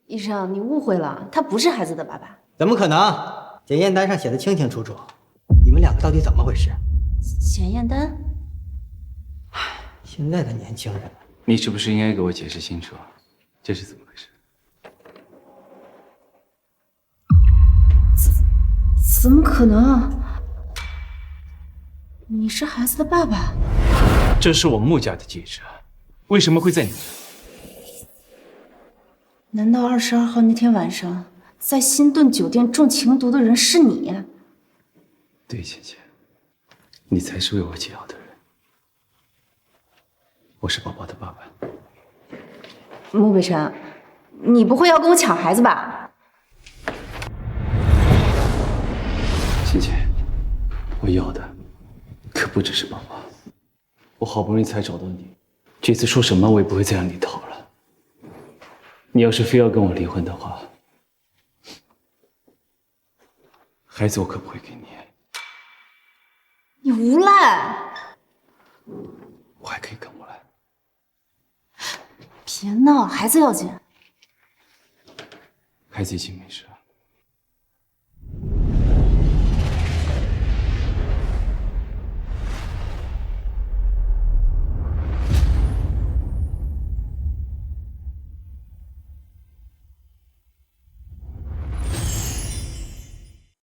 医生，你误会了，他不是孩子的爸爸。怎么可能？检验单上写的清清楚楚，你们两个到底怎么回事？检验单？现在的年轻人，你是不是应该给我解释清楚，这是怎么回事？怎么可能？你是孩子的爸爸？这是我穆家的戒指，为什么会在你这？难道22号那天晚上在新顿酒店中情毒的人是你？对，姐姐，你才是为我解药的人。我是宝宝的爸爸。穆北辰，你不会要跟我抢孩子吧？欣姐，我要的可不只是宝宝。我好不容易才找到你，这次说什么我也不会再让你逃了。你要是非要跟我离婚的话，孩子我可不会给你。你无赖！我还可以更无赖。别闹，孩子要紧。孩子已经没事了。